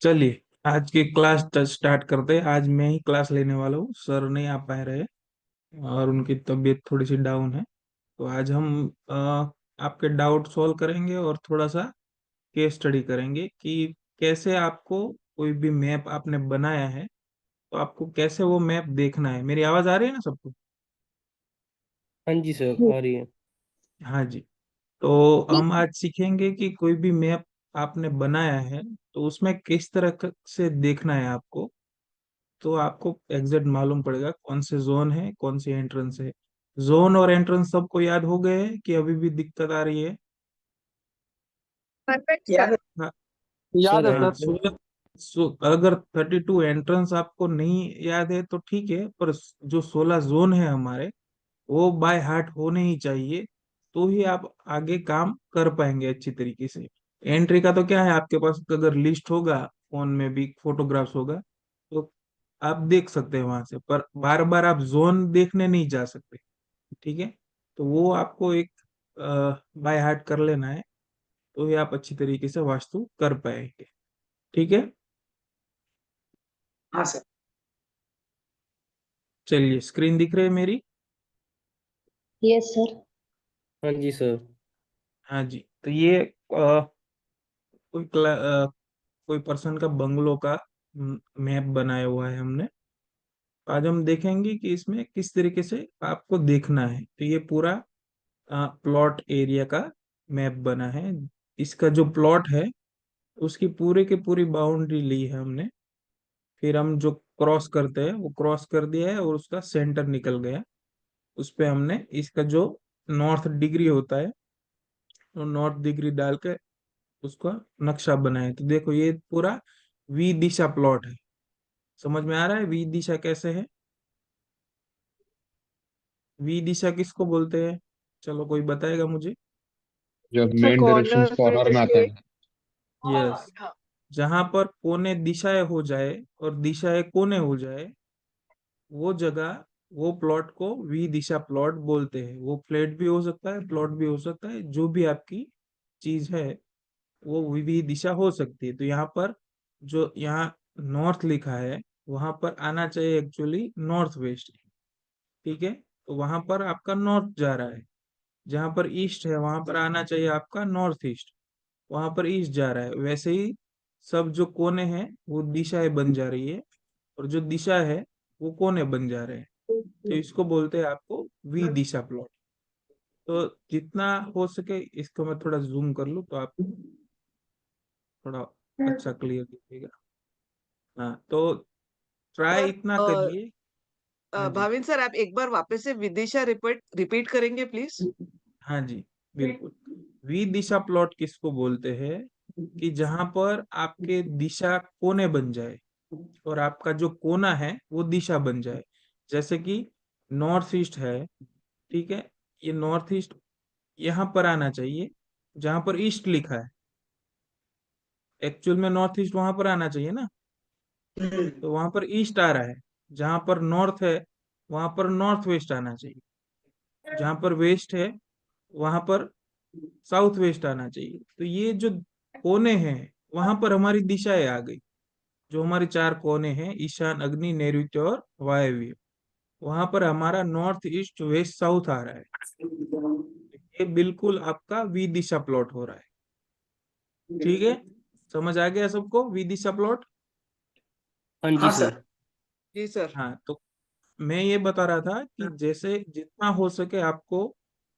चलिए, आज की क्लास स्टार्ट करते हैं। आज मैं ही क्लास लेने वाला हूँ, सर नहीं आ पा रहे हैं और उनकी तबीयत थोड़ी सी डाउन है। तो आज हम आपके डाउट सॉल्व करेंगे और थोड़ा सा केस स्टडी करेंगे कि कैसे आपको कोई भी मैप आपने बनाया है तो आपको कैसे वो मैप देखना है। मेरी आवाज आ रही है ना सबको? हाँ जी सर, आ रही है। हाँ जी। तो हम आज सीखेंगे कि कोई भी मैप आपने बनाया है तो उसमें किस तरह से देखना है आपको। तो आपको एग्जैक्ट मालूम पड़ेगा कौन से जोन है, कौन सी एंट्रेंस है। जोन और एंट्रेंस सबको याद हो गए हैं कि अभी भी दिक्कत आ रही है? परफेक्ट याद है। हाँ। सर याद है है। हाँ, सर। 16। अगर 32 एंट्रेंस आपको नहीं याद है तो ठीक है, पर जो 16 जोन है हमारे, वो बाय हार्ट होने ही चाहिए। तो ही आप आगे काम कर पाएंगे अच्छी तरीके से। एंट्री का तो क्या है, आपके पास अगर लिस्ट होगा, फोन में भी फोटोग्राफ्स होगा तो आप देख सकते हैं वहां से, पर बार बार आप जोन देखने नहीं जा सकते। ठीक है? तो वो आपको एक बाय हार्ट कर लेना है, तो ही आप अच्छी तरीके से वास्तु कर पाएंगे। ठीक है? हाँ सर। चलिए, स्क्रीन दिख रही है मेरी? Yes sir. हाँ जी सर। हाँ जी। तो ये कोई कोई पर्सन का बंगलो का मैप बनाया हुआ है हमने। आज हम देखेंगे कि इसमें किस तरीके से आपको देखना है। तो ये पूरा प्लॉट एरिया का मैप बना है। इसका जो प्लॉट है उसकी पूरे की पूरी बाउंड्री ली है हमने। फिर हम जो क्रॉस करते हैं वो क्रॉस कर दिया है और उसका सेंटर निकल गया। उस पे हमने इसका जो नॉर्थ डिग्री होता है वो नॉर्थ डिग्री डाल के उसका नक्शा बनाया है। तो देखो, ये पूरा वी दिशा प्लॉट है। समझ में आ रहा है वी दिशा कैसे है? वी दिशा किसको बोलते हैं? चलो, कोई बताएगा मुझे? जब सर मेन डायरेक्शन कॉर्नर में कॉर्नर में आता जिसके। है। यस। हाँ। जहां पर कोने दिशाएं हो जाए और दिशाएं कोने हो जाए, वो जगह, वो प्लॉट को वी दिशा प्लॉट बोलते हैं। वो फ्लैट भी हो सकता है, प्लॉट भी हो सकता है, जो भी आपकी चीज है वो वी दिशा हो सकती है। तो यहाँ पर जो यहाँ नॉर्थ लिखा है, वहां पर आना चाहिए एक्चुअली नॉर्थ वेस्ट। ठीक है? तो वहां पर आपका नॉर्थ जा रहा है। जहां पर ईस्ट है वहां पर आना चाहिए आपका नॉर्थ ईस्ट। वहां पर ईस्ट जा रहा है। वैसे ही सब जो कोने हैं वो दिशाएं बन जा रही है, और जो दिशा है वो कोने बन जा रहे हैं। तो इसको बोलते हैं आपको वी दिशा प्लॉट। तो जितना हो सके इसको मैं थोड़ा जूम कर लूँ तो आप थोड़ा अच्छा क्लियर दिखेगा। हाँ, तो ट्राई सर इतना करिए। हाँ जी। भाविन सर, आप एक बार वापस से विदिशा रिपीट रिपीट करेंगे प्लीज। हाँ जी, बिल्कुल। वी दिशा प्लॉट किसको बोलते हैं? कि जहां पर आपके दिशा कोने बन जाए और आपका जो कोना है वो दिशा बन जाए। जैसे कि नॉर्थ ईस्ट है। ठीक है? ये नॉर्थ ईस्ट यहाँ पर आना चाहिए जहां पर ईस्ट लिखा है। एक्चुअल में नॉर्थ ईस्ट वहां पर आना चाहिए ना। तो वहां पर ईस्ट आ रहा है। जहां पर नॉर्थ है वहां पर नॉर्थ वेस्ट आना चाहिए। जहां पर वेस्ट है वहां पर साउथ वेस्ट आना चाहिए। तो ये जो कोने हैं वहां पर हमारी दिशाएं आ गई। जो हमारे चार कोने हैं, ईशान, अग्नि, नैऋत्य और वायव्य, वहां पर हमारा नॉर्थ ईस्ट वेस्ट साउथ आ रहा है। ये बिल्कुल आपका वी दिशा प्लॉट हो रहा है। ठीक है? समझ आ गया सबको वी दिशा प्लॉट? हाँ जी हाँ सर। सर। जी सर। हाँ, तो मैं ये बता रहा था कि जैसे जितना हो सके आपको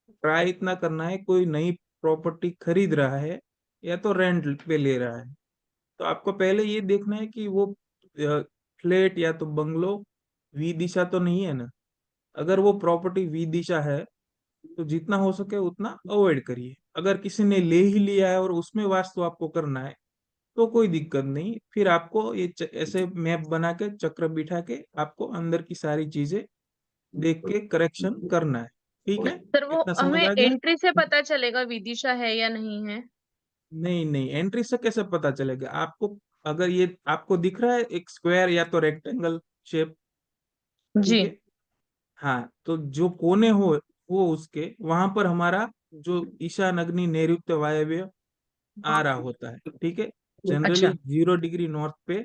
ट्राई इतना करना है। कोई नई प्रॉपर्टी खरीद रहा है या तो रेंट पे ले रहा है, तो आपको पहले ये देखना है कि वो फ्लैट या तो बंगलो वी दिशा तो नहीं है ना। अगर वो प्रॉपर्टी वी दिशा है तो जितना हो सके उतना अवॉइड करिए। अगर किसी ने ले ही लिया है और उसमें वास्तु आपको करना है तो कोई दिक्कत नहीं। फिर आपको ये ऐसे मैप बना के चक्र बिठा के आपको अंदर की सारी चीजें देख के करेक्शन करना है। ठीक है? सर वो इतना समझ हमें आ गया? एंट्री से पता चलेगा विदिशा है या नहीं है? नहीं नहीं, एंट्री से कैसे पता चलेगा आपको? अगर ये आपको दिख रहा है एक स्क्वायर या तो रेक्टेंगल शेप, जी। ठीक है? हाँ, तो जो कोने हो वो उसके वहां पर हमारा जो ईशान, अग्नि, नैऋत्य, वायव्य आ रहा होता है। ठीक है? जनरली अच्छा 0 डिग्री नॉर्थ पे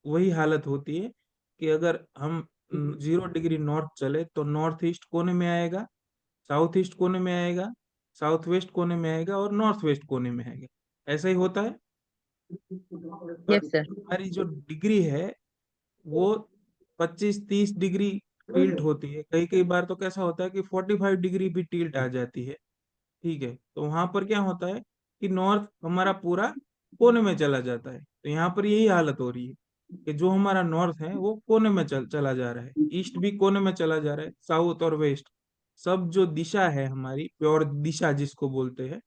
वही हालत होती है कि अगर हम 0 डिग्री नॉर्थ चले तो नॉर्थ ईस्ट कोने में आएगा, साउथ ईस्ट कोने में आएगा, साउथ वेस्ट कोने में आएगा और नॉर्थ वेस्ट कोने में आएगा। ऐसा ही होता है। पर यस सर। हमारी जो डिग्री है वो 25-30 डिग्री टिल्ट होती है। कई कई बार तो कैसा होता है कि 45 डिग्री भी टिल्ट आ जाती है। ठीक है, तो वहां पर क्या होता है कि नॉर्थ हमारा पूरा कोने में चला जाता है। तो यहाँ पर यही हालत हो रही है कि जो हमारा नॉर्थ है वो कोने में चला जा रहा है, ईस्ट भी कोने में चला जा रहा है, साउथ और वेस्ट सब जो दिशा है हमारी प्योर दिशा जिसको बोलते हैं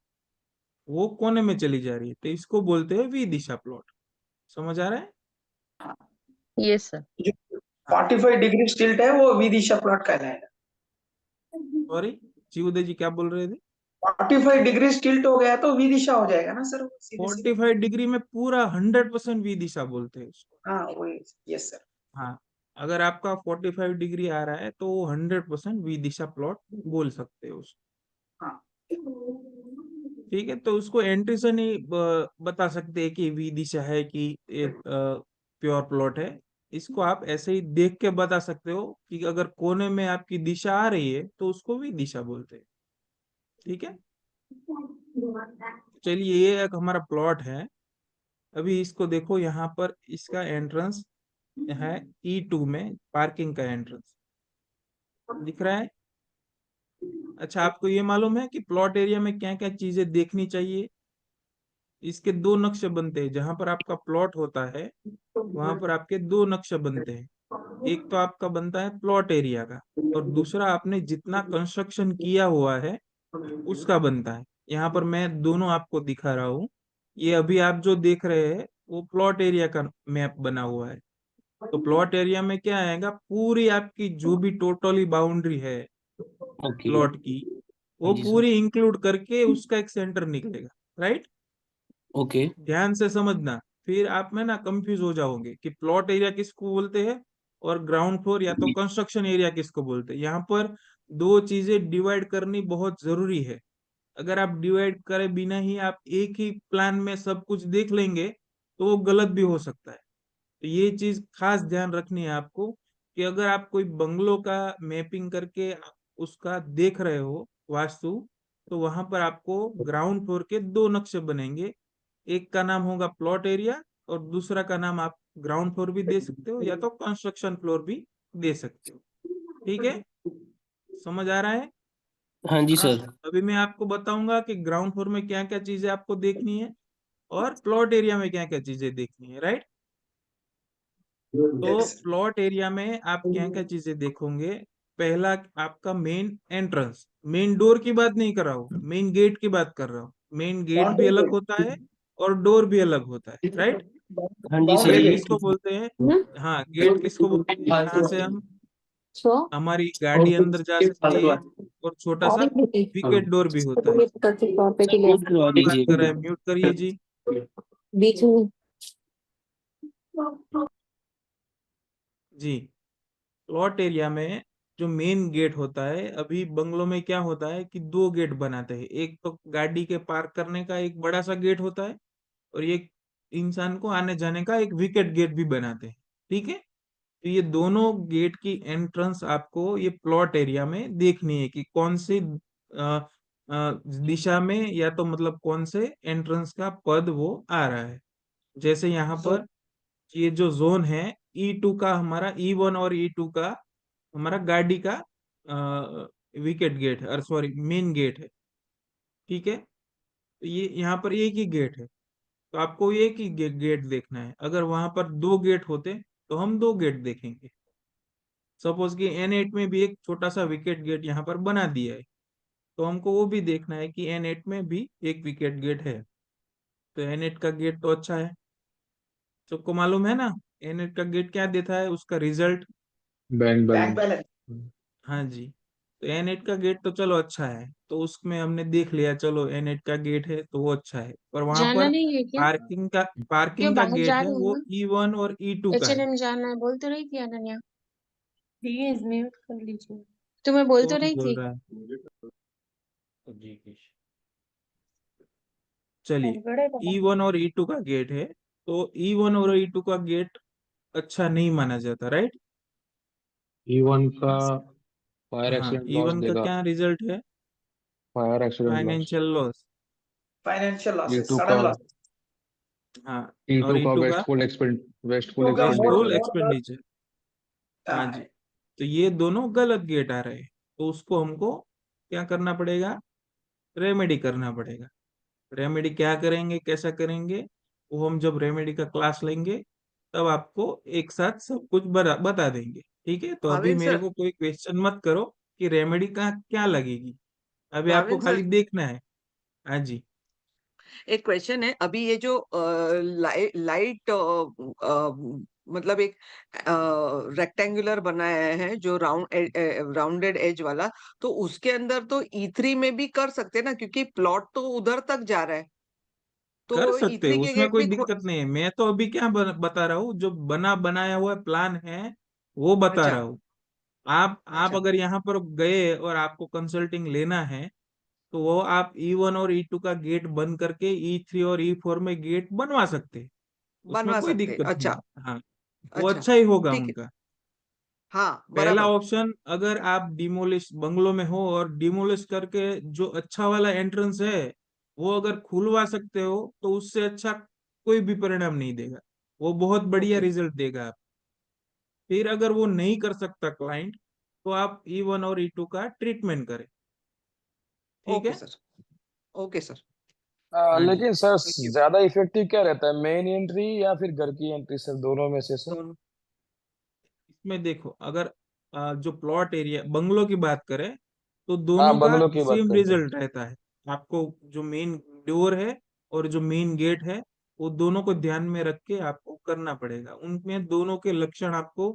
वो कोने में चली जा रही है। तो इसको बोलते हैं वी दिशा प्लॉट। समझ आ रहा है? Yes sir. जो हाँ, 45 डिग्री स्टिल्ट है वो विदिशा प्लॉट कहलाएगा। सॉरी जीवदे जी क्या बोल रहे थे? 45 डिग्री स्टिल्ट हो गया तो विदिशा हो जाएगा ना सर, सीधे सीधे। 45 डिग्री में पूरा 100% वी दिशा बोलते हैं उसको। हाँ वही, यस सर। हाँ, अगर आपका 45 डिग्री आ रहा है तो वो 100% वी दिशा प्लॉट बोल सकते हो उसको। हाँ ठीक है, तो उसको एंट्री से नहीं बता सकते कि वी दिशा है कि प्योर प्लॉट है। इसको आप ऐसे ही देख के बता सकते हो कि अगर कोने में आपकी दिशा आ रही है तो उसको वी दिशा बोलते हैं। ठीक है, चलिए ये एक हमारा प्लॉट है। अभी इसको देखो, यहाँ पर इसका एंट्रेंस है E2 में, पार्किंग का एंट्रेंस दिख रहा है। अच्छा, आपको ये मालूम है कि प्लॉट एरिया में क्या क्या चीजें देखनी चाहिए? इसके दो नक्शे बनते हैं। जहां पर आपका प्लॉट होता है वहां पर आपके दो नक्शे बनते हैं। एक तो आपका बनता है प्लॉट एरिया का और दूसरा आपने जितना कंस्ट्रक्शन किया हुआ है उसका बनता है। यहाँ पर मैं दोनों आपको दिखा रहा हूँ। ये अभी आप जो देख रहे हैं वो प्लॉट एरिया का मैप बना हुआ है। तो प्लॉट एरिया में क्या आएगा, पूरी आपकी जो भी टोटली बाउंड्री है ओके। प्लॉट की हाँ वो जी सर। पूरी इंक्लूड करके उसका एक सेंटर निकलेगा। Right, okay. ध्यान से समझना, फिर आप में ना कंफ्यूज हो जाओगे कि प्लॉट एरिया किसको बोलते हैं और ग्राउंड फ्लोर या तो कंस्ट्रक्शन एरिया किसको बोलते हैं। यहाँ पर दो चीजें डिवाइड करनी बहुत जरूरी है। अगर आप डिवाइड करे बिना ही आप एक ही प्लान में सब कुछ देख लेंगे तो वो गलत भी हो सकता है। तो ये चीज खास ध्यान रखनी है आपको कि अगर आप कोई बंगलो का मैपिंग करके उसका देख रहे हो वास्तु, तो वहां पर आपको ग्राउंड फ्लोर के दो नक्शे बनेंगे। एक का नाम होगा प्लॉट एरिया और दूसरा का नाम आप ग्राउंड फ्लोर भी दे सकते हो या तो कंस्ट्रक्शन फ्लोर भी दे सकते हो। ठीक है, समझ आ रहा है? हाँ जी हाँ, सर। अभी मैं आपको बताऊंगा कि ग्राउंड फ्लोर में क्या क्या चीजें आपको देखनी है और प्लॉट एरिया में क्या क्या चीजें देखनी है। राइट, तो यस सर। प्लॉट एरिया में आप क्या क्या चीजें देखोगे? पहला आपका मेन एंट्रेंस, मेन डोर की बात नहीं कर रहा हूँ, मेन गेट की बात कर रहा हूँ। मेन गेट भी बाउंड्री अलग गेट, होता है और डोर भी अलग होता है। राइट, हाँ जी सर। Boundary gate gate. किसको बोलते हैं? हाँ, गेट किसको बोलते हैं? यहाँ से हम हमारी गाड़ी अंदर जा सकती है और छोटा सा विकेट डोर भी होता है। सर म्यूट करवा बात दीजिए। कर रहे हैं, म्यूट करिए जी। बीच में। जी, प्लॉट एरिया में जो मेन गेट होता है, अभी बंगलों में क्या होता है कि दो गेट बनाते हैं। एक तो गाड़ी के पार्क करने का एक बड़ा सा गेट होता है और एक इंसान को आने जाने का एक विकेट गेट भी बनाते हैं। ठीक है, तो ये दोनों गेट की एंट्रेंस आपको ये प्लॉट एरिया में देखनी है कि कौन सी दिशा में या तो मतलब कौन से एंट्रेंस का पद वो आ रहा है। जैसे यहाँ पर ये जो जोन है E2 का, हमारा E1 और E2 का हमारा गाड़ी का विकेट गेट है, और सॉरी मेन गेट है। ठीक है, तो ये यहाँ पर एक ही गेट है तो आपको एक ही गेट देखना है। अगर वहां पर दो गेट होते तो हम दो गेट देखेंगे। सपोज कि N8 में भी एक छोटा सा विकेट गेट यहाँ पर बना दिया है तो हमको वो भी देखना है कि N8 में भी एक विकेट गेट है। तो N8 का गेट तो अच्छा है, सबको मालूम है ना। N8 का गेट क्या देता है उसका result? Bank bank balance. Balance. हाँ जी, तो N8 का गेट तो चलो अच्छा है, तो उसमें हमने देख लिया, चलो N8 का गेट है तो वो अच्छा है। पर वहां जाना पर नहीं है क्या? क्यों पार्किंग का बाहर गेट जा है रहे वो हो? E1 और E2 का है। H&M जाना है बोल तो रही थी अनन्या। प्लीज म्यूट कर लीजिए। तुम्हें बोल तो कौन रही बोल थी। रहा है? जी, चलिए E1 और E2 का गेट है, तो E1 और E2 का गेट अच्छा नहीं माना जाता, राइट? E1 का फायर हाँ, एक्सीडेंट लॉस E1 का देगा, क्या रिजल्ट है? Fire accident loss. Financial loss. Financial losses, E2 sudden का लॉस। हाँ, और E2 का E2 का वेस्टफुल E2 का वेस्टफुल एक्सपेंडिचर। एक्सपेंडिचर। हाँ जी, तो ये दोनों गलत गेट आ रहे हैं, तो उसको हमको क्या करना पड़ेगा? रेमेडी करना पड़ेगा। रेमेडी क्या करेंगे, कैसा करेंगे, वो हम जब रेमेडी का क्लास लेंगे तब आपको एक साथ सब कुछ बता देंगे, ठीक है? तो अभी भावेन मेरे सर, को कोई क्वेश्चन मत करो कि रेमेडी का क्या लगेगी, अभी आपको भावेन खाली सर, देखना है। हाँ जी, एक क्वेश्चन है। अभी ये जो लाइट मतलब एक रेक्टेंगुलर बनाया है जो राउंडेड एज वाला, तो उसके अंदर तो E3 में भी कर सकते हैं ना, क्योंकि प्लॉट तो उधर तक जा रहा है, तो कर सकते हैं, E3 के उसमें गेट कोई भी दिक्कत नहीं है। मैं तो अभी क्या बता रहा हूँ, जो बनाया हुआ प्लान है वो बता अच्छा, रहा हूँ। आप अच्छा, अगर यहाँ पर गए और आपको कंसल्टिंग लेना है, तो वो आप E1 और E2 का गेट बंद करके E3 और E4 में गेट बनवा सकते हैं, उसमें बनवा कोई सकते हैं। दिक्कत नहीं अच्छा, है। हाँ, वो अच्छा, अच्छा ही होगा ठीक है। उनका। हाँ, पहला बराबर। ऑप्शन, अगर आप डिमोलिश बंगलो में हो और डिमोलिश करके जो अच्छा वाला एंट्रेंस है वो अगर खुलवा सकते हो, तो उससे अच्छा कोई भी परिणाम नहीं देगा, वो बहुत बढ़िया ओके, रिजल्ट देगा आप। फिर अगर वो नहीं कर सकता क्लाइंट, तो आप E1 और E2 का ट्रीटमेंट करें, ठीक ओके है? Sir, okay sir. हाँ जी, लेकिन सर थैंक यू। ज्यादा इफेक्टिव क्या रहता है, मेन एंट्री या फिर घर की एंट्री सर, दोनों में से सर? दोनों। इसमें देखो, अगर जो प्लॉट एरिया बंगलो की बात करें, तो हाँ, दोनों का बंगलों की बात सेम करते हैं। रिजल्ट रहता है। आपको जो मेन डोर है और जो मेन गेट है, वो दोनों को ध्यान में रख के आपको करना पड़ेगा। उनमें दोनों के लक्षण आपको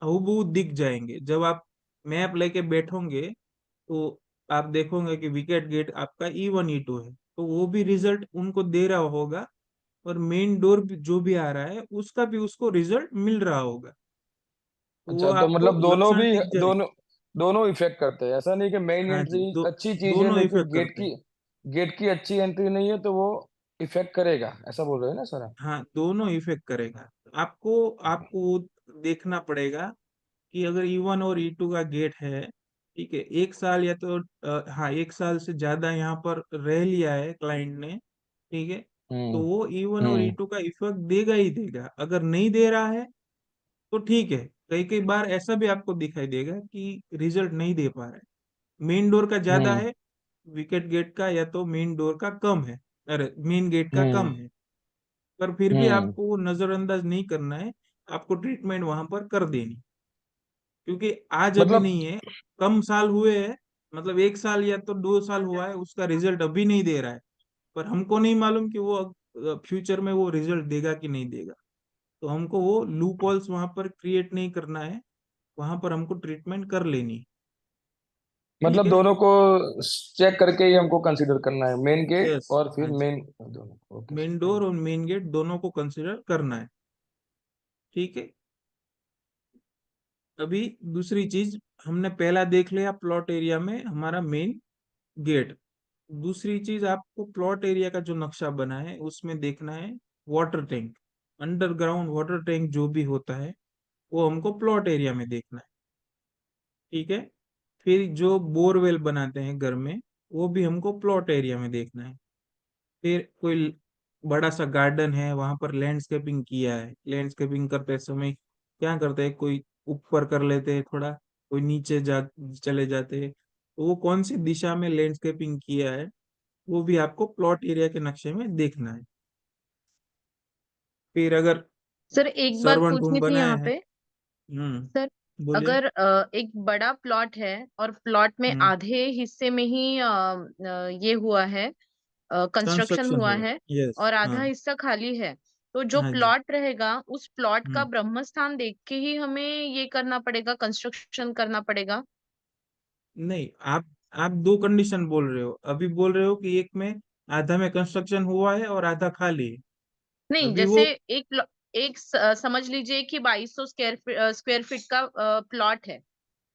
हूबहू दिख जाएंगे। जब आप मैप लेके बैठोगे, तो आप देखोगे कि विकेट गेट आपका E1 E2 है, तो वो भी रिजल्ट उनको दे रहा होगा, और मेन डोर जो भी आ रहा है उसका भी उसको रिजल्ट मिल रहा होगा, तो वो अच्छा, तो आपको मतलब दोनों लक्षण भी, दिख जाएगा। दोनों दोनों इफेक्ट करते हैं, ऐसा नहीं कि मेन हाँ एंट्री जी, अच्छी चीज है दोनों लेकिन इफेक्ट करते हैं। गेट की अच्छी एंट्री नहीं है तो वो इफेक्ट करेगा, ऐसा बोल रहे हैं ना सर आप? हाँ, दोनों इफेक्ट करेगा। आपको आपको देखना पड़ेगा कि अगर E1 और E2 का गेट है, ठीक है, एक साल या तो हाँ, एक साल से ज्यादा यहाँ पर रह लिया है क्लाइंट ने, ठीक है, तो हम्म। वो E1 और हम्म। E2 का इफेक्ट देगा ही देगा। अगर नहीं दे रहा है तो ठीक है, कई कई बार ऐसा भी आपको दिखाई देगा कि रिजल्ट नहीं दे पा रहा है, मेन डोर का ज्यादा हम्म। है, विकेट गेट का या तो मेन डोर का कम है, अरे मेन गेट का कम हम्म। है। पर फिर भी हम्म। आपको वो नजरअंदाज नहीं करना है, आपको ट्रीटमेंट वहां पर कर देनी, क्योंकि आज अभी मतलब नहीं है, कम साल हुए हैं, मतलब एक साल या तो 2 साल हुआ है, उसका रिजल्ट अभी नहीं दे रहा है। पर हमको नहीं मालूम कि वो फ्यूचर में वो रिजल्ट देगा कि नहीं देगा, तो हमको वो लूप होल्स वहां पर क्रिएट नहीं करना है, वहां पर हमको ट्रीटमेंट कर लेनी, ठीक मतलब है? दोनों को चेक करके ही हमको कंसीडर करना है, मेन गेट यस, और फिर हाँ जी, मेन दोनों। Okay sir, main thank door और मेन गेट दोनों को कंसिडर करना है, ठीक है? अभी दूसरी चीज, हमने पहला देख लिया प्लॉट एरिया में हमारा मेन गेट। दूसरी चीज, आपको प्लॉट एरिया का जो नक्शा बना है उसमें देखना है water tank, underground water tank जो भी होता है वो हमको प्लॉट एरिया में देखना है, ठीक है? फिर जो बोरवेल बनाते हैं घर में, वो भी हमको प्लॉट एरिया में देखना है। फिर कोई बड़ा सा गार्डन है, वहां पर लैंडस्केपिंग किया है, लैंडस्केपिंग करते समय क्या करते हैं, कोई ऊपर कर लेते हैं थोड़ा, कोई नीचे जा चले जाते हैं, तो वो कौन सी दिशा में लैंडस्केपिंग किया है वो भी आपको प्लॉट एरिया के नक्शे में देखना है। फिर अगर सर एक बात सर्वेंट होम पूछनी थी बनाया यहाँ है। पे। सर बोलिए। अगर एक बड़ा प्लॉट है और प्लॉट में हम्म, आधे हिस्से में ही ये हुआ है, कंस्ट्रक्शन कंस्ट्रक्शन हुआ हुआ, है, यस, और हाँ, आधा हिस्सा खाली है, तो जो हाँ जी, प्लॉट रहेगा उस प्लॉट का हम्म, ब्रह्म स्थान देख के ही हमें ये करना पड़ेगा, कंस्ट्रक्शन करना पड़ेगा? नहीं, आप दो कंडीशन बोल रहे हो, अभी बोल रहे हो कि एक में आधा में कंस्ट्रक्शन हुआ है और आधा खाली है, नहीं, अभी जैसे वो, समझ लीजिए कि 2200 स्क्वायर फीट का प्लॉट है,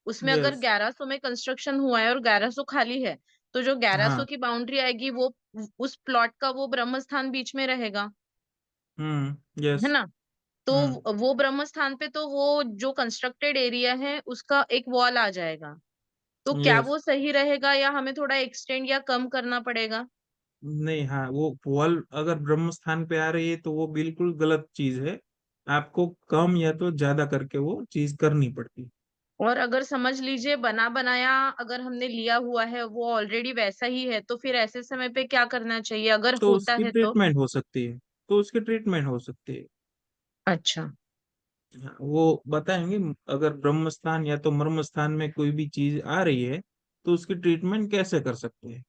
उसमें अगर यस, 1100 में कंस्ट्रक्शन हुआ है और 1100 खाली है, तो जो 1100 हाँ। की बाउंड्री आएगी वो उस प्लॉट का वो ब्रह्म स्थान बीच में रहेगा, है यस। ना? तो हम्म वो ब्रह्म स्थान पे तो वो जो कंस्ट्रक्टेड एरिया है उसका एक वॉल आ जाएगा। तो क्या यस। वो सही रहेगा या हमें थोड़ा एक्सटेंड या कम करना पड़ेगा? नहीं, हाँ, वो वॉल अगर ब्रह्म स्थान पे आ रही है तो वो बिल्कुल गलत चीज है। आपको कम या तो ज्यादा करके वो चीज करनी पड़ती। और अगर समझ लीजिए बना बनाया अगर हमने लिया हुआ है वो ऑलरेडी वैसा ही है, तो फिर ऐसे समय पे क्या करना चाहिए अगर तो होता उसकी है तो? ट्रीटमेंट हो सकती है। तो उसकी ट्रीटमेंट हो सकती है। अच्छा। हाँ, वो बताएंगे। अगर ब्रह्म स्थान या तो मर्म स्थान में कोई भी चीज आ रही है तो उसकी ट्रीटमेंट कैसे कर सकते हैं।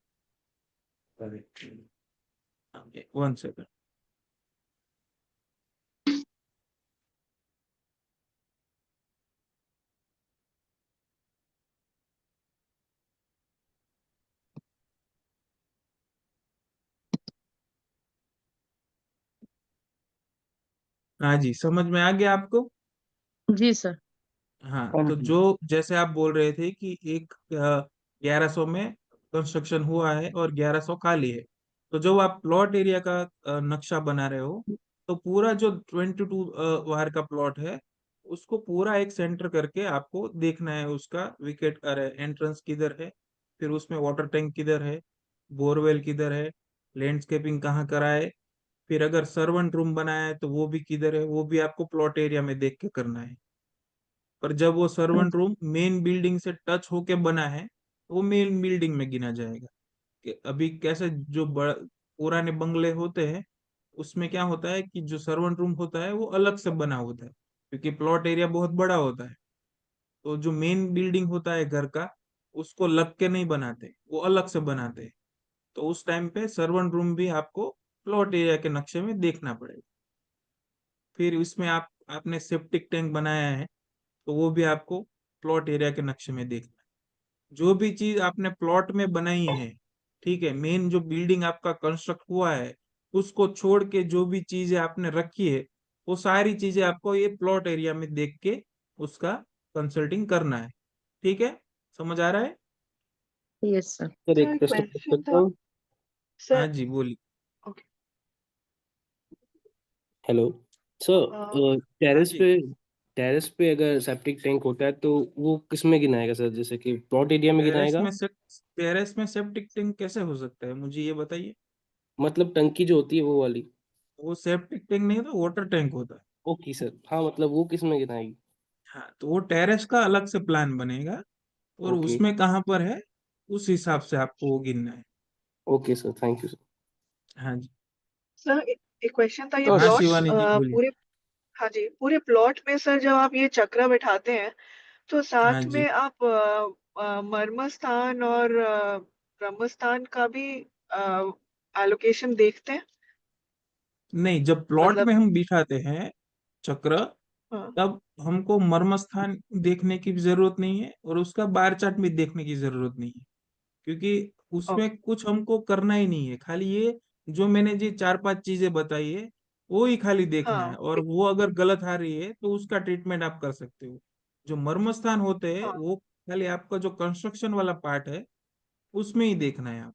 1 सेकंड। हाँ जी, समझ में आ गया आपको। जी सर। हाँ, हाँ तो जी। जो जैसे आप बोल रहे थे कि एक 1100 में कंस्ट्रक्शन हुआ है और 1100 खाली है। तो जो आप प्लॉट एरिया का नक्शा बना रहे हो, तो पूरा जो 22 वार का प्लॉट है उसको पूरा एक सेंटर करके आपको देखना है। उसका विकेट अरे एंट्रेंस किधर है, फिर उसमें वाटर टैंक किधर है, बोरवेल किधर है, लैंडस्केपिंग कहाँ करा है, फिर अगर सर्वेंट रूम बनाया है तो वो भी किधर है, वो भी आपको प्लॉट एरिया में देख के करना है। पर जब वो सर्वेंट रूम मेन बिल्डिंग से टच होके बना है तो वो मेन बिल्डिंग में गिना जाएगा। कि अभी कैसे जो पुराने बंगले होते हैं उसमें क्या होता है कि जो सर्वेंट रूम होता है वो अलग से बना होता है, क्योंकि प्लॉट एरिया बहुत बड़ा होता है। तो जो मेन बिल्डिंग होता है घर का उसको लग के नहीं बनाते, वो अलग से बनाते हैं। तो उस टाइम पे सर्वेंट रूम भी आपको प्लॉट एरिया के नक्शे में देखना पड़ेगा। फिर इसमें आपने सेप्टिक टैंक बनाया है तो वो भी आपको प्लॉट एरिया के नक्शे में देखना है। जो भी चीज आपने प्लॉट में बनाई है, ठीक है, मेन जो बिल्डिंग आपका कंस्ट्रक्ट हुआ है उसको छोड़ के जो भी चीजें आपने रखी है वो सारी चीजें आपको ये प्लॉट एरिया में देख के उसका कंसल्टिंग करना है। ठीक है, समझ आ रहा है। Yes sir. सर एक सर प्रश्न पूछ क्वेश्चन सकता था हूँ? हाँ सर। जी, बोलिए। ओके। हेलो सर, हाँ टेरेस जी। पे अगर सेप्टिक टैंक होता है तो वो किस में गिनाएगा सर, जैसे कि प्लॉट एरिया में टेरेस गिनाएगा? में से टेरेस में सेप्टिक टैंक कैसे हो सकता है, मुझे ये बताइए। मतलब टंकी जो होती है वो वाली। वो सेप्टिक टैंक नहीं होता, वाटर टैंक होता है। ओके सर, हाँ मतलब वो किस में गिनाएगी? हाँ, तो वो टेरेस का अलग से प्लान बनेगा और ओके। उसमें कहाँ पर है उस हिसाब से आपको वो गिनना है। Okay sir, thank you sir. हाँ जी। सर एक क्वेश्चन था, ये तो हाँ प्लॉट्स शिवानी जी, बोलिए। पूरे। हाँ जी, पूरे प्लॉट में सर जब आप ये चक्र बैठाते हैं तो हाँ साथ जी। में आप मर्म स्थान और ब्रह्म स्थान का भी एलोकेशन देखते हैं? नहीं, जब प्लॉट मतलब। में हम बिठाते हैं चक्र, हाँ। तब हमको मर्म स्थान देखने की भी जरूरत नहीं है और उसका बार चार्ट भी देखने की जरूरत नहीं है, क्योंकि ओके। उसमें कुछ हमको करना ही नहीं है। खाली ये जो मैंने जी 4-5 चीजें बताई है वो ही खाली देखना है, हाँ। और वो अगर गलत आ रही है तो उसका ट्रीटमेंट आप कर सकते हो। जो मर्म स्थान होते हैं हाँ। वो खाली आपका जो कंस्ट्रक्शन वाला पार्ट है उसमें ही देखना है आप।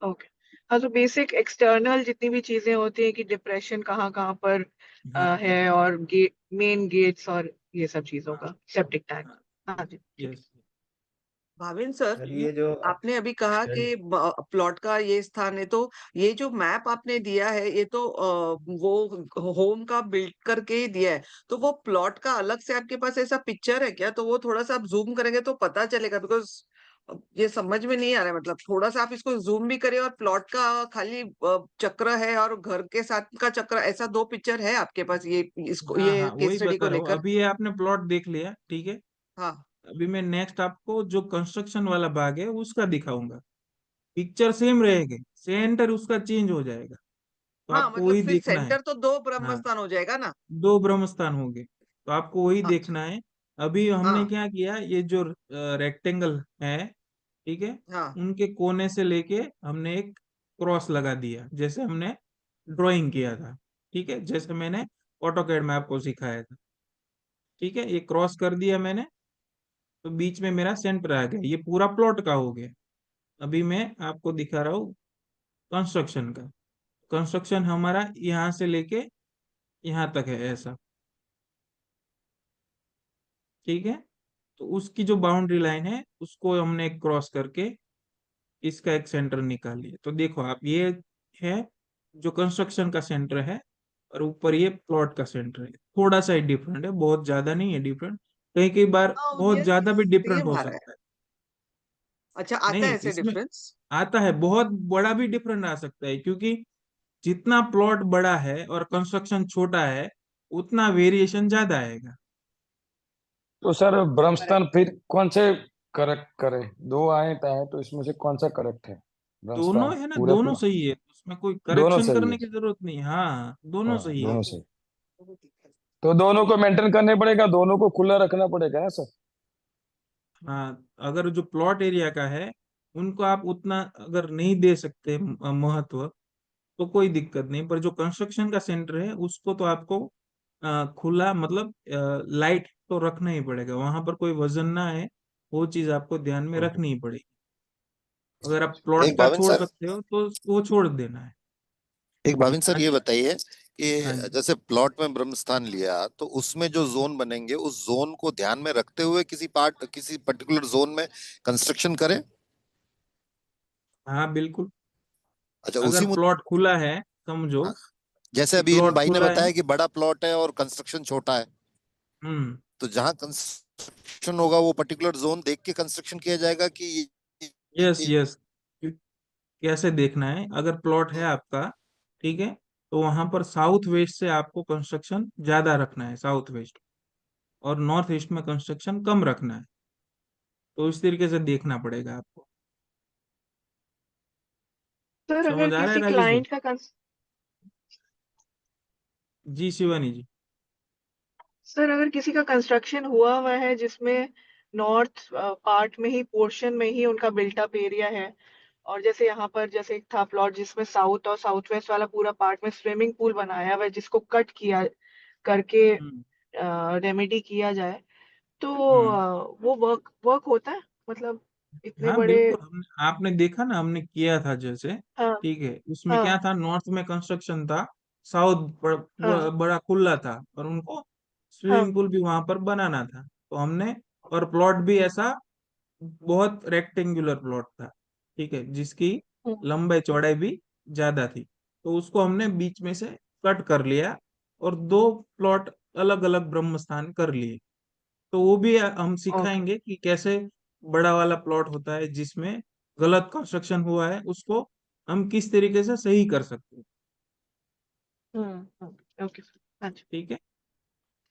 ओके। हाँ, तो बेसिक एक्सटर्नल जितनी भी चीजें होती है कि डिप्रेशन कहाँ कहाँ पर हाँ हाँ है, और गेट, मेन गेट्स और ये सब चीजों हाँ का सेप्टिक टैंक। हाँ। हाँ जी, ठीक यस। भाविन सर, सर ये जो आपने अभी कहा कि प्लॉट का ये स्थान है, तो ये जो मैप आपने दिया है ये तो वो होम का बिल्ड करके ही दिया है। तो वो प्लॉट का अलग से आपके पास ऐसा पिक्चर है क्या? तो वो थोड़ा सा आप जूम करेंगे तो पता चलेगा, बिकॉज ये समझ में नहीं आ रहा है। मतलब थोड़ा सा आप इसको जूम भी करें, और प्लॉट का खाली चक्र है और घर के साथ का चक्र, ऐसा दो पिक्चर है आपके पास ये इसको हाँ ये हाँ, केस वही स्टडी को बता रहा हूँ। लेकर? अभी ये आपने प्लॉट देख लिया, ठीक है। हाँ। अभी मैं नेक्स्ट आपको जो कंस्ट्रक्शन वाला भाग है उसका दिखाऊंगा। पिक्चर सेम रहेगी, सेंटर उसका चेंज हो जाएगा, तो हाँ, आपको मतलब वही फिर देखना है। सेंटर तो दो ब्रह्म हाँ, स्थान हो जाएगा ना? 2 ब्रह्म स्थान होंगे तो आपको वही अच्छा। देखना है। अभी हमने हाँ। क्या किया, ये जो रेक्टेंगल है, ठीक है, हाँ। उनके कोने से लेके हमने एक क्रॉस लगा दिया, जैसे हमने ड्राइंग किया था। ठीक है, जैसे मैंने ऑटोकैड में आपको सिखाया था। ठीक है, ये क्रॉस कर दिया मैंने, तो बीच में मेरा सेंटर आ गया, ये पूरा प्लॉट का हो गया। अभी मैं आपको दिखा रहा हूँ कंस्ट्रक्शन का। कंस्ट्रक्शन हमारा यहाँ से लेके यहाँ तक है ऐसा, ठीक है। तो उसकी जो बाउंड्री लाइन है उसको हमने क्रॉस करके इसका एक सेंटर निकाल लिया। तो देखो आप, ये है जो कंस्ट्रक्शन का सेंटर है, और ऊपर ये प्लॉट का सेंटर है। थोड़ा सा ही डिफरेंट है, बहुत ज्यादा नहीं है डिफरेंट। कई कई बार बहुत ये ज्यादा भी डिफरेंट सेम हो आ रहा है। सकता है। अच्छा, आता है नहीं, ऐसे इसमें डिफरेंस? आता है, बहुत बड़ा भी डिफरेंट आ सकता है, क्योंकि जितना प्लॉट बड़ा है और कंस्ट्रक्शन छोटा है उतना वेरिएशन ज्यादा आएगा। तो सर ब्रह्मस्थान फिर कौन से करेक्ट करें? दो आए हैं तो इसमें से कौन सा करेक्ट है? दोनों ब्रह्मस्थान है ना, पूरा दोनों पूरा सही है, उसमें कोई दोनों करेक्शन सही है। करने की जरूरत नहीं। हाँ, दोनों हाँ सही है। दोनों सही। तो दोनों को मेंटेन करने पड़ेगा, दोनों को खुला रखना पड़ेगा ना सर? हाँ, अगर जो प्लॉट एरिया का है उनको आप उतना अगर नहीं दे सकते महत्व, तो कोई दिक्कत नहीं। पर जो कंस्ट्रक्शन का सेंटर है उसको तो आपको खुला, मतलब लाइट तो रखना ही पड़ेगा, वहां पर कोई वजन ना है, वो चीज आपको ध्यान में रखनी ही पड़ेगी। अगर आप प्लॉट एक का भाविन छोड़ सर सकते हो तो वो छोड़ देना है। एक भाविन सर हाँ ये जी। बताइए हाँ कि जी। जैसे प्लॉट में ब्रह्मस्थान लिया तो उसमें जो जोन बनेंगे उस जोन को ध्यान में रखते हुए किसी पर्टिकुलर जोन में कंस्ट्रक्शन करें। हाँ बिल्कुल। अच्छा अगर उसी मुद्दे प्लॉट खुला है, समझो जैसे कि अभी इन प्लॉट भाई ने खुला है। बताया कि बड़ा प्लॉट है और कंस्ट्रक्शन छोटा है, हम्म। तो जहां कंस्ट्रक्शन होगा वो पर्टिकुलर जोन देख के कंस्ट्रक्शन किया जाएगा कि यस यस। कैसे देखना है, अगर प्लॉट है आपका, ठीक है, तो वहां पर साउथ वेस्ट से आपको कंस्ट्रक्शन ज्यादा रखना है, साउथ वेस्ट, और नॉर्थ ईस्ट में कंस्ट्रक्शन कम रखना है। तो इस तरीके से देखना पड़ेगा आपको। सर अगर समझ आ रहा है किसी राजेश भाई? क्लाइंट का जी शिवानी जी। सर अगर किसी का कंस्ट्रक्शन हुआ हुआ है जिसमें नॉर्थ पार्ट में ही, पोर्शन में ही उनका बिल्टअप एरिया है, और जैसे यहाँ पर जैसे एक था प्लॉट जिसमें साउथ और साउथ वेस्ट वाला पूरा पार्ट में स्विमिंग पूल बनाया हुआ है जिसको कट किया करके हम्म। रेमेडी किया जाए, तो हम्म। वो वर्क वर्क होता है, मतलब इतने हाँ बड़े। बिल्कुल, हमने आपने देखा ना, हमने किया था जैसे, हाँ ठीक है, उसमें क्या हाँ था, नॉर्थ में कंस्ट्रक्शन था, साउथ हाँ बड़ा खुला था, और उनको हाँ। स्विमिंग पूल भी वहां पर बनाना था। तो हमने, और प्लॉट भी ऐसा बहुत रेक्टेंगुलर प्लॉट था, ठीक है, जिसकी हम्म, लंबाई चौड़ाई भी ज्यादा थी। तो उसको हमने बीच में से कट कर लिया, और दो प्लॉट अलग अलग ब्रह्म स्थान कर लिए। तो वो भी हम ओके। सिखाएंगे कि कैसे बड़ा वाला प्लॉट होता है जिसमें गलत कंस्ट्रक्शन हुआ है, उसको हम किस तरीके से सही कर सकते हैं। Okay sir. हाँ जी। ठीक है।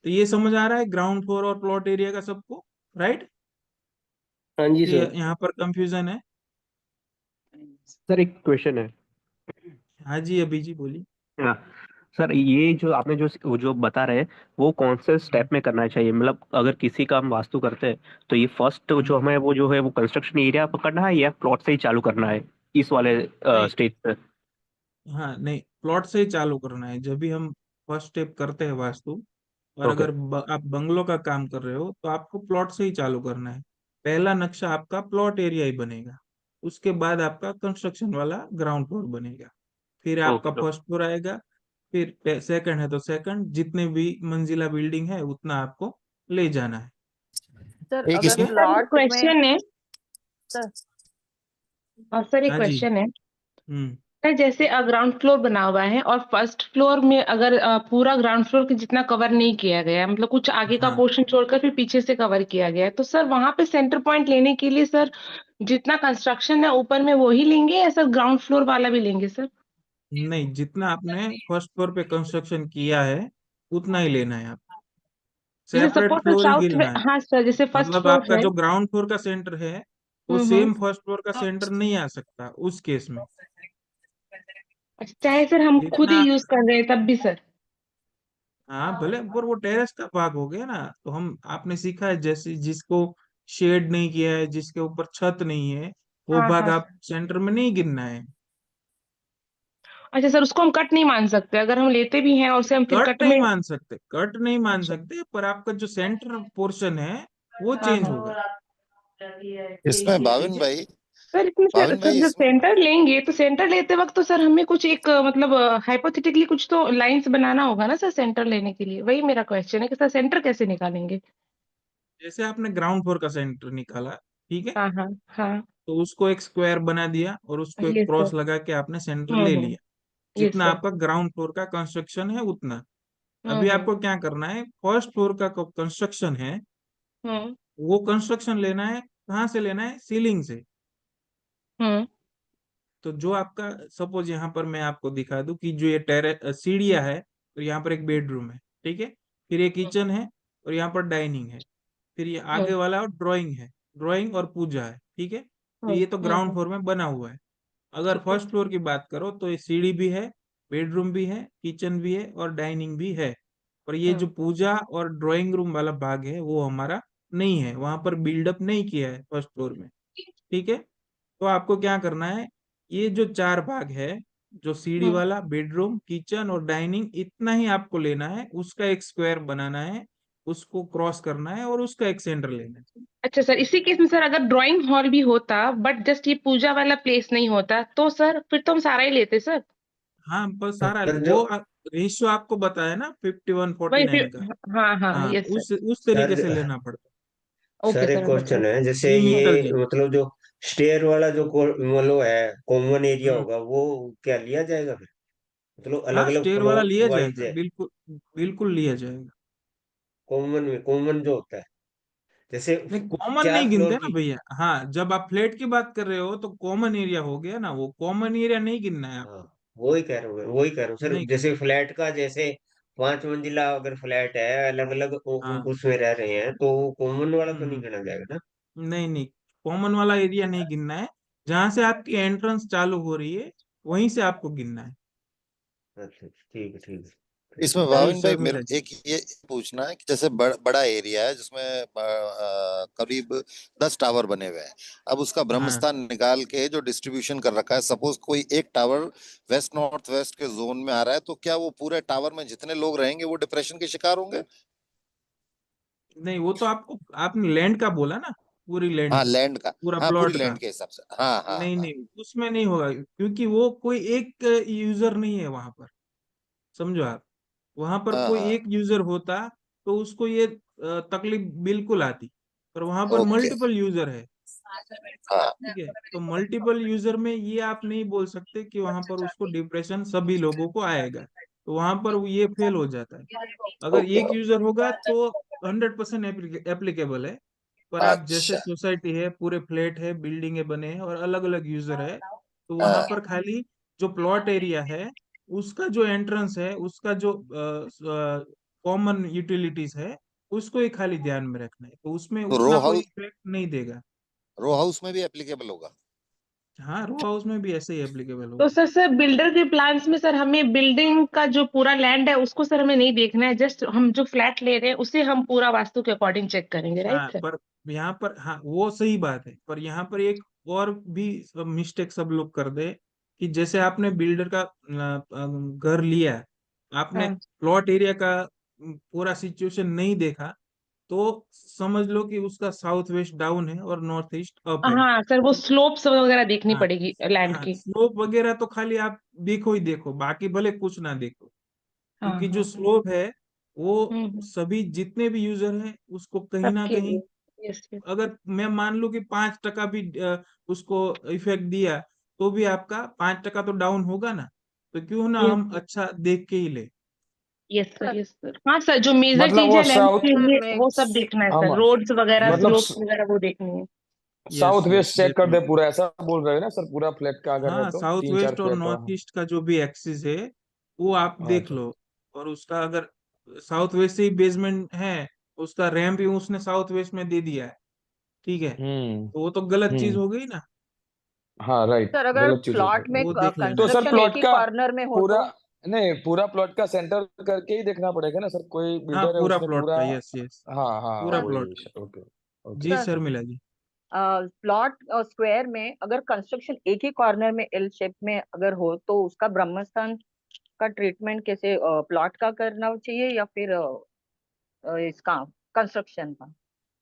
तो ये समझ आ रहा है ग्राउंड फ्लोर और प्लॉट एरिया का सबको, राइट? हाँ जी कि सर। यहाँ पर कंफ्यूजन है? सर एक क्वेश्चन है। हाँ जी, अभी जी बोलिए। हाँ सर, ये जो आपने जो बता रहे हैं वो कौन से हम्म। स्टेप में करना चाहिए? मतलब अगर किसी का हम वास्तु करते हैं तो ये फर्स्ट जो हम्म। हमें वो जो है वो कंस्ट्रक्शन एरिया पकड़ना है या प्लॉट से ही चालू करना है इस वाले नहीं, स्टेज पे? हाँ नहीं, प्लॉट से ही चालू करना है जब भी हम फर्स्ट स्टेप करते हैं वास्तु। और ओके। अगर आप बंगलों का काम कर रहे हो तो आपको प्लॉट से ही चालू करना है। पहला नक्शा आपका प्लॉट एरिया ही बनेगा, उसके बाद आपका कंस्ट्रक्शन वाला ग्राउंड फ्लोर बनेगा, फिर आपका ओके। फर्स्ट फ्लोर आएगा, फिर सेकंड है तो सेकंड, जितने भी मंजिला बिल्डिंग है उतना आपको ले जाना है। सर एक ठीक अगर इसमें है। सर एक प्लॉट में क्वेश्चन है। सर सर एक हाँ जी। क्वेश्चन है। हम्म। सर जैसे ग्राउंड फ्लोर बना हुआ है और फर्स्ट फ्लोर में अगर पूरा ग्राउंड फ्लोर के जितना कवर नहीं किया गया है, मतलब कुछ आगे का हाँ, पोर्शन छोड़कर फिर पीछे से कवर किया गया है, तो सर वहां पे सेंटर पॉइंट लेने के लिए सर जितना कंस्ट्रक्शन है ऊपर में वो ही लेंगे या सर ग्राउंड फ्लोर वाला भी लेंगे सर? नहीं, जितना आपने फर्स्ट फ्लोर पे कंस्ट्रक्शन किया है उतना ही लेना है आप, जैसे सेपरेट सपोज फ्लोर ही साउथ, गिनना है। हाँ सर, जैसे फर्स्ट मतलब फ्लोर आपका है। जो ग्राउंड फ्लोर का सेंटर है वो हम्म। सेम फर्स्ट फ्लोर का सेंटर नहीं आ सकता उस केस में। अच्छा, चाहे सर हम खुद ही जितना, यूज कर रहे हैं तब भी सर? हाँ भले, पर वो टेरेस का भाग हो गया ना। तो हम, आपने सीखा है जैसे जिसको शेड नहीं किया है, जिसके ऊपर छत नहीं है, वो हाँ भाग हाँ आप सर। सेंटर में नहीं गिनना है। अच्छा सर, उसको हम कट नहीं मान सकते अगर हम लेते भी हैं और उसे हम फिर कट कट नहीं में? मान सकते, कट नहीं मान अच्छा। सकते, पर आपका जो सेंटर पोर्शन है वो हाँ चेंज हाँ। होगा। इसमें भाविन भाई सर इसमें सर भाविन भाई जब इसमें सेंटर लेंगे तो सेंटर लेते वक्त तो सर हमें कुछ एक मतलब हाइपोथेटिकली कुछ तो लाइंस बनाना होगा ना सर सेंटर लेने के लिए, वही मेरा क्वेश्चन है कि सर सेंटर कैसे निकालेंगे। जैसे आपने ग्राउंड फ्लोर का सेंटर निकाला, ठीक है, हाँ हाँ हाँ। तो उसको एक स्क्वायर बना दिया और उसको एक यस क्रॉस सर। लगा के आपने सेंटर ले लिया। यस जितना सर। आपका ग्राउंड फ्लोर का कंस्ट्रक्शन है उतना। अभी आपको क्या करना है, फर्स्ट फ्लोर का कंस्ट्रक्शन है, हम्म वो कंस्ट्रक्शन लेना है, कहाँ से लेना है, सीलिंग से। हम्म तो जो आपका, सपोज यहाँ पर मैं आपको दिखा दूं कि जो ये टेरे सीढ़ियाँ है, तो यहाँ पर एक बेडरूम है, ठीक है, फिर ये किचन है, और यहाँ पर डाइनिंग है, फिर ये आगे वाला ड्राइंग है, ड्राइंग और पूजा है, ठीक है। तो ये तो ग्राउंड फ्लोर में बना हुआ है। अगर ठीक है। फर्स्ट फ्लोर की बात करो तो ये सीढ़ी भी है, बेडरूम भी है, किचन भी है और डाइनिंग भी है। और ये जो पूजा और ड्राइंग रूम वाला भाग है वो हमारा नहीं है, वहां पर बिल्डअप नहीं किया है फर्स्ट फ्लोर में, ठीक है। तो आपको क्या करना है, ये जो चार भाग है, जो सीढ़ी वाला, बेडरूम, किचन और डाइनिंग, इतना ही आपको लेना है, उसका एक स्क्वायर बनाना है, उसको क्रॉस करना है और उसका एक सेंटर लेना है। अच्छा सर, इसी केस में सर अगर ड्राइंग हॉल भी होता बट जस्ट ये पूजा वाला प्लेस नहीं होता तो सर फिर तो हम सारा ही लेते सर। हाँ, पर सारा सर जो वो रेशियो आपको बताया ना, 51 वही 49 का। फिर। हाँ हाँ हाँ, यस सर। उस तरीके सर से लेना पड़ता ओके सर एक सर क्वेश्चन अंडरस्टूड। है, जैसे है, ये लिमिटल जगह। मतलब जो स्टेयर वाला जो मतलब है कॉमन एरिया हम्म। होगा, वो क्या लिया जाएगा फिर? मतलब अलग हाँ, अलग स्टेयर वाला फ्लोर लिया वाइज जाएगा, है, बिल्कुल बिल्कुल लिया जाएगा। कॉमन में कॉमन जो होता है, जैसे नहीं, कॉमन चार नहीं गिनते फ्लोर ना की। भैया। हाँ, जब आप फ्लैट की बात कर रहे हो तो कॉमन एरिया हो गया ना, वो कॉमन एरिया नहीं गिनना है हाँ, आपको। वही कह रहा हूँ सर, नहीं। जैसे फ्लैट का, जैसे 5 मंजिला अगर फ्लैट है, अलग अलग हाँ। उसमें रह रहे हैं, तो कॉमन वाला तो नहीं हम्म। गिना जाएगा ना? नहीं नहीं, कॉमन वाला एरिया नहीं गिनना है। जहां से आपकी एंट्रेंस चालू हो रही है वहीं से आपको गिनना है। अच्छा, ठीक है, ठीक है। इसमें जी भाविन भाई मेरे शर्मिला जी। एक ये पूछना है कि जैसे बड़ा एरिया है जिसमें करीब 10 टावर बने हुए हैं। अब उसका हाँ। ब्रह्मस्थान निकाल के जो डिस्ट्रीब्यूशन कर रखा है, सपोज कोई एक टावर वेस्ट नॉर्थ वेस्ट के जोन में आ रहा है, तो क्या वो पूरे टावर में जितने लोग रहेंगे वो डिप्रेशन के शिकार होंगे? नहीं, वो तो आपको, आपने लैंड का बोला ना, पूरी लैंड हाँ, का, लैंड का। पूरा हाँ, पूरी प्लॉट का। लैंड के हिसाब से, हाँ हाँ नहीं हाँ। नहीं, उसमें नहीं होगा, क्योंकि वो कोई एक यूजर नहीं है वहां पर, समझो आप। वहां पर हाँ कोई हाँ। एक यूजर होता तो उसको ये तकलीफ बिल्कुल आती, पर वहां पर ओके। मल्टीपल यूजर है, हाँ। ठीक है। तो मल्टीपल यूजर में ये आप नहीं बोल सकते कि वहां पर उसको डिप्रेशन सभी लोगों को आएगा, तो वहां पर वो ये फेल हो जाता है। अगर ओके। एक यूजर होगा तो 100% एप्लीकेबल है। पर आप जैसे अच्छा। सोसाइटी है, पूरे फ्लैट है, बिल्डिंगे बने हैं और अलग अलग यूजर है, तो वहां हाँ। पर खाली जो प्लॉट एरिया है, उसका जो एंट्रेंस है, उसका जो कॉमन यूटिलिटीज है, उसको ही खाली ध्यान में रखना है, तो उसमें तो रो उतना कोई हाउस, इफेक्ट नहीं देगा। रो हाउस में भी एप्लीकेबल होगा? हाँ, रो हाउस में भी ऐसे ही एप्लीकेबल तो होगा। सर बिल्डर के प्लान्स में सर हमें बिल्डिंग का जो पूरा लैंड है उसको सर हमें नहीं देखना है, जस्ट हम जो फ्लैट ले रहे हैं उसे हम पूरा वास्तु के अकॉर्डिंग चेक करेंगे, हाँ, राइट सर। पर यहाँ पर, हाँ वो सही बात है, पर यहाँ पर एक और भी मिस्टेक सब लोग कर दे, कि जैसे आपने बिल्डर का घर लिया, आपने हाँ प्लॉट एरिया का पूरा सिचुएशन नहीं देखा, तो समझ लो कि उसका साउथ वेस्ट डाउन है और नॉर्थ ईस्ट अप है। हाँ सर, वो स्लोप्स वगैरह देखनी हाँ। पड़ेगी लैंड हाँ, की। स्लोप वगैरह तो खाली आप देखो ही देखो, बाकी भले कुछ ना देखो, हाँ क्योंकि जो हाँ। स्लोप है वो हम्म। सभी जितने भी यूजर हैं उसको कहीं ना सबके कहीं, लिए। Yes yes. अगर मैं मान लूं कि 5% भी उसको इफेक्ट दिया, तो भी आपका 5% तो डाउन होगा ना। तो क्यों ना यस हम अच्छा देख के ही ले। Yes sir. यस सर, हाँ सर, जो मेजर मतलब चीज वो है लैंड साउथ, के सर लिए मैं वो सब देखना है सर, हम रोड्स वगैरह, यस मतलब स्लोप्स वगैरह वो देखनी है। Yes south yes, west check कर दे डेफिनेटली। पूरा, ऐसा बोल रहे हो ना सर? पूरा फ्लैट का अगर है हाँ, तो साउथ तीन चार वेस्ट और फ्लैट का। नॉर्थ ईस्ट का जो भी एक्सिस है वो आप देख अच्छा। लो। और उसका अगर साउथ वेस्ट से ही बेसमेंट है, उसका रैंप ही उसने साउथ वेस्ट में दे दिया है, ठीक है, हम्म तो वो तो गलत चीज हम्म। हो गई ना। हाँ राइट, सर अगर गलत चीज हो प्लॉट में गई। वो देख लेना तो है। सर कंस्ट्रक्शन एक प्लॉट ही का कॉर्नर में हो पूरा, तो? नहीं पूरा प्लॉट का सेंटर करके ही देखना पड़ेगा ना सर? कोई हाँ, बिल्डर है पूरा उसने प्लॉट पूरा। का, यस यस, हाँ हाँ, पूरा सर प्लॉट वही। का। Okay okay. जी सर शर्मिला जी। प्लॉट और स्क्वायर में अगर कंस्ट्रक्शन एक ही कॉर्नर में एल शेप में अगर हो तो उसका ब्रह्मस्थान का ट्रीटमेंट कैसे, प्लॉट का करना चाहिए या फिर इसका कंस्ट्रक्शन का?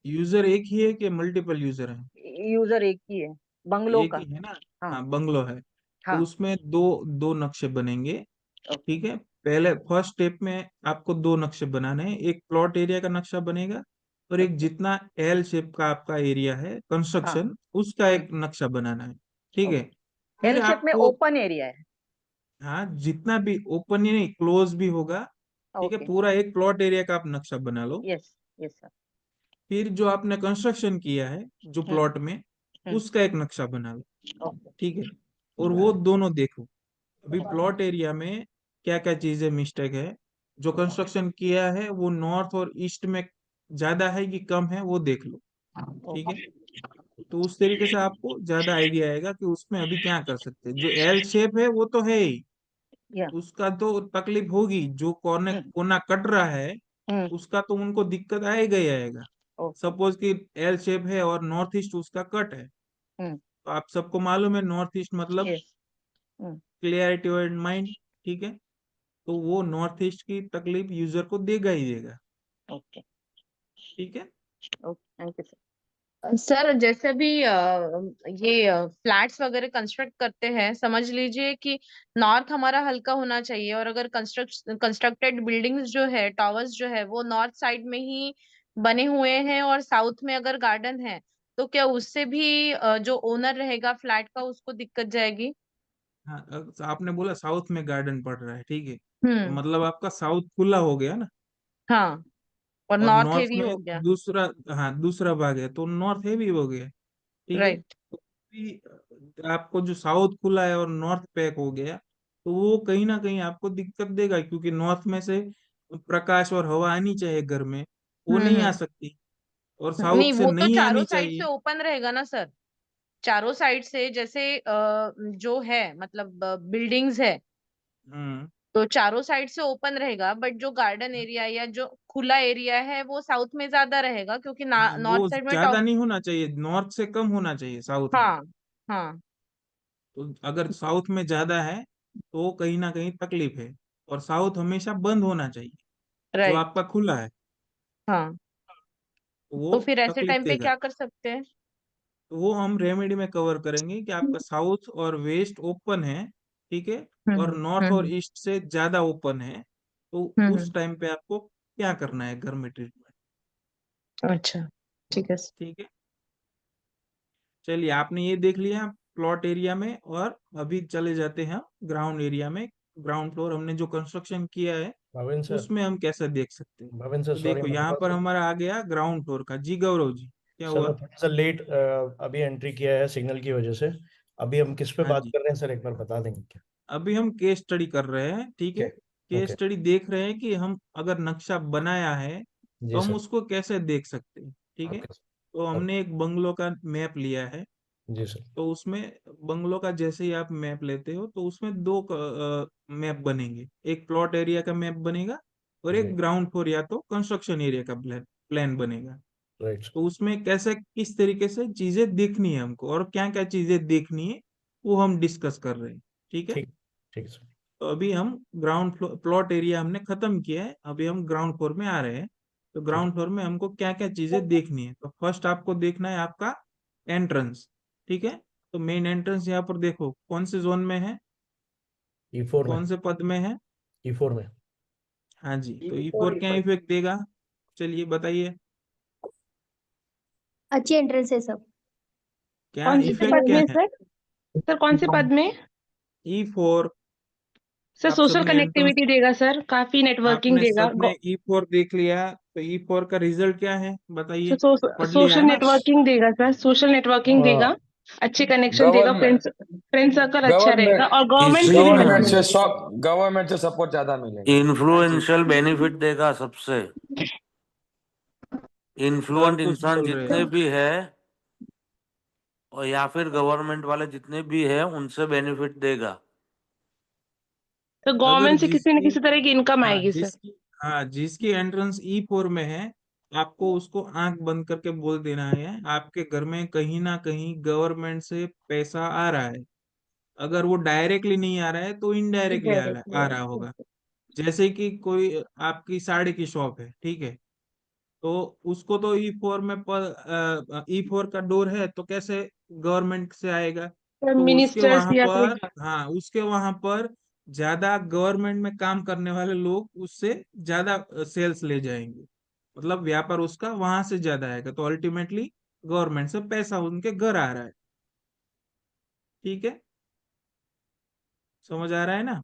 यूजर एक ही है कि मल्टीपल यूजर है? यूजर एक ही है। बंगलो एक का। ही है ना? हाँ हाँ, बंगलो है, तो हाँ उसमें दो दो नक्शे बनेंगे। ओके ठीक है, पहले फर्स्ट स्टेप में आपको दो नक्शे बनाने हैं, एक प्लॉट एरिया का नक्शा बनेगा और एक ओके जितना एल शेप का आपका एरिया है हाँ कंस्ट्रक्शन, उसका एक नक्शा बनाना है। ठीक है, ओके। फिर एल शेप में आपको, ओपन एरिया है। हाँ, जितना भी ओपन ही नहीं क्लोज भी होगा। ठीक है, ओके पूरा एक प्लॉट एरिया का आप नक्शा बना लो। Yes yes sir. फिर जो आपने कंस्ट्रक्शन किया है जो हम्म प्लॉट में, हम्म उसका एक नक्शा बना लो। ओके ठीक है, और वो दोनों देखो। अभी प्लॉट एरिया में क्या क्या चीजें मिस्टेक है, जो कंस्ट्रक्शन किया है वो नॉर्थ और ईस्ट में ज्यादा है कि कम है, वो देख लो। ठीक है, ओके तो उस तरीके से आपको ज्यादा आइडिया आएगा कि उसमें अभी क्या कर सकते हैं। जो एल शेप है वो तो है ही, या उसका तो तकलीफ होगी, जो कोने हम्म कोना कट रहा है हम्म उसका तो उनको दिक्कत आएगा ही आएगा। ओके सपोज कि एल शेप है और नॉर्थ ईस्ट उसका कट है, हम्म तो आप सबको मालूम है नॉर्थ ईस्ट मतलब यस हम्म क्लियरिटी और माइंड। ठीक है, तो वो नॉर्थ ईस्ट की तकलीफ यूजर को देगा ही देगा। ओके ठीक है, okay thank you sir. Sir जैसे भी ये फ्लैट्स वगैरह कंस्ट्रक्ट करते हैं, समझ लीजिए कि नॉर्थ हमारा हल्का होना चाहिए, और अगर कंस्ट्रक्टेड बिल्डिंग्स जो है, टावर्स जो है, वो नॉर्थ साइड में ही बने हुए हैं और साउथ में अगर गार्डन है, तो क्या उससे भी जो ओनर रहेगा फ्लैट का उसको दिक्कत जाएगी? हाँ, आपने बोला साउथ में गार्डन पड़ रहा है, ठीक है, तो हम्म। मतलब आपका साउथ खुला हो गया ना, हाँ, और और नॉर्थ नॉर्थ हेवी में हो गया। दूसरा, हाँ, दूसरा भाग है तो नॉर्थ हेवी हो गया। ठीक है, राइट। तो भी आपको जो साउथ खुला है और नॉर्थ पैक हो गया, तो वो कहीं ना कहीं आपको दिक्कत देगा, क्योंकि नॉर्थ में से प्रकाश और हवा आनी चाहिए घर में, वो नहीं आ हम्म। सकती, और नहीं, साउथ से वो तो नहीं चारों आनी साइड से चाहिए। ओपन रहेगा ना सर। चारों साइड से जैसे जो है मतलब बिल्डिंग्स है, हम्म। तो चारों साइड से ओपन रहेगा, बट जो गार्डन एरिया या जो खुला एरिया है वो साउथ में ज्यादा रहेगा, क्योंकि हाँ, नॉर्थ वो साइड में ज्यादा टॉप। नहीं होना चाहिए, नॉर्थ से कम होना चाहिए साउथ में। हाँ हाँ। तो अगर साउथ में ज्यादा है तो कहीं ना कहीं तकलीफ है, और साउथ हमेशा बंद होना चाहिए, जो राइट। आपका खुला है हाँ, तो वो तो फिर ऐसे तकलीफ टाइम पे देगा। क्या कर सकते हैं? तो वो हम रेमेडी में कवर करेंगे कि आपका साउथ और वेस्ट ओपन है, ठीक है, और नॉर्थ और हम्म ईस्ट से ज्यादा ओपन है, तो हम्म। उस टाइम पे आपको क्या करना है घर में ट्रीटमेंट। अच्छा, ठीक है सर। ठीक है, चलिए, आपने ये देख लिया प्लॉट एरिया में, और अभी चले जाते हैं ग्राउंड एरिया में। ग्राउंड फ्लोर हमने जो कंस्ट्रक्शन किया है भविन सर, उसमें हम कैसा देख सकते हैं। भविन सर तो सॉरी देखो मैं यहाँ थोड़ा पर सा हमारा आ गया ग्राउंड फ्लोर का। जी गौरव जी, क्या सर हुआ? मैं थोड़ा सा लेट अभी एंट्री किया है सिग्नल की वजह से। अभी हम किस पे हाँ बात जी, कर रहे हैं सर, एक बार बता देंगे क्या? अभी हम केस स्टडी कर रहे हैं। ठीक है, ओके केस ओके स्टडी देख रहे हैं कि हम अगर नक्शा बनाया है तो जी हम सर। उसको कैसे देख सकते हैं। ठीक है, ओके तो ओके हमने एक बंगलो का मैप लिया है। जी सर। तो उसमें बंगलो का जैसे ही आप मैप लेते हो तो उसमें दो मैप बनेंगे, एक प्लॉट एरिया का मैप बनेगा और जी एक ग्राउंड फ्लोर या तो कंस्ट्रक्शन एरिया का प्लान प्लान बनेगा। Right sir. तो उसमें कैसे किस तरीके से चीजें देखनी है हमको और क्या क्या चीजें देखनी है, वो हम डिस्कस कर रहे हैं। ठीक है, ठीक ठीक है सर। तो अभी हम ग्राउंड फ्लोर प्लॉट एरिया हमने खत्म किया है, अभी हम ग्राउंड फ्लोर में आ रहे हैं। तो ठीक ग्राउंड फ्लोर में हमको क्या क्या चीजें देखनी है, तो फर्स्ट आपको देखना है आपका एंट्रेंस। ठीक है, तो मेन एंट्रेंस यहाँ पर देखो कौन से जोन में है, है E4 में। कौन से पद में है। E4 में। हाँ जी, तो E4 E4 क्या इफेक्ट देगा, चलिए बताइए, अच्छी एंट्रेंस है सब। क्या कौन से इफेक्ट पद क्या में है। सर? सर कौन से पद में? E4, सर आप सोशल सबने एंट्रेंस, कनेक्टिविटी देगा सर, काफी नेटवर्किंग आपने देगा। सबने E4 देख लिया, तो E4 का रिजल्ट क्या है बताइए, पढ़ लिया सोशल है ना? नेटवर्किंग देगा सर, सोशल नेटवर्किंग देगा, अच्छे कनेक्शन देगा, गवर्नमेंट फ्रेंड सर्कल अच्छा रहेगा गवर्नमेंट और गवर्नमेंट से भी गवर्नमेंट मिलेगा। से गवर्नमेंट से सपोर्ट ज्यादा मिलेगा। हाँ जी, इन्फ्लुएंशियल बेनिफिट देगा सबसे। सर इन्फ्लुएंट कुछ इंसान बोल रहे जितने हैं। भी है और या फिर गवर्नमेंट वाले जितने भी है उनसे बेनिफिट देगा। तो अगर गवर्नमेंट से किसी न जिसकी, किसी तरह की इनकम हाँ आएगी सर। जिसकी, हाँ जिसकी एंट्रेंस E4 में है, आपको उसको आंख बंद करके बोल देना है आपके घर में कहीं ना कहीं गवर्नमेंट से पैसा आ रहा है। अगर वो डायरेक्टली नहीं आ रहा है तो इनडायरेक्टली Indirectly आ रहा आएगा। होगा। जैसे कि कोई आपकी साड़ी की शॉप है, ठीक है, तो उसको तो E4 में पर E4 का डोर है, तो कैसे गवर्नमेंट से आएगा? तो उसके मिनिस्टर्स वहां या पर, फिर हाँ, उसके वहां पर ज्यादा गवर्नमेंट में काम करने वाले लोग उससे ज्यादा सेल्स ले जाएंगे, मतलब व्यापार उसका वहां से ज्यादा आएगा, तो अल्टीमेटली गवर्नमेंट से पैसा उनके घर आ रहा है। ठीक है, समझ आ रहा है ना?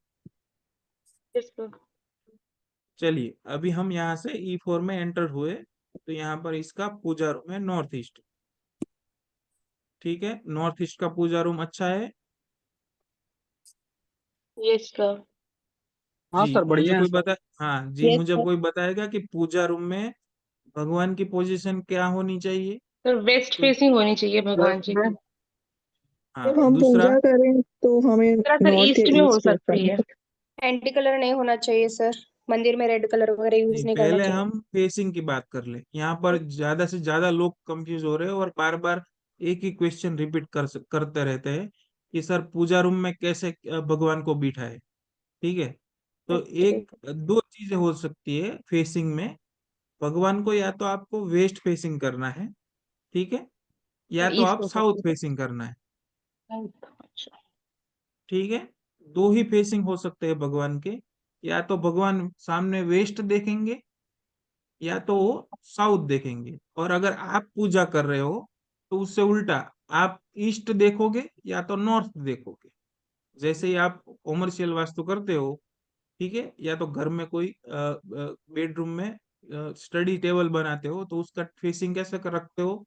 Yes, sir. चलिए, अभी हम यहाँ से E4 में एंटर हुए, तो यहाँ पर इसका पूजा रूम है नॉर्थ ईस्ट। ठीक है, नॉर्थ ईस्ट का पूजा रूम अच्छा है Yes, sir. हाँ जी? सर, मुझे बढ़िया है कोई सर। बता, हाँ जी, यस मुझे सर। कोई बताएगा कि पूजा रूम में भगवान की पोजीशन क्या होनी चाहिए? सर वेस्ट तो फेसिंग होनी चाहिए भगवान वेस्ट जी में। की। हाँ, जब हम दूसरा, पूजा करें तो हमें दूसरा सर नॉर्थ या ईस्ट में हो ईस्ट सकती रखना है। है। एंटी कलर नहीं होना चाहिए सर, मंदिर में रेड कलर वगैरह यूज नहीं, नहीं करना पहले चाहिए। हम फेसिंग की बात कर ले। यहाँ पर ज्यादा से ज्यादा लोग कंफ्यूज हो रहे हैं और बार बार एक ही क्वेश्चन रिपीट करते रहते हैं कि सर पूजा रूम में कैसे भगवान को बिठाए। ठीक है, तो ओके। एक दो चीजें हो सकती है फेसिंग में। भगवान को या तो आपको वेस्ट फेसिंग करना है, ठीक है, या सर तो ईस्ट आप हो साउथ सकती है। फेसिंग करना है। अच्छा। ठीक है, दो ही फेसिंग हो सकते हैं भगवान के। या तो भगवान सामने वेस्ट देखेंगे, या तो वो साउथ देखेंगे। और अगर आप पूजा कर रहे हो तो उससे उल्टा, आप ईस्ट देखोगे या तो नॉर्थ देखोगे। जैसे ही आप कॉमर्शियल वास्तु करते हो, ठीक है, या तो घर में कोई बेडरूम में स्टडी टेबल बनाते हो, तो उसका फेसिंग कैसे कर रखते हो?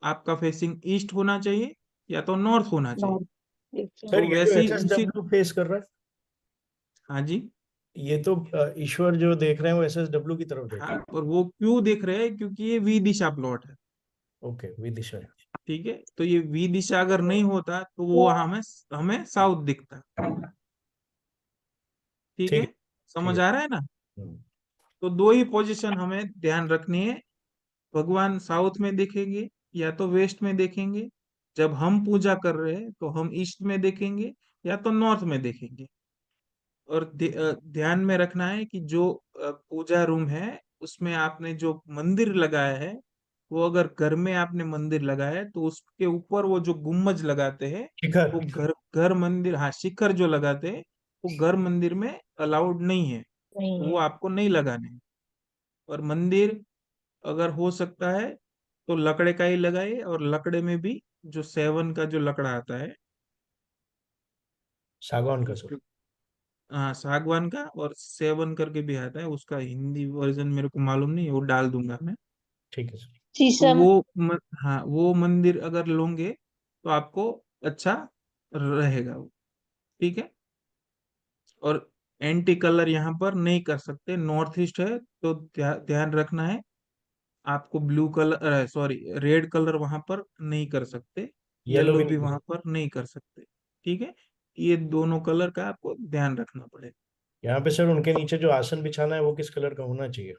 आपका फेसिंग ईस्ट होना चाहिए या तो नॉर्थ होना चाहिए। नॉर्थ। Yes sir. सर तो ये जो वैसे ही उसी, SSW फेस कर रहा है, हाँ जी, ये तो ईश्वर जो देख रहे हैं वो SSW की तरफ देख रहे हाँ, हैं। और वो क्यों देख रहे हैं? क्योंकि ये वी दिशा प्लॉट है। ओके, विदिशा है। ठीक है, तो ये वी दिशा अगर नहीं होता तो वो हमें हमें साउथ दिखता। ठीक ठीक है, है, ठीक समझ है। आ रहा है ना? हम्म, तो दो ही पोजीशन हमें ध्यान रखनी है। भगवान साउथ में देखेंगे या तो वेस्ट में देखेंगे। जब हम पूजा कर रहे हैं तो हम ईस्ट में देखेंगे या तो नॉर्थ में देखेंगे। और ध्यान में रखना है कि जो पूजा रूम है उसमें आपने जो मंदिर लगाया है, वो अगर घर में आपने मंदिर लगाया है तो उसके ऊपर वो जो गुम्बज लगाते हैं, शिखर। वो घर घर मंदिर, हाँ, शिखर जो लगाते हैं, वो घर मंदिर में अलाउड नहीं है, नहीं वो है। आपको नहीं लगाने हैं। और मंदिर अगर हो सकता है तो लकड़े का ही लगाइए, और लकड़े में भी जो सेवन का जो लकड़ा आता है, सागौन का सर। हाँ, सागवान का, और सेवन करके भी आता है, उसका हिंदी वर्जन मेरे को मालूम नहीं है, वो डाल दूंगा मैं। ठीक है सर। तो शीशम। हाँ, वो मंदिर अगर लोगे तो आपको अच्छा रहेगा वो। ठीक है, और एंटी कलर यहाँ पर नहीं कर सकते, नॉर्थ ईस्ट है तो ध्यान रखना है। आपको blue colour, sorry, red colour वहां पर नहीं कर सकते, येलो येलो भी भी नहीं वहां करें। पर नहीं कर सकते। ठीक है, ये दोनों कलर का आपको ध्यान रखना पड़ेगा। यहाँ पे सर उनके नीचे जो आसन बिछाना है वो किस कलर का होना चाहिए?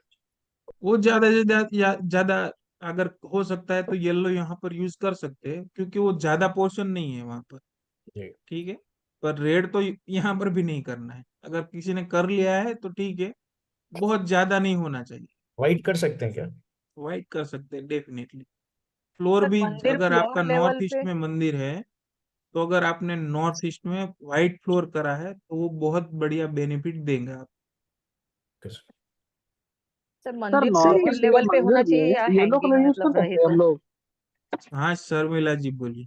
वो ज्यादा से ज्यादा अगर हो सकता है तो येलो यहाँ पर यूज कर सकते हैं, क्योंकि वो ज्यादा पोर्शन नहीं है वहां पर। जी। ठीक है, पर रेड तो यहाँ पर भी नहीं करना है। अगर किसी ने कर लिया है तो ठीक है, बहुत ज्यादा नहीं होना चाहिए। व्हाइट कर सकते हैं क्या? व्हाइट कर सकते हैं डेफिनेटली। फ्लोर सर भी, मंदिर अगर आपका फ्लोर नॉर्थ लेवल ईस्ट पे, में मंदिर है, तो अगर आपने नॉर्थ ईस्ट में व्हाइट फ्लोर करा है तो वो बहुत बढ़िया बेनिफिट देंगे आप। किस? सर सर मंदिर सर नॉर्थ फ्लोर ईस्ट ये के लेवल पे होना मंदिर चाहिए या में येलो हैंगिंग कलर यूज कर मतलब रहे सकते हैं हम तो? लोग। हाँ, शर्मिला जी बोलिए।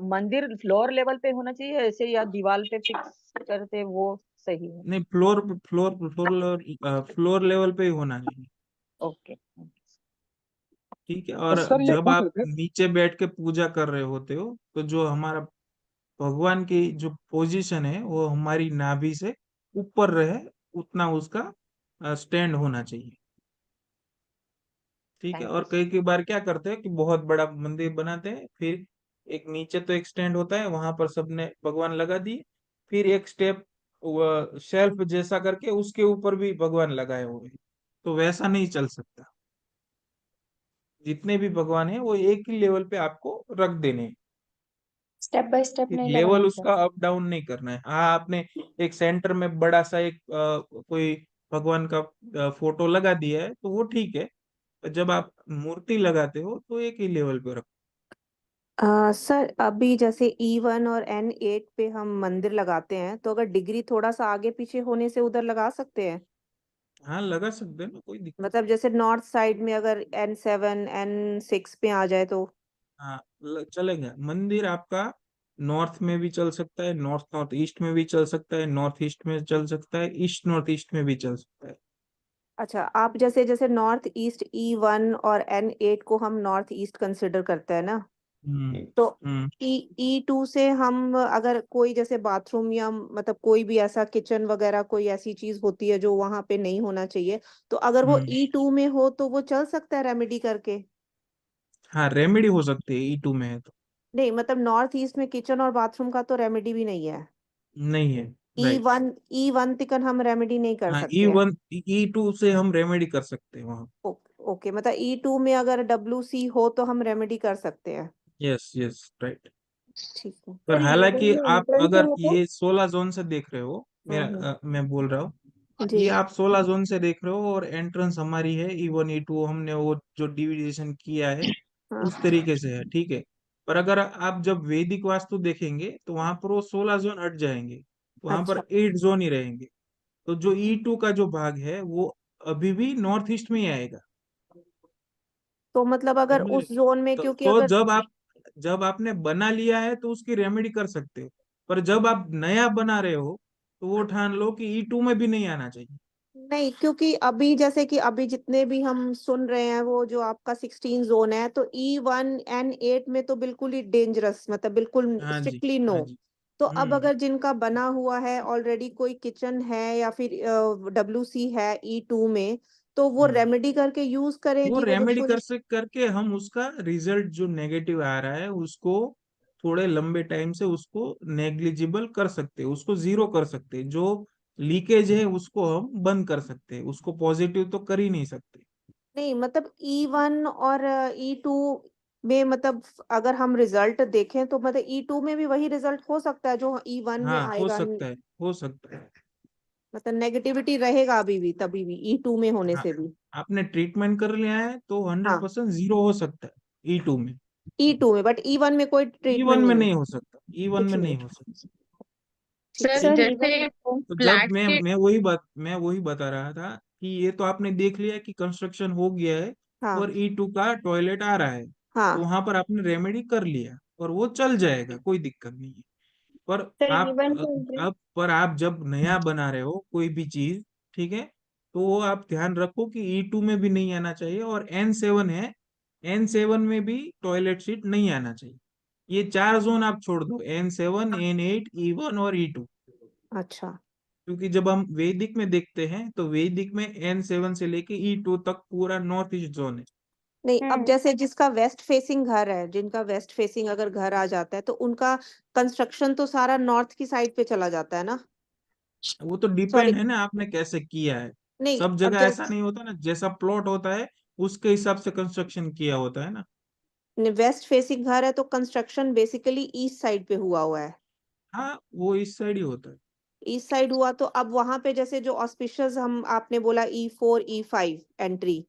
मंदिर फ्लोर लेवल पे होना चाहिए ऐसे, या दीवार पे फिक्स करते वो सही है? नहीं, floor floor floor floor level पे ही होना चाहिए। ओके। ठीक है, और सर ये जब पूछ आप रहे थे। नीचे बैठ के पूजा कर रहे होते हो तो जो हमारा भगवान की जो पोजीशन है वो हमारी नाभि से ऊपर रहे, उतना उसका स्टैंड होना चाहिए। ठीक है, थैंक और यू। कई कई बार क्या करते हैं कि बहुत बड़ा मंदिर बनाते हैं, फिर एक नीचे तो एक स्टैंड होता है, वहां पर सबने भगवान लगा दिए, फिर एक स्टेप शेल्फ जैसा करके उसके ऊपर भी भगवान लगाए हुए हैं। तो वैसा नहीं चल सकता। जितने भी भगवान हैं वो एक ही लेवल पे आपको रख देने हैं। स्टेप बाय स्टेप फिर नहीं लेवल लगाना सर। उसका अप डाउन नहीं करना है। हाँ, आपने एक सेंटर में बड़ा सा एक कोई भगवान का फोटो लगा दिया है तो वो ठीक है, पर जब आप मूर्ति लगाते हो तो एक ही लेवल पे रखो। सर अभी जैसे E1 और N8 पे हम मंदिर लगाते हैं तो अगर डिग्री थोड़ा सा आगे पीछे होने से उधर लगा सकते हैं? हाँ लगा सकते हैं ना, कोई दिक्कत मतलब जैसे नॉर्थ साइड में अगर N7 N6 पे आ जाए तो? हाँ चलेगा। मंदिर आपका नॉर्थ में भी चल सकता है, नॉर्थ नॉर्थ ईस्ट में भी चल सकता है, नॉर्थ ईस्ट में चल सकता है, ईस्ट नॉर्थ ईस्ट में भी चल सकता है। अच्छा, आप जैसे जैसे नॉर्थ ईस्ट E1 और N8 को हम नॉर्थ ईस्ट कंसिडर करते हैं ना, हम्म तो हम्म E2 से हम अगर कोई जैसे बाथरूम या मतलब कोई भी ऐसा किचन वगैरह कोई ऐसी चीज होती है जो वहां पे नहीं होना चाहिए, तो अगर वो हम्म E2 में हो तो वो चल सकता है रेमेडी करके? हाँ रेमेडी हो सकती है E2 में है तो। नहीं मतलब नॉर्थ ईस्ट में किचन और बाथरूम का तो रेमेडी भी नहीं है। नहीं है, राइट। E1 तिकन हम रेमेडी नहीं कर हाँ सकते हैं? E1 E2 से हम रेमेडी कर सकते हैं वहाँ। ओके, मतलब E2 में अगर WC हो तो हम रेमेडी कर सकते हैं? Yes yes right. ठीक है। पर सर हालांकि ये आप एंट्रेंस अगर है तो ये 16 जोन से देख रहे हो, हम्म। मैं बोल रहा हूँ, जी। ये आप 16 जोन से देख रहे हो और एंट्रेंस हमारी है E1 E2, हमने वो जो डिविडेशन किया है हाँ। उस तरीके से है, ठीक है। पर अगर आप जब वैदिक वास्तु देखेंगे तो वहां पर वो 16 जोन हट जाएंगे, वहां पर अच्छा, 8 जोन ही रहेंगे। तो जो E2 का जो भाग है वो अभी भी नॉर्थ ईस्ट में ही आएगा। तो मतलब अगर समझ रहे? उस जोन में क्योंकि तो अगर जब आपने बना लिया है तो उसकी रेमेडी कर सकते हो। पर जब आप नया बना रहे हो तो वो ठान लो कि E2 में भी नहीं आना चाहिए। नहीं, क्योंकि अभी जैसे कि अभी जितने भी हम सुन रहे हैं वो जो आपका 16 जोन है तो E1 N8 में तो बिल्कुल ही डेंजरस, मतलब बिल्कुल हाँ जी स्ट्रिक्टली नो। हाँ जी। तो अब अगर हम्म जिनका बना हुआ है ऑलरेडी कोई किचन है या फिर WC है E2 में, तो वो हम्म रेमेडी करके यूज वो करेगी वो रेमेडी बिल्कुल? करके हम उसका रिजल्ट जो नेगेटिव आ रहा है उसको थोड़े लंबे टाइम से उसको नेग्लिजिबल कर सकते हैं, उसको जीरो कर सकते हैं। जो लीकेज है उसको हम बंद कर सकते हैं, उसको पॉजिटिव तो कर ही नहीं सकते। नहीं मतलब E1 और E2 में मतलब अगर हम रिजल्ट देखें तो मतलब E2 में भी वही रिजल्ट हो सकता है जो E1 में हाँ हो आएगा? सकता है, हो सकता है। मतलब नेगेटिविटी रहेगा अभी भी तभी भी E2 में होने हाँ से भी? आपने ट्रीटमेंट कर लिया है तो हाँ, 100% जीरो हो सकता है E2 में। E2 में, बट E1 में कोई E1 ट्रीटमेंट में नहीं है? नहीं हो सकता, E1 कुछ में नहीं? नहीं हो सकता। ठीक सर है। सर ठीक है। इवन जैसे तो जब फ्लैट्स के मैं वही बता रहा था कि ये तो आपने देख लिया कि कंस्ट्रक्शन हो गया है हाँ। और E2 का टॉयलेट आ रहा है, तो हाँ। वहां पर आपने रेमेडी कर लिया और वो चल जाएगा, कोई दिक्कत नहीं है। पर सर आप इवन बोल रहे अब पर आप जब नया बना रहे हो कोई भी चीज, ठीक है, तो वो आप ध्यान रखो कि E2 में भी नहीं आना चाहिए, और N7 है, N7 में भी टॉयलेट सीट नहीं आना चाहिए। ये 4 जोन आप छोड़ दो, N7 N8 E1 और E2। अच्छा। क्योंकि जब हम वैदिक में देखते हैं तो वैदिक में N7 से लेके E2 तक पूरा नॉर्थ ईस्ट जोन है। नहीं, अब हम्म जैसे जिसका वेस्ट फेसिंग घर है, जिनका वेस्ट फेसिंग अगर घर आ जाता है तो उनका कंस्ट्रक्शन तो सारा नॉर्थ की साइड पे चला जाता है ना? वो तो सॉरी, डिपेंड है ना आपने कैसे किया है। नहीं सब अब जगह ऐसा जैसे नहीं होता ना, जैसा प्लॉट होता है उसके हिसाब से कंस्ट्रक्शन किया होता है ना। वेस्ट फेसिंग घर है तो कंस्ट्रक्शन बेसिकली ईस्ट साइड पे हुआ हुआ है? हाँ वो इस साइड ही होता है। ईस्ट साइड हुआ तो अब वहां पे जैसे जो ऑस्पिशियस हम आपने बोला E4 E5 एंट्री,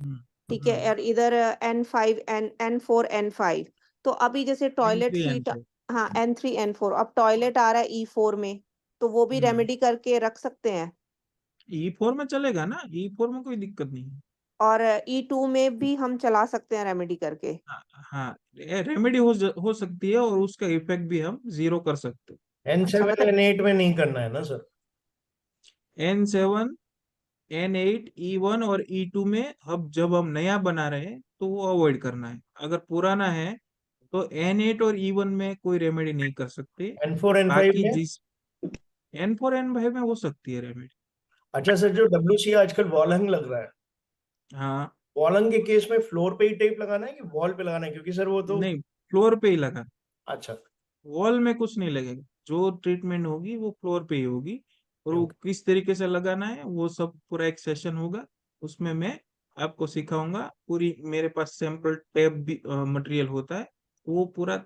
ठीक है, हम्म और इधर N4 N5, तो अभी जैसे टॉयलेट N3 सीट, N4। हाँ N3 N4, अब टॉयलेट आ रहा है E4 में, तो वो भी हम्म रेमेडी करके रख सकते हैं? E4 में चलेगा ना, E4 में कोई दिक्कत नहीं है। और E2 में भी हम चला सकते हैं रेमेडी करके? हाँ रेमेडी हो सकती है और उसका इफेक्ट भी हम जीरो कर सकते अच्छा N7 मतलब N8 में नहीं करना है ना सर? हैं। N7 N8 E1 और E2 में अब जब हम नया बना रहे हैं तो वो अवॉइड करना है। अगर पुराना है तो N8 और E1 में कोई रेमेडी नहीं कर सकते। N4 N5 बाकी में? जिस N4 N5 में हो सकती है रेमेडी। अच्छा सर, जो WC आजकल वॉल हंग लग रहा है, हाँ वॉल हंग के केस में फ्लोर पे ही टेप लगाना है कि वॉल पे लगाना है? क्योंकि सर वो तो, नहीं, फ्लोर पे ही लगा, अच्छा, वॉल में कुछ नहीं लगेगा। जो ट्रीटमेंट होगी वो फ्लोर पे ही होगी। और वो ओके। किस तरीके से लगाना है वो सब पूरा एक सेशन होगा, उसमें मैं आपको सिखाऊंगा। पूरी मेरे पास सैंपल टेप भी मटेरियल होता है, वो पूरा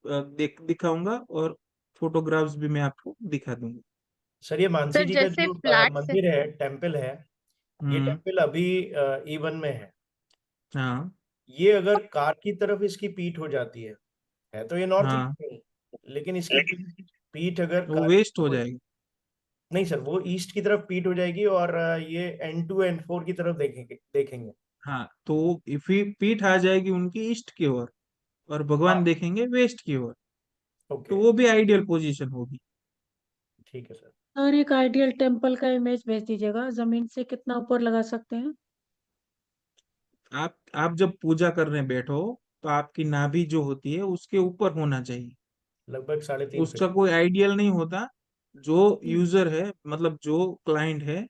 दिखाऊंगा और फोटोग्राफ्स भी मैं आपको दिखा दूंगा। सर ये मानसी सर जी का जैसे जो फ्लैट्स मंदिर है, टेम्पल है, ये हम्म टेम्पल अभी E1 में है, हाँ ये अगर कार की तरफ इसकी पीठ हो जाती है तो ये नॉर्थ हाँ, ईस्ट में, लेकिन इसकी पीठ अगर वो कार वेस्ट हो जाएगी। नहीं सर, वो ईस्ट की तरफ पीठ हो जाएगी और ये N2 N4 की तरफ देखेंगे। हाँ, तो पीठ आ जाएगी उनकी ईस्ट की ओर और भगवान हाँ देखेंगे वेस्ट की ओर, तो ओके, वो भी आइडियल पोजीशन होगी। ठीक है सर। और एक आइडियल टेम्पल का इमेज भेज दीजिएगा, जमीन से कितना ऊपर लगा सकते हैं? आप जब पूजा करने बैठो तो आपकी नाभि जो होती है उसके ऊपर होना चाहिए। लगभग 3.5 उसका फीट। कोई आइडियल नहीं होता। जो यूजर है, मतलब जो क्लाइंट है,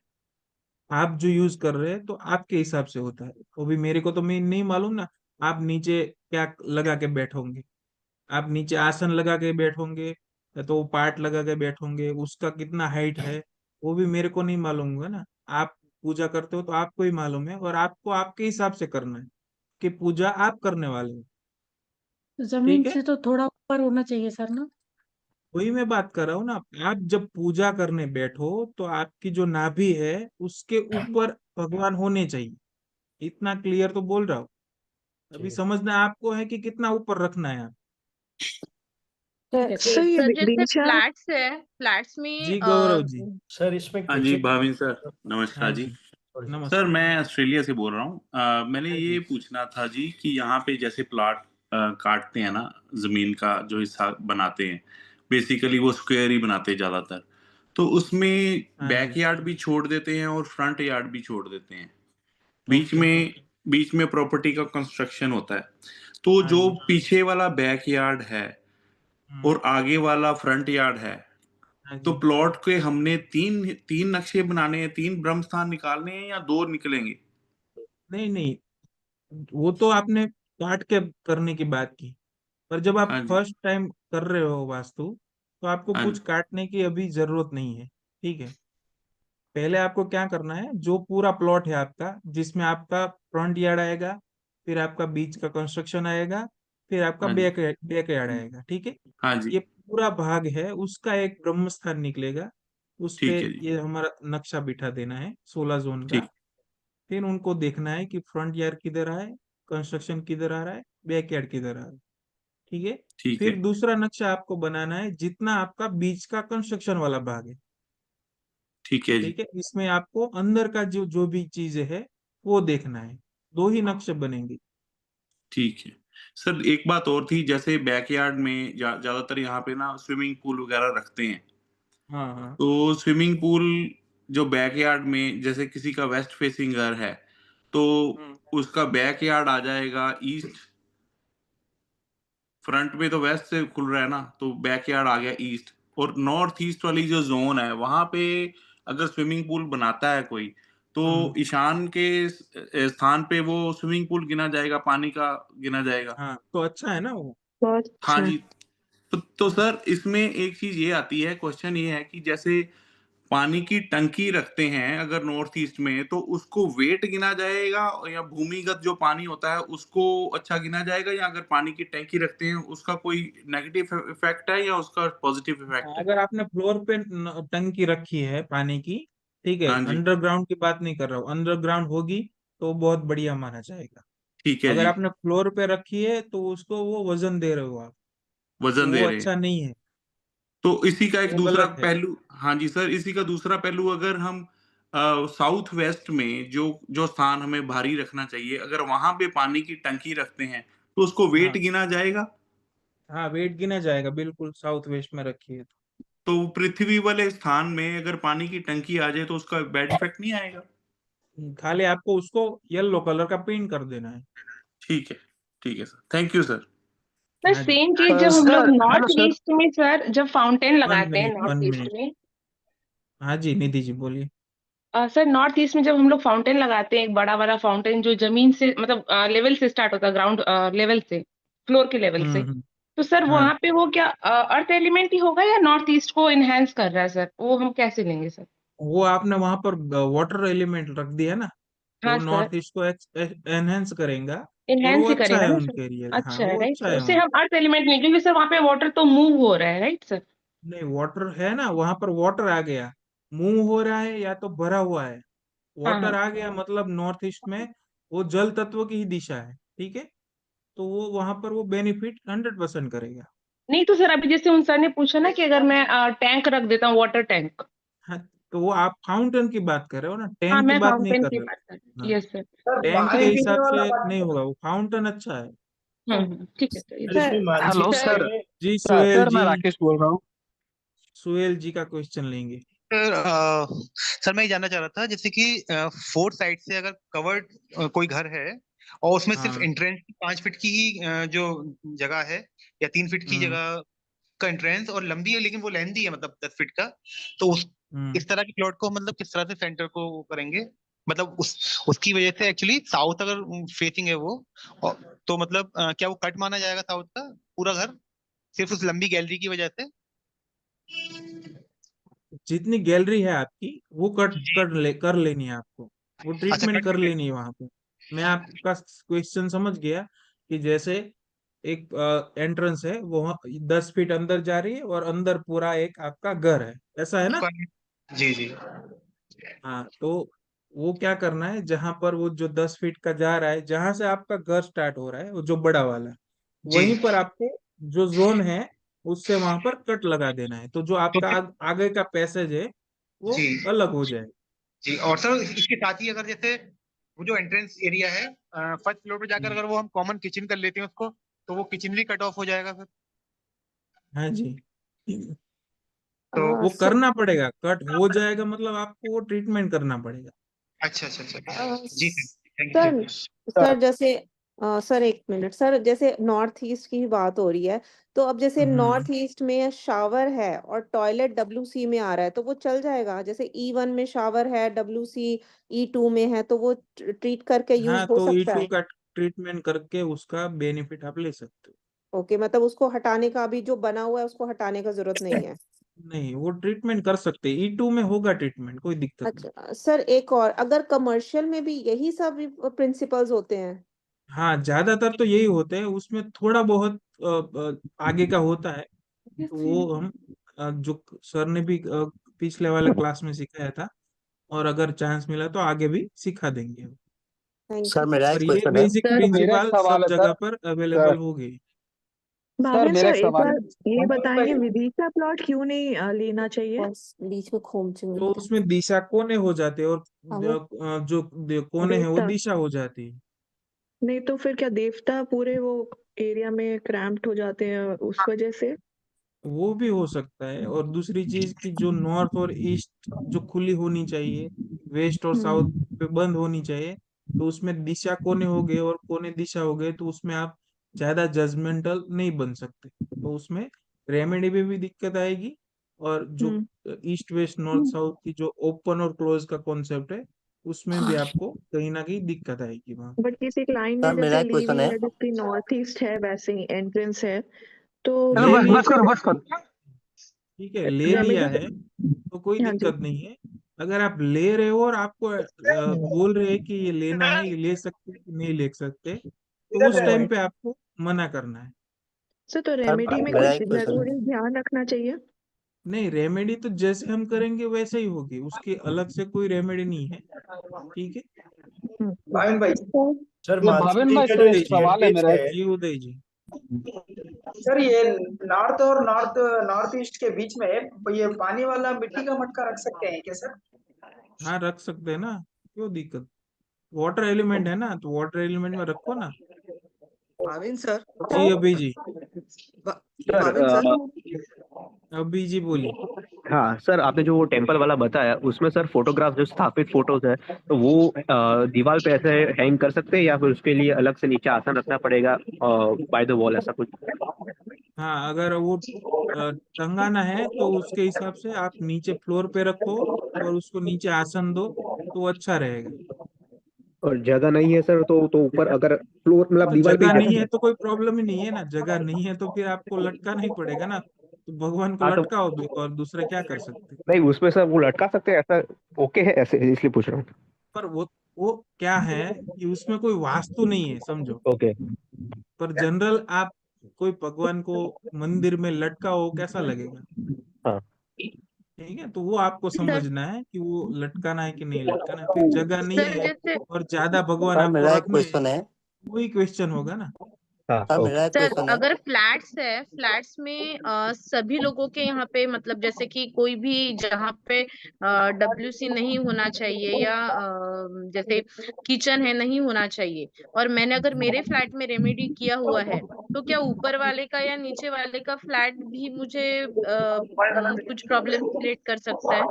आप जो यूज कर रहे हैं तो आपके हिसाब से होता है। वो भी मेरे को तो मैं नहीं मालूम ना। आप नीचे क्या लगा के बैठोगे, आप नीचे आसन लगा के बैठोगे या तो पाट लगा के बैठोगे, उसका कितना हाइट है वो भी मेरे को नहीं मालूम होगा ना। आप पूजा करते हो तो आपको ही मालूम है, और आपको आपके हिसाब से करना है कि पूजा आप करने वाले हो। जमीन ठीक है, से तो थोड़ा ऊपर होना चाहिए सर ना? वही मैं बात कर रहा हूँ ना। आप जब पूजा करने बैठो तो आपकी जो नाभि है उसके ऊपर भगवान होने चाहिए। इतना क्लियर तो बोल रहा हूँ। अभी ठीक है। समझना आपको है कि कितना ऊपर रखना है आप। ठीक है सर ये सर जैसे दिशा, फ्लैट्स है, फ्लैट्स में जी गौरव जी। सर इसमें हाँ जी क्वेश्चन, भाविन सर, हाँ नमस्कार जी। जी, सॉरी सर। सर नमस्कार। मैं ऑस्ट्रेलिया से बोल रहा हूँ। मैंने हाँ ये जी। पूछना था जी कि यहाँ पे जैसे प्लॉट काटते हैं ना, जमीन का जो हिस्सा बनाते हैं, बेसिकली वो स्क्वायर ही बनाते हैं ज्यादातर। तो उसमें हाँ जी। बैकयार्ड भी छोड़ देते हैं और फ्रंट यार्ड भी छोड़ देते हैं। बीच ओके। में बीच में प्रॉपर्टी का कंस्ट्रक्शन होता है। तो हाँ जो जी। पीछे वाला बैकयार्ड है हम्म, और आगे वाला फ्रंट यार्ड है, हाँ तो जी। प्लॉट के हमने तीन तीन नक्शे बनाने हैं, तीन ब्रह्म स्थान निकालने हैं या दो निकलेंगे? नहीं नहीं, वो तो आपने काट के करने की बात की। पर जब आप हाँ जी। फर्स्ट टाइम कर रहे हो वास्तु, तो आपको हाँ कुछ जी। काटने की अभी जरूरत नहीं है। ठीक है, पहले आपको क्या करना है, जो पूरा प्लॉट है आपका, जिसमें आपका फ्रंट यार्ड आएगा, फिर आपका बीच का कंस्ट्रक्शन आएगा, फिर आपका हाँ जी। बैक यार्ड आएगा। ठीक है, हाँ जी। ये पूरा भाग है उसका एक ब्रह्म स्थान निकलेगा। उस पे ठीक है जी। ये हमारा नक्शा बिठा देना है 16 जोन का। ठीक। फिर उनको देखना है कि फ्रंट यार्ड किधर आए, कंस्ट्रक्शन किधर आ रहा है, बैक यार्ड किधर आ रहा है। ठीक है, ठीक फिर है। दूसरा नक्शा आपको बनाना है जितना आपका बीच का कंस्ट्रक्शन वाला भाग है। ठीक है जी। ठीक है, इसमें आपको अंदर का जो जो भी चीजें है वो देखना है। दो ही नक्शे बनेंगे। ठीक है सर, एक बात और थी, जैसे बैकयार्ड में ज्यादातर यहाँ पे ना स्विमिंग पूल वगैरह रखते हैं। हाँ हाँ। तो स्विमिंग पूल जो बैकयार्ड में, जैसे किसी का वेस्ट फेसिंग घर है, तो हम्म, उसका बैकयार्ड आ जाएगा ईस्ट। फ्रंट में तो वेस्ट से खुल रहा है ना, तो बैकयार्ड आ गया ईस्ट। और नॉर्थ ईस्ट वाली जो जोन है वहां पे अगर स्विमिंग पूल बनाता है कोई, तो हम्म, ईशान के स्थान पे वो स्विमिंग पूल गिना जाएगा, पानी का गिना जाएगा। हाँ, तो अच्छा है ना वो। बहुत हाँ अच्छा। जी। तो सर इसमें एक चीज ये आती है, क्वेश्चन ये है कि जैसे पानी की टंकी रखते हैं अगर नॉर्थ ईस्ट में, तो उसको वेट गिना जाएगा या भूमिगत जो पानी होता है उसको अच्छा गिना जाएगा, या अगर पानी की टंकी रखते हैं उसका कोई नेगेटिव इफेक्ट है या उसका पॉजिटिव इफेक्ट है? अगर आपने फ्लोर पे टंकी रखी है पानी की, ठीक है, हाँ जी। अंडरग्राउंड की बात नहीं कर रहा हूँ, अंडरग्राउंड होगी तो बहुत बढ़िया माना जाएगा। ठीक है अगर जी। आपने फ्लोर पे रखी है तो उसको वो वजन दे रहे हो आप, तो वजन वो दे रहे हैं। अच्छा नहीं है, तो इसी का एक वो दूसरा गलत है। पहलू, हाँ जी सर, इसी का दूसरा पहलू, अगर हम साउथ वेस्ट में जो जो स्थान हमें भारी रखना चाहिए, अगर वहां पे पानी की टंकी रखते हैं तो उसको वेट हाँ गिना जाएगा? हाँ, वेट गिना जाएगा बिल्कुल, साउथ वेस्ट में रखी है तो। तो पृथ्वी वाले स्थान में अगर पानी की टंकी आ जाए तो उसका बैड इफेक्ट नहीं आएगा? खाली आपको उसको येलो कलर का पेंट कर देना है। ठीक है। ठीक है sir, thank you sir. Sir हाँ जी। सेम चीज जब हम लोग sir hello north sir. East में, सर जब फाउंटेन वन लगाते हैं minute, one north east minute. में, हाँ जी, निधि जी बोलिए। सर नॉर्थ ईस्ट में जब हम लोग फाउंटेन लगाते हैं, एक बड़ा वाला फाउंटेन जो जमीन से मतलब लेवल से स्टार्ट होता है, ग्राउंड लेवल से, फ्लोर के लेवल से, हम्म। तो सर हाँ, वहां पे वो क्या अर्थ एलिमेंट ही होगा या नॉर्थ ईस्ट को इनहेंस कर रहा है सर? वो हम कैसे लेंगे सर? वो आपने वहां पर वाटर एलिमेंट रख दिया ना, तो हाँ वो सर, नॉर्थ ईस्ट को एनहेंस करेगा। और वो इनहेंस ही अच्छा करेगा है ना सर? उनके एरिया। हाँ, अच्छा है वो राइट अच्छा सर, है उसे वहाँ। हम अर्थ एलिमेंट नहीं, क्योंकि सर वहां पे वाटर तो मूव हो रहा है राइट सर? नहीं, वाटर है ना वहां पर, वाटर आ गया, मूव हो रहा है या तो भरा हुआ है। हाँ हाँ। वाटर आ गया मतलब नॉर्थ ईस्ट में वो जल तत्व की ही दिशा है, ठीक है, तो वो वहां पर वो बेनिफिट 100% करेगा। नहीं तो सर अभी जैसे उन सर ने पूछा ना कि अगर मैं टैंक रख देता हूँ, वाटर टैंक। हाँ, तो वो आप फाउंटेन की बात कर रहे हो ना, हाँ टैंक की मैं बात नहीं फाउंटेन कर की रहे बात कर रही हो। हूँ। हाँ, यस सर। टैंक के पानी पीने हिसाब वाला से पानी नहीं होगा, वो फाउंटेन अच्छा है। ठीक है सर। सर इसमें सर मानसी हेलो जी सर। ने जी सुहेल सर मैं जी, राकेश बोल रहा हूँ। सुहेल जी का क्वेश्चन लेंगे। सर सर मैं ये जानना चाह रहा था, जैसे कि 4 साइड से अगर कवर्ड कोई घर है और उसमें सिर्फ हाँ। एंट्रेंस 5 फीट की ही जो जगह है, या 3 फीट की जगह का एंट्रेंस और लंबी है लेकिन वो लेंथी है, मतलब 10 फीट का, तो इस तरह के प्लॉट को मतलब किस तरह से सेंटर को वो करेंगे, मतलब उसकी वजह से एक्चुअली साउथ अगर फेसिंग है वो, तो मतलब क्या वो कट माना जाएगा साउथ का पूरा घर सिर्फ उस लंबी गैलरी की वजह से? जितनी गैलरी है आपकी वो कर लेनी है आपको, वो अच्छा, ट्रीटमेंट कट कर कर लेनी है वहां पे। मैं आपका क्वेश्चन समझ गया कि जैसे एक एंट्रेंस है वो 10 फीट अंदर जा रही है और अंदर पूरा एक आपका घर है, ऐसा है ना। जी जी। हाँ, तो वो क्या करना है, जहां पर वो जो 10 फीट का जा रहा है, जहां से आपका घर स्टार्ट हो रहा है, वो जो बड़ा वाला, जी वहीं पर आपको जो जोन है उससे वहां पर कट लगा देना है, तो जो तो आपका आगे का पैसेज है वो जी अलग हो जाए। जी। और सर इसके साथ ही अगर जैसे वो जो एंट्रेंस एरिया है फर्स्ट फ्लोर पे जाकर अगर वो हम कॉमन किचन कर लेते हैं उसको, तो वो किचन भी कट ऑफ हो जाएगा फिर? हाँ जी, तो वो सर करना पड़ेगा, कट हो जाएगा मतलब आपको वो ट्रीटमेंट करना पड़ेगा। अच्छा अच्छा अच्छा। जी थैंक सर यू। सर जैसे सर एक मिनट सर, जैसे नॉर्थ ईस्ट की बात हो रही है, तो अब जैसे हम्म नॉर्थ ईस्ट में शावर है और टॉयलेट WC में आ रहा है, तो वो चल जाएगा? जैसे E1 में शावर है, WC E2 में है, तो वो ट्रीट करके यूज हाँ, हो तो सकता E2 है? का ट्रीटमेंट करके उसका बेनिफिट आप ले सकते हो। ओके, मतलब उसको हटाने का, अभी जो बना हुआ है उसको हटाने का जरूरत नहीं है? नहीं, वो ट्रीटमेंट कर सकते हैं, E2 में होगा ट्रीटमेंट, कोई दिक्कत नहीं। अच्छा सर, एक और, अगर कमर्शियल में भी यही सब प्रिंसिपल्स होते हैं? हाँ, ज्यादातर तो यही होते हैं, उसमें थोड़ा बहुत आगे का होता है, तो वो हम जो सर ने भी पिछले वाले क्लास में सिखाया था, और अगर चांस मिला तो आगे भी सिखा देंगे। Thank sir you. मेरा एक और ये क्वेश्चन है। बेसिक सर मेरा एक प्रिंसिपल सवाल सब है जगह सर। पर सर अवेलेबल होगी। सर भावेन मेरा सर एक एक सवाल बार ये है। बताएंगे विदिशा प्लॉट क्यों नहीं लेना चाहिए? बस बीच में तो उसमें दिशा कोने हो जाते हैं, और आवो जो कोने हैं वो देवता दिशा हो जाती है। नहीं तो फिर क्या देवता पूरे वो एरिया में क्रैम्प्ड हो जाते हैं उस वजह से? वो भी हो सकता है, और दूसरी चीज की जो नॉर्थ और ईस्ट जो खुली होनी चाहिए, वेस्ट और साउथ हम्म पे बंद होनी चाहिए, तो उसमें दिशा कोने हो गए और कोने दिशा हो गए, तो उसमें आप ज्यादा जजमेंटल नहीं बन सकते, तो उसमें रेमेडी में भी दिक्कत आएगी, और जो हम्म ईस्ट वेस्ट नॉर्थ साउथ की जो ओपन और क्लोज का कॉन्सेप्ट है, उसमें भी आपको कहीं ना कहीं दिक्कत आएगी वहां। बट किसी क्लाइंट ने सर मेरा जैसे एक ली क्वेश्चन हुई है। है जिसकी नॉर्थ ईस्ट है, वैसे ही एंट्रेंस है, तो चलो ले बस लिया, बस करो बस करो। ठीक है, ले लिया रेमेडी है तो कोई हाँ जी। दिक्कत नहीं है। अगर आप ले रहे हो और आपको बोल रहे हैं कि ये लेना है, ये ले सकते कि नहीं ले सकते, तो उस टाइम पे आपको मना करना है। सर तो सर रेमेडी में मेरा कुछ एक क्वेश्चन है। जरूरी ध्यान रखना चाहिए? नहीं, रेमेडी तो जैसे हम करेंगे वैसे ही होगी, उसकी अलग से कोई रेमेडी नहीं है, ठीक है। भावेन भाई, सर ये मानसी भावेन जी भाई का सर जो उदय एक जी, सवाल है स्टेयरकेस मेरा। है, जी उदय जी, सर ये नॉर्थ और नॉर्थ ईस्ट के बीच में ये पानी वाला मिट्टी का मटका रख सकते हैं क्या सर? हाँ रख सकते हैं ना, क्यों दिक्कत, वाटर एलिमेंट है ना, तो वाटर एलिमेंट में रखो ना। भाविन सर जी अभी जी, भा- सर भाविन सर अभी जी बोलिए। हाँ सर, आपने जो वो टेम्पल वाला बताया उसमें सर फोटोग्राफ जो स्थापित फोटोज है, तो वो दीवार पे ऐसे हैंग कर सकते हैं या फिर उसके लिए अलग से नीचे आसन रखना पड़ेगा बाय द वॉल, ऐसा कुछ? हाँ, अगर वो टंगाना है तो उसके हिसाब से आप नीचे फ्लोर पे रखो और उसको नीचे आसन दो, तो अच्छा रहेगा। और जगह नहीं है सर तो ऊपर अगर फ्लोर मतलब तो दीवार पे जगह ही नहीं जगह है है। तो कोई प्रॉब्लम ही नहीं है ना, जगह नहीं है तो फिर आपको लटकाना ही पड़ेगा ना, तो भगवान को हाँ तो लटकाओ और दूसरा क्या कर सकते। नहीं, उसमें सर वो लटका सकते हैं ऐसा? ओके है ऐसे, इसलिए पूछ रहा हूँ। पर वो क्या है कि उसमें कोई वास्तु नहीं है, समझो। ओके। पर जनरल आप कोई भगवान को मंदिर में लटकाओ, कैसा लगेगा, हाँ। ठीक है, तो वो आपको सर समझना है कि वो लटकाना है कि नहीं लटकाना है। फिर जगह नहीं सर है जैसे और ज्यादा भगवान सर आपको मेरा एक रखने क्वेश्चन हैं, है। वही क्वेश्चन होगा ना। हाँ सर ओके मेरा एक सर क्वेश्चन है। अगर फ्लैट्स है, फ्लैट्स में सभी लोगों के यहाँ पे मतलब जैसे कि कोई भी जहाँ पे WC नहीं होना चाहिए या जैसे किचन है नहीं होना चाहिए, और मैंने अगर मेरे फ्लैट में रेमेडी किया हुआ है, तो क्या ऊपर वाले का या नीचे वाले का फ्लैट भी मुझे कुछ प्रॉब्लम क्रिएट कर सकता है?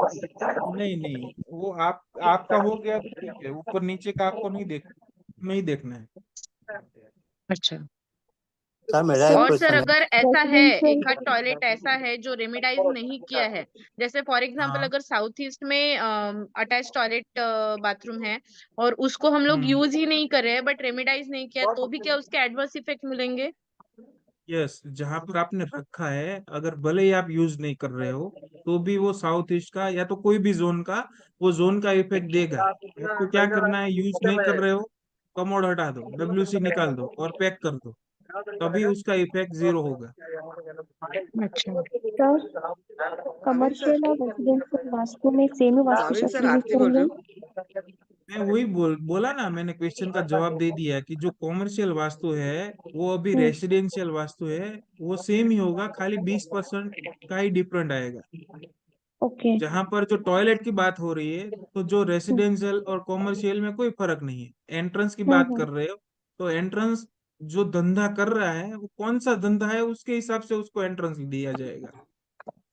नहीं नहीं, वो आपका हो गया तो ठीक है, ऊपर नीचे का आपको नहीं देखना है। अच्छा। सर मेरा एक और सर क्वेश्चन है। अगर ऐसा है, रेजिडेंशियल एक आध टॉयलेट ऐसा है जो रेमिडाइज नहीं किया है, जैसे फॉर एग्जांपल हाँ। अगर साउथ ईस्ट में अटैच टॉयलेट बाथरूम है और उसको हम लोग हम्म। यूज ही नहीं कर रहे हैं बट रेमिडाइज नहीं किया, तो भी क्या उसके एडवर्स इफेक्ट मिलेंगे? यस, जहां पर आपने रखा है, अगर भले ही आप यूज नहीं कर रहे हो, तो भी वो साउथ ईस्ट का या तो कोई भी जोन का, वो जोन का इफेक्ट देगा। आपको क्या करना है, यूज नहीं कर रहे हो, कमोड हटा दो, WC निकाल दो और पैक कर दो, तभी उसका इफेक्ट 0 होगा। अच्छा। सर जावेद कमर्शियल सर और रेजिडेंशियल वास्तु में सेम ही जावेद सर वास्तुशास्त्र यूज आरती बोल रहे हो? करेंगे? मैं वही बोला ना, मैंने क्वेश्चन का जवाब दे दिया कि जो कॉमर्शियल वास्तु है वो अभी रेसिडेंशियल वास्तु है, वो सेम ही होगा, खाली 20% का ही डिफरेंट आएगा। ओके। जहां पर जो टॉयलेट की बात हो रही है, तो जो रेसिडेंशियल और कॉमर्शियल में कोई फर्क नहीं है। एंट्रेंस की बात कर रहे हो, तो एंट्रेंस जो धंधा कर रहा है वो कौन सा धंधा है, उसके हिसाब से उसको एंट्रेंस दिया जाएगा।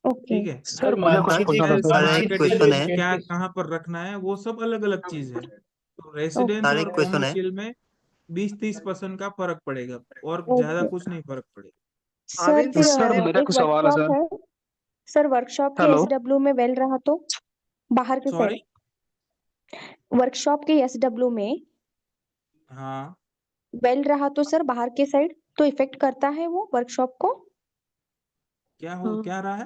ओके। ठीक है, सर मुझे कुछ पूछना था सेल्स सर। सर एक क्वेश्चन मार्केटिंग है। क्या कहाँ पर रखना है, वो सब अलग अलग चीज है। तो ओके। रेसिडेंस सर और एक क्वेश्चन है। कॉमर्शियल में 20-30% का फर्क पड़ेगा, और ज्यादा ओके कुछ नहीं फर्क पड़ेगा। सर आविन फिर सर मैंने एक वर्कशॉप है सर, वर्कशॉप के SW में वेल रहा तो बाहर के सॉरी। साइड, वर्कशॉप के SW में हाँ, वेल रहा तो सर बाहर के साइड, तो इफेक्ट करता है वो वर्कशॉप को? क्या रहा है?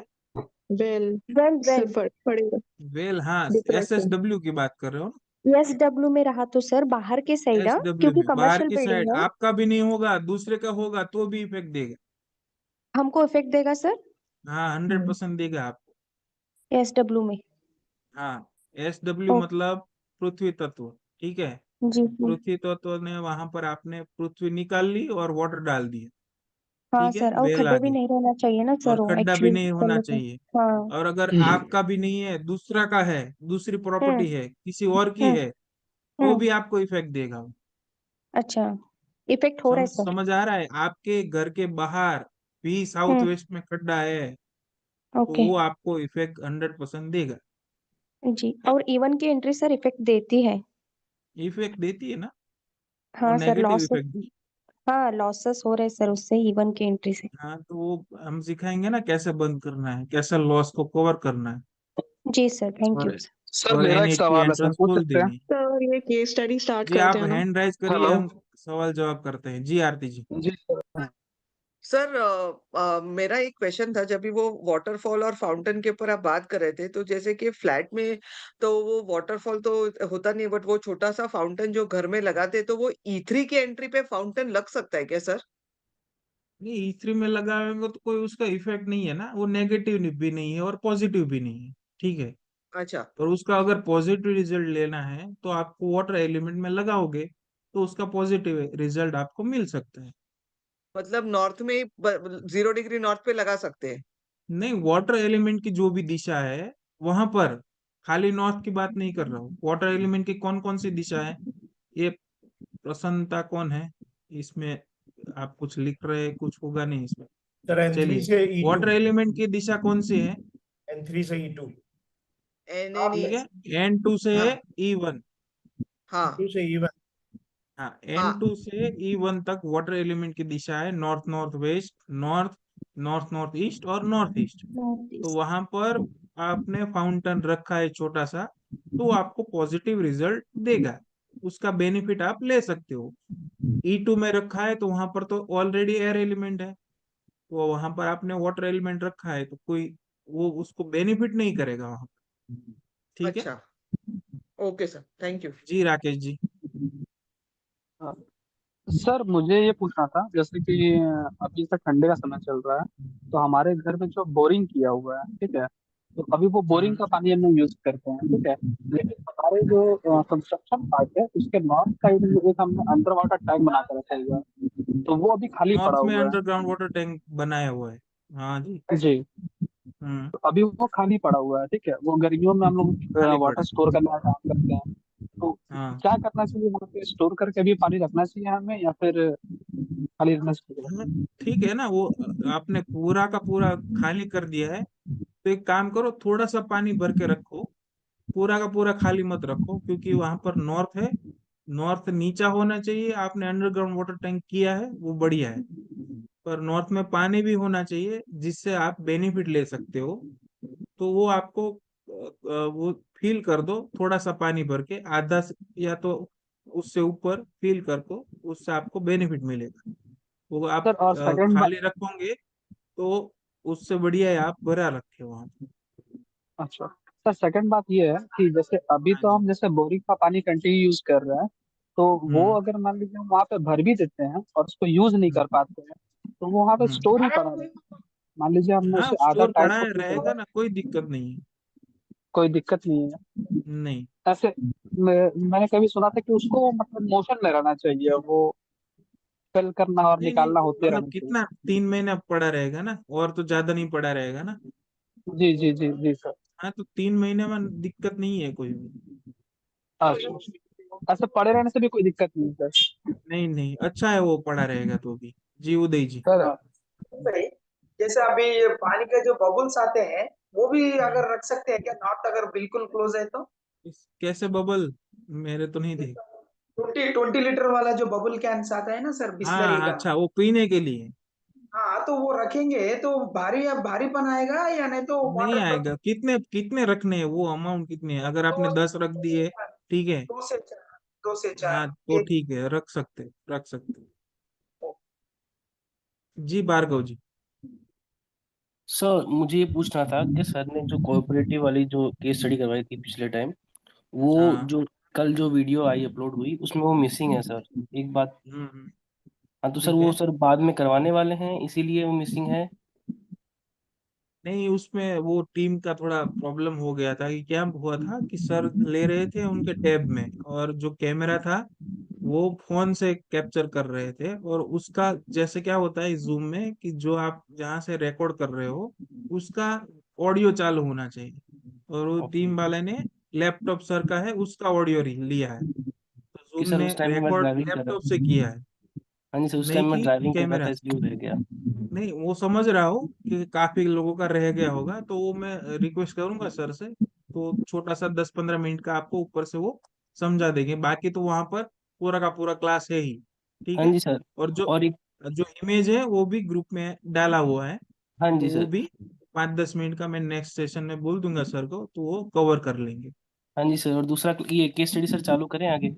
वेल वेल से वेल फर्क पड़ेगा वेल, हाँ, डिफरेंस। SSW की बात कर रहे हो ना? SW में रहा तो सर बाहर के साइड, SW क्योंकि में बाहर कमर्शियल की बिल्डिंग साइड है। आपका भी नहीं होगा, दूसरे का होगा तो भी इफेक्ट देगा। हमको इफेक्ट देगा सर हाँ, 100% देगा आपको। SW में? हाँ, SW ओ मतलब पृथ्वी तत्व। ठीक है, जी जी। पृथ्वी तत्व ने वहां पर आपने पृथ्वी निकाल ली और वाटर डाल दिया। हाँ ठीक है, सर, और वेल आ खड्डे भी गई, नहीं रहना चाहिए ना और सर, वो खड्डा भी एक्चुअली नहीं होना पहले से। चाहिए। हाँ। और अगर आपका भी नहीं है, दूसरा का है, दूसरी हम्म प्रॉपर्टी है, किसी और की हम्म है, तो हम्म। भी आपको इफेक्ट देगा वो। अच्छा, इफेक्ट हो रहा है सर। समझ आ रहा है? आपके घर के बाहर भी साउथ हम्म। वेस्ट में खड्डा है, तो ओके वो आपको इफेक्ट 100% देगा। जी। और इवन की एंट्री सर इफेक्ट देती है? इफेक्ट देती है ना, वो हाँ सर, नेगेटिव लॉस, इफेक्ट दी। हाँ लॉसेस हो रहे सर उससे, इवन की एंट्री से। हाँ, तो वो हम सिखाएंगे ना कैसे बंद करना है, कैसे लॉस को कवर करना है, जी सर, थैंक यू। सर और मेरा एक N8 की सवाल है सर, एंट्रेंस पूछ खोल सकते हैं? देनी है। सर ये केस स्टडी स्टार्ट जी, करते आप हैं ना? हैंड राइज करिए, हेलो हम सवाल जवाब करते हैं। जी आरती जी। जी सर। सर मेरा एक क्वेश्चन था, जब भी वो वाटरफॉल और फाउंटेन के ऊपर आप बात कर रहे थे, तो जैसे कि फ्लैट में तो वो वाटरफॉल तो होता नहीं, बट वो छोटा सा फाउंटेन जो घर में लगाते, तो वो E3 की एंट्री पे फाउंटेन लग सकता है क्या सर? नहीं, E3 में लगाएंगे तो कोई उसका इफेक्ट नहीं है ना, वो नेगेटिव भी नहीं है और पॉजिटिव भी नहीं है। ठीक है, अच्छा, और उसका अगर पॉजिटिव रिजल्ट लेना है तो आपको वाटर एलिमेंट में लगाओगे, तो उसका पॉजिटिव रिजल्ट आपको मिल सकता है। मतलब नॉर्थ में 0 डिग्री नॉर्थ पे लगा सकते हैं? नहीं, वाटर एलिमेंट की जो भी दिशा है वहां पर, खाली नॉर्थ की बात नहीं कर रहा हूँ, वाटर एलिमेंट की कौन कौन सी दिशा है, ये प्रसन्नता कौन है इसमें? आप कुछ लिख रहे हैं, कुछ होगा नहीं इसमें। सर N3 चलिए, से E2, वाटर एलिमेंट की दिशा कौन सी है? N3 से E2, ठीक NNE। है, N2 से हाँ E1। हाँ E2 से E1। हाँ, हाँ। N2 से E1 तक वाटर एलिमेंट की दिशा है north north west, north north north east और नॉर्थ ईस्ट। नॉर्थ तो ईस्ट। वहां पर आपने फाउंटेन रखा है छोटा सा, तो आपको पॉजिटिव रिजल्ट देगा, उसका बेनिफिट आप ले सकते हो। E2 में रखा है तो वहां पर तो ऑलरेडी एयर एलिमेंट है, तो वहां पर आपने वाटर एलिमेंट रखा है, तो कोई वो उसको बेनिफिट नहीं करेगा वहां पर। ठीक है। अच्छा, ओके सर, थैंक यू। जी राकेश जी। हाँ, सर मुझे ये पूछना था, जैसे कि अभी से ठंडे का समय चल रहा है, तो हमारे घर में जो बोरिंग किया हुआ है, ठीक है, तो अभी वो बोरिंग का पानी हम लोग यूज करते हैं, ठीक है। लेकिन हमारे जो कंस्ट्रक्शन पार्ट है उसके नॉर्थ साइड में एक हमने अंडर वाटर टैंक बना कर रखा हुआ है, तो वो अभी खाली नॉर्थ पड़ा में हुआ है। अंडरग्राउंड वाटर टैंक बनाया हुआ है। हाँ जी। जी, हम्म। तो अभी वो खाली पड़ा हुआ है, ठीक है। वो गर्मियों में हम लोग खाली पड़ा वाटर है। स्टोर करने का काम करते हैं। तो हाँ क्या करना चाहिए, वहाँ पे स्टोर करके भी पानी रखना चाहिए हमें, या फिर खाली रखना चाहिए? हाँ, ठीक है ना। वो आपने पूरा का पूरा खाली कर दिया है, तो एक काम करो, थोड़ा सा पानी भर के रखो। पूरा का पूरा खाली मत रखो, क्योंकि वहां पर नॉर्थ है। नॉर्थ नीचा होना चाहिए। आपने अंडरग्राउंड वाटर टैंक किया है, वो बढ़िया है। पर नॉर्थ में पानी भी होना चाहिए, जिससे आप बेनिफिट ले सकते हो। तो वो आपको वो फील कर दो, थोड़ा सा पानी भर के आधा या तो उससे ऊपर फील कर को, उससे आपको बेनिफिट मिलेगा। वो आप सर और सेकंड खाली रखोगे तो उससे बढ़िया है आप भरा रखे वहां पे। अच्छा सर, सेकंड बात ये है कि जैसे अभी हाँ तो जी। हम जैसे बोरिंग का पानी कंटिन्यू यूज कर रहे हैं, तो वो हम्म अगर मान लीजिए हम वहाँ पे भर भी देते हैं और उसको यूज नहीं कर पाते हैं, तो वो वहाँ पे हम्म। स्टोर ही पड़ा रहेगा। मान लीजिए हमने हाँ, उसे आधा स्टोर टैंक पड़ा को है फिल रहेगा करा, ना, कोई दिक्कत नहीं है। कोई दिक्कत नहीं है। नहीं। ऐसे मैंने कभी सुना था कि उसको मतलब मोशन में रहना चाहिए, वो फिल करना और नहीं नहीं, निकालना होते मतलब रहना चाहिए। कितना 3 महीना पड़ा रहेगा ना, और तो ज्यादा नहीं पड़ा रहेगा ना। जी जी जी जी सर। हाँ, तो 3 महीने में दिक्कत नहीं है कोई भी। अच्छा, ऐसे पड़े रहने से भी कोई दिक्कत नहीं है सर? नहीं नहीं, अच्छा है वो पड़ा रहेगा तो भी। जी उदय जी। सर भाई जैसे अभी ये पानी के जो बबल्स आते हैं वो भी हम्म। अगर रख सकते हैं क्या, नॉट अगर बिल्कुल क्लोज है तो? कैसे बबल? मेरे तो नहीं देख। 20 लीटर वाला जो बबल कैंस आता है ना सर, बिस्लरी हाँ का। अच्छा, वो पीने के लिए। हाँ तो वो रखेंगे तो भारीपन आएगा या नहीं तो नहीं वाटर आएगा। कितने कितने रखने हैं, वो अमाउंट कितने है? अगर आपने 10 रख दिए, ठीक है। 2 से 4, 2 से 4 हाँ तो एक। ठीक है, रख सकते, रख सकते। जी भार्गव जी। सर मुझे ये पूछना था कि सर ने जो कोऑपरेटिव वाली जो केस स्टडी करवाई थी पिछले टाइम, वो हाँ। जो कल जो वीडियो आई अपलोड हुई उसमें वो मिसिंग है सर, एक बात। हाँ तो सर ठीक वो है। सर बाद में करवाने वाले हैं इसीलिए वो मिसिंग है। नहीं, उसमें वो टीम का थोड़ा प्रॉब्लम हो गया था। कि क्या हुआ था कि सर ले रहे थे उनके टैब में, और जो कैमरा था वो फोन से कैप्चर कर रहे थे। और उसका जैसे क्या होता है जूम में, कि जो आप जहाँ से रिकॉर्ड कर रहे हो उसका ऑडियो चालू होना चाहिए। और वो टीम वाले ने लैपटॉप सर का है, उसका ऑडियो लिया है। तो कि जूम सर ने उस टाइम में मैं रिकॉर्ड ड्राइविंग कर रहा लैपटॉप से था। किया है, हाँ जी सर, उस नहीं टाइम मैं कि ड्राइविंग कर रहा था कैमरा से। इसलिए वो रह गया। नहीं, वो समझ रहा हूँ कि काफी लोगों का रह गया होगा, तो वो मैं रिक्वेस्ट करूंगा सर से। तो छोटा सा 10-15 मिनट का आपको ऊपर से वो समझा देंगे। बाकी तो वहां पर पूरा का पूरा क्लास है ही, ठीक हाँ है। जी सर। और जो और एक जो इमेज है वो भी ग्रुप में डाला हुआ है। हाँ तो जी वो सर। भी 5-10 मिनट का मैं नेक्स्ट सेशन में बोल दूंगा सर को, तो वो कवर कर लेंगे। हाँ जी सर, और दूसरा ये केस स्टडी सर चालू करें आगे?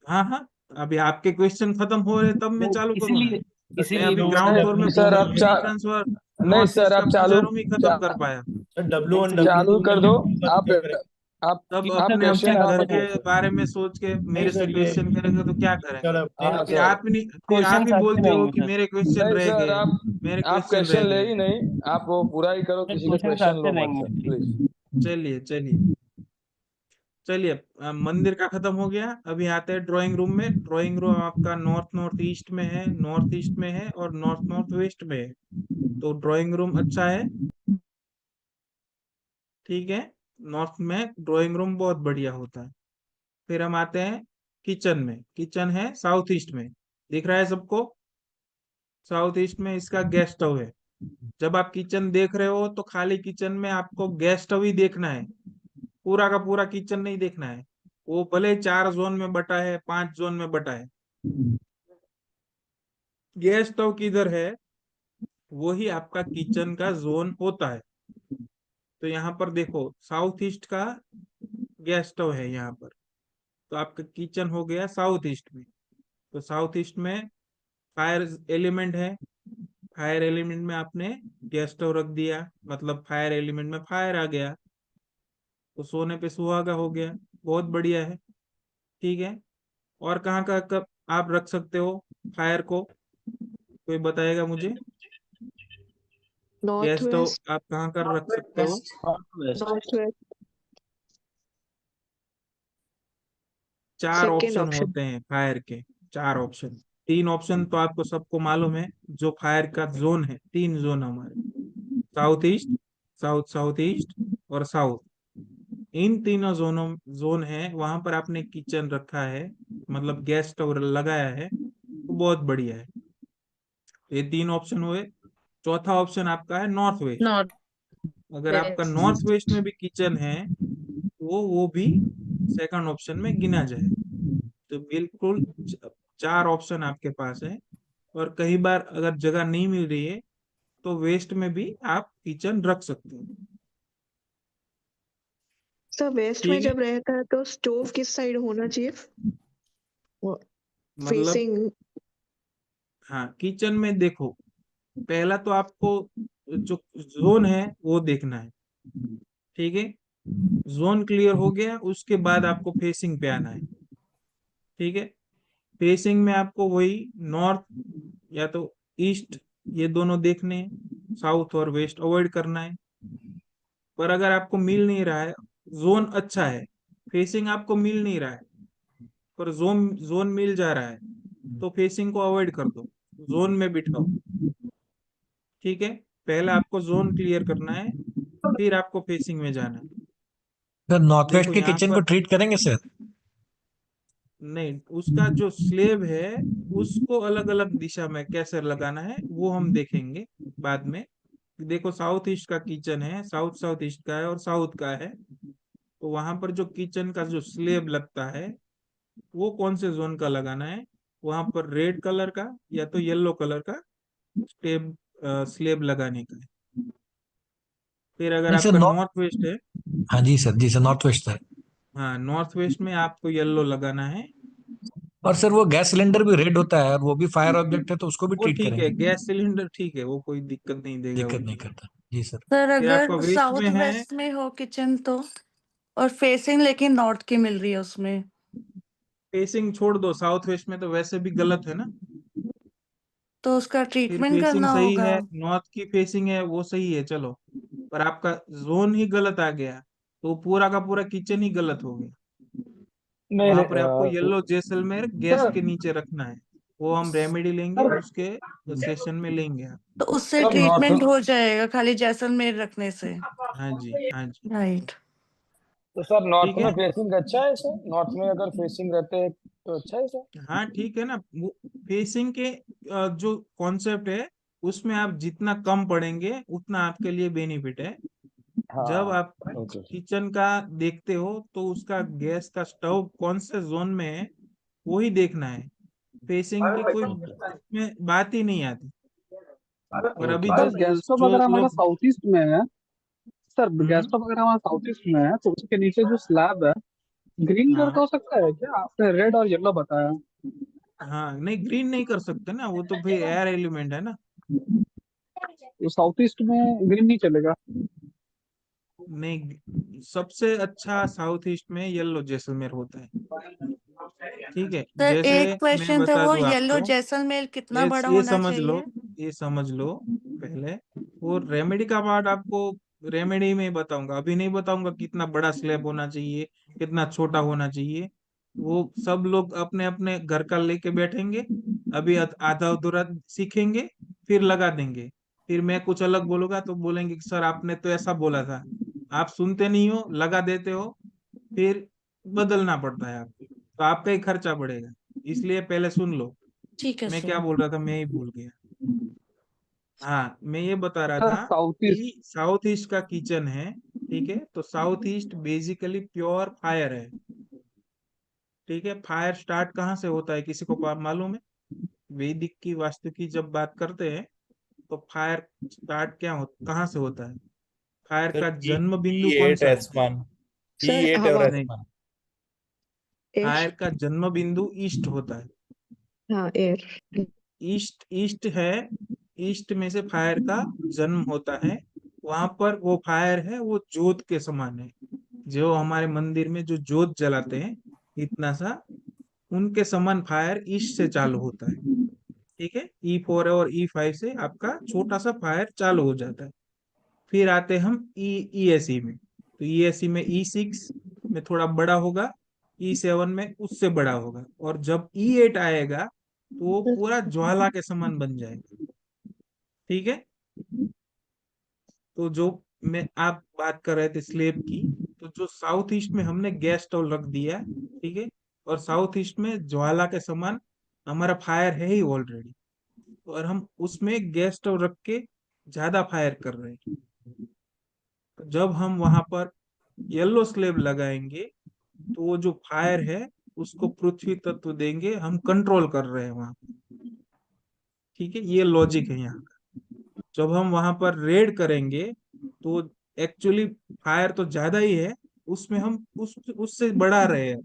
हाँ हाँ, अभी आपके क्वेश्चन खत्म हो रहे तब मैं नहीं चालू करूंगा। इसीलिए मैं इसीलिए अभी तो ग्राउंड फ्लोर में नहीं सर घूम रहा आप हूँ। एंट्रेंस और नहीं नॉर्थ सर ईस्ट का आप पूजा रूम ही खत्म कर पाया। डब्ल्यू नहीं वन सर डब्ल्यू चालू टू में कर दो। लिखने के बाद आप क्या करें? आप तब सर अपने क्वेश्चन अपने क्वेश्चन आप घर आते के हैं। बताओ। बारे में सोच के नहीं मेरे से सर, ये क्वेश्चन करेंगे तो क्या करेंगे? सर हाँ फिर सर। आप नहीं, फिर आप क्वेश्चन ही आते बोलते हो रहेंगे कि सर। मेरे क्वेश्चन नहीं रह सर गए, मेरे आप क्वेश्चन रह क्वेश्चन ले गए। ही नहीं, आप वो पूरा ही करो, सर किसी के क्वेश्चन क्वेश्चन आते लो मत सर रहेंगे। प्लीज। चलिए चलिए चलिए। मंदिर का खत्म हो गया। अभी आते हैं ड्राइंग रूम में। ड्राइंग रूम आपका नॉर्थ नॉर्थ ईस्ट में है, नॉर्थ ईस्ट में है, और नॉर्थ नॉर्थ वेस्ट में है। तो ड्राइंग रूम अच्छा है, ठीक है। नॉर्थ में ड्राइंग रूम बहुत बढ़िया होता है। फिर हम आते हैं किचन में। किचन है साउथ ईस्ट में, दिख रहा है सबको? साउथ ईस्ट में इसका गैस स्टव है। जब आप किचन देख रहे हो तो खाली किचन में आपको गैस स्टव ही देखना है, पूरा का पूरा किचन नहीं देखना है। वो भले 4 जोन में बटा है, 5 जोन में बटा है। गैस स्टव किधर है, वही आपका किचन का जोन होता है। तो यहाँ पर देखो, साउथ ईस्ट का गैस स्टव है यहाँ पर। तो आपका किचन हो गया साउथ ईस्ट में। तो साउथ ईस्ट में फायर एलिमेंट है। फायर एलिमेंट में आपने गैस स्टोव रख दिया, मतलब फायर एलिमेंट में फायर आ गया, तो सोने पे सुहागा हो गया। बहुत बढ़िया है, ठीक है। और कहाँ का कब आप रख सकते हो फायर को, कोई बताएगा मुझे? नॉर्थ गैस तो वेस्ट, आप कहाँ कर रख सकते हो? नॉर्थ वेस्ट, चार सेकेंड ऑप्शन ऑप्शन। होते हैं फायर के, 4 ऑप्शन। 3 ऑप्शन तो आपको सबको मालूम है, जो फायर का जोन है, 3 जोन हमारे, south east, south south east और साउथ। इन तीनों जोन है, वहां पर आपने किचन रखा है, मतलब गैस स्टोव लगाया है, तो बहुत बढ़िया है। ये 3 ऑप्शन हुए। चौथा ऑप्शन आपका है नॉर्थ वेस्ट। नॉर्थ अगर आपका वेस्ट। नॉर्थ वेस्ट में भी किचन है, वो भी सेकंड ऑप्शन में गिना जाए। तो बिल्कुल 4 ऑप्शन आपके पास है। और कई बार अगर जगह नहीं मिल रही है, तो वेस्ट में भी आप किचन रख सकते हो। सर वेस्ट में ठीक है, जब रहता है तो स्टोव किस साइड होना चाहिए? मतलब फेसिंग। हाँ, किचन में देखो, पहला तो आपको जो जोन है वो देखना है। ठीक है, जोन क्लियर हो गया, उसके बाद आपको फेसिंग पे आना है। ठीक है, फेसिंग में आपको वही नॉर्थ या तो ईस्ट, ये दोनों देखने हैं, साउथ और वेस्ट अवॉइड करना है। पर अगर आपको मिल नहीं रहा है, जोन अच्छा है, फेसिंग आपको मिल नहीं रहा है, पर जोन जोन मिल जा रहा है, तो फेसिंग को अवॉइड कर दो, जोन में बिठाओ। ठीक है, पहले आपको जोन क्लियर करना है, फिर आपको फेसिंग में जाना है। सर नॉर्थ वेस्ट देखो के यहाँ किचन को पर, ट्रीट करेंगे सर? नहीं, उसका जो स्लेब है उसको अलग अलग दिशा में कैसे लगाना है वो हम देखेंगे बाद में। देखो, साउथ ईस्ट का किचन है, साउथ साउथ ईस्ट का है और साउथ का है, तो वहां पर जो किचन का जो स्लेब लगता है, वो कौन से जोन का लगाना है, वहां पर रेड कलर का या तो येलो कलर का स्लेब स्लेब लगाने का है। फिर अगर नहीं सर, आपका नॉर्थ, नॉर्थ वेस्ट है, हाँ जी सर, जी सर, नॉर्थ वेस्ट सर। हाँ, नॉर्थ वेस्ट में आपको येलो लगाना है। और सर वो गैस सिलेंडर भी रेड होता है और वो भी फायर ऑब्जेक्ट है, तो उसको भी वो ट्रीट ठीक है, करेंगे? गैस सिलेंडर ठीक है, वो कोई दिक्कत नहीं देगा दिक्कत वो। नहीं करता जी सर। सर फिर आपका अगर वेस्ट में साउथ है, वेस्ट में हो किचन तो, और फेसिंग लेकिन नॉर्थ की मिल रही है उसमें, फेसिंग छोड़ दो, साउथ वेस्ट में तो वैसे भी गलत है ना। तो उसका फिर ट्रीटमेंट फेसिंग करना सही होगा। है, नॉर्थ की फेसिंग है वो सही है, चलो, पर आपका जोन ही गलत आ गया, तो पूरा का पूरा किचन ही गलत हो गया। नहीं वहां नहीं पर आपको येलो जैसलमेर गैस सर के नीचे रखना है, वो हम रेमेडी लेंगे सर उसके सेशन में लेंगे आप। तो उससे सर नॉर्थ, ट्रीटमेंट हो जाएगा खाली जैसलमेर रखने से? हाँ जी, हाँ जी। राइट। तो सर नॉर्थ ठीक है, में फेसिंग अच्छा है सर? नॉर्थ में अगर फेसिंग रहते हैं तो अच्छा है सर? हाँ ठीक है ना, वो फेसिंग के जो कॉन्सेप्ट है, उसमें आप जितना कम पढ़ेंगे उतना आपके लिए बेनिफिट है। जब हाँ, आप ओके। किचन का देखते हो, तो उसका गैस का स्टोव कौन से जोन में है, वो ही देखना है। फेसिंग की कोई इसमें बात ही नहीं आती। पर अभी ओके। जो सर गैस स्टोव जो अगर हमारा लोग, साउथ ईस्ट में है, सर गैस हम्म, स्टोव अगर हमारा साउथ ईस्ट में है तो उसके नीचे जो स्लैब है ग्रीन कलर का हाँ हो सकता है क्या? आपने रेड और येलो बताया। हाँ, नहीं, ग्रीन नहीं कर सकते ना, वो तो भाई एयर एलिमेंट है ना। तो साउथ ईस्ट में ग्रीन नहीं चलेगा? नहीं, सबसे अच्छा साउथ ईस्ट में येलो जैसलमेर होता है। ठीक है, सर जैसे एक मैं क्वेश्चन था, बता वो दूं येलो आपको, जैसलमेर कितना बड़ा ये होना समझ लो, चाहिए? ये समझ लो पहले। वो रेमेडी का पार्ट आपको रेमेडी में बताऊंगा, अभी नहीं बताऊंगा कितना बड़ा स्लैब होना चाहिए, कितना छोटा होना चाहिए। वो सब लोग अपने अपने घर का लेके बैठेंगे, अभी आधा अधूरा सीखेंगे, फिर लगा देंगे। फिर मैं कुछ अलग बोलूंगा तो बोलेंगे कि सर आपने तो ऐसा बोला था। आप सुनते नहीं हो, लगा देते हो, फिर बदलना पड़ता है आपको, तो आपका ही खर्चा बढ़ेगा। इसलिए पहले सुन लो। ठीक है मैं क्या सर। बोल रहा था, मैं ही भूल गया। हाँ, मैं ये बता रहा सर था साउथ ईस्ट, कि साउथ ईस्ट का किचन है। ठीक है, तो south east basically pure fire है। ठीक है, फायर स्टार्ट कहाँ से होता है, किसी को मालूम है? वैदिक की वास्तु की जब बात करते हैं, तो फायर स्टार्ट क्या हो, कहाँ से होता है? फायर सर का टी जन्म बिंदु टी कौन एट सा है? एसमान, टी सर एट और हवा। नहीं, एसमान। एयर। फायर का जन्म बिंदु ईस्ट होता है। हाँ, एयर। ईस्ट ईस्ट है, ईस्ट में से फायर का जन्म होता है। वहां पर वो फायर है, वो जोत के समान है। जो हमारे मंदिर में जो जोत जलाते हैं, इतना सा, उनके समान फायर ईस्ट से चालू होता है। ठीक है, E4 और E5 से आपका छोटा सा फायर चालू हो जाता है। फिर आते हम ESE में, तो ESE में E6 में थोड़ा बड़ा होगा, E7 में उससे बड़ा होगा, और जब E8 आएगा तो वो पूरा ज्वाला के समान बन जाएगा। ठीक है, तो जो मैं आप बात कर रहे थे स्लेब की, तो जो साउथ ईस्ट में हमने गैस स्टोव रख दिया, ठीक है, और साउथ ईस्ट में ज्वाला के समान हमारा फायर है ही ऑलरेडी, और हम उसमें गैस स्टोव रख के ज्यादा फायर कर रहे हैं। तो जब हम वहां पर येलो स्लेब लगाएंगे तो वो जो फायर है उसको पृथ्वी तत्व देंगे, हम कंट्रोल कर रहे हैं वहां पर। ठीक है, ये लॉजिक है यहाँ का। जब हम वहां पर रेड करेंगे तो एक्चुअली फायर तो ज्यादा ही है, उसमें हम उससे बढ़ा रहे हैं,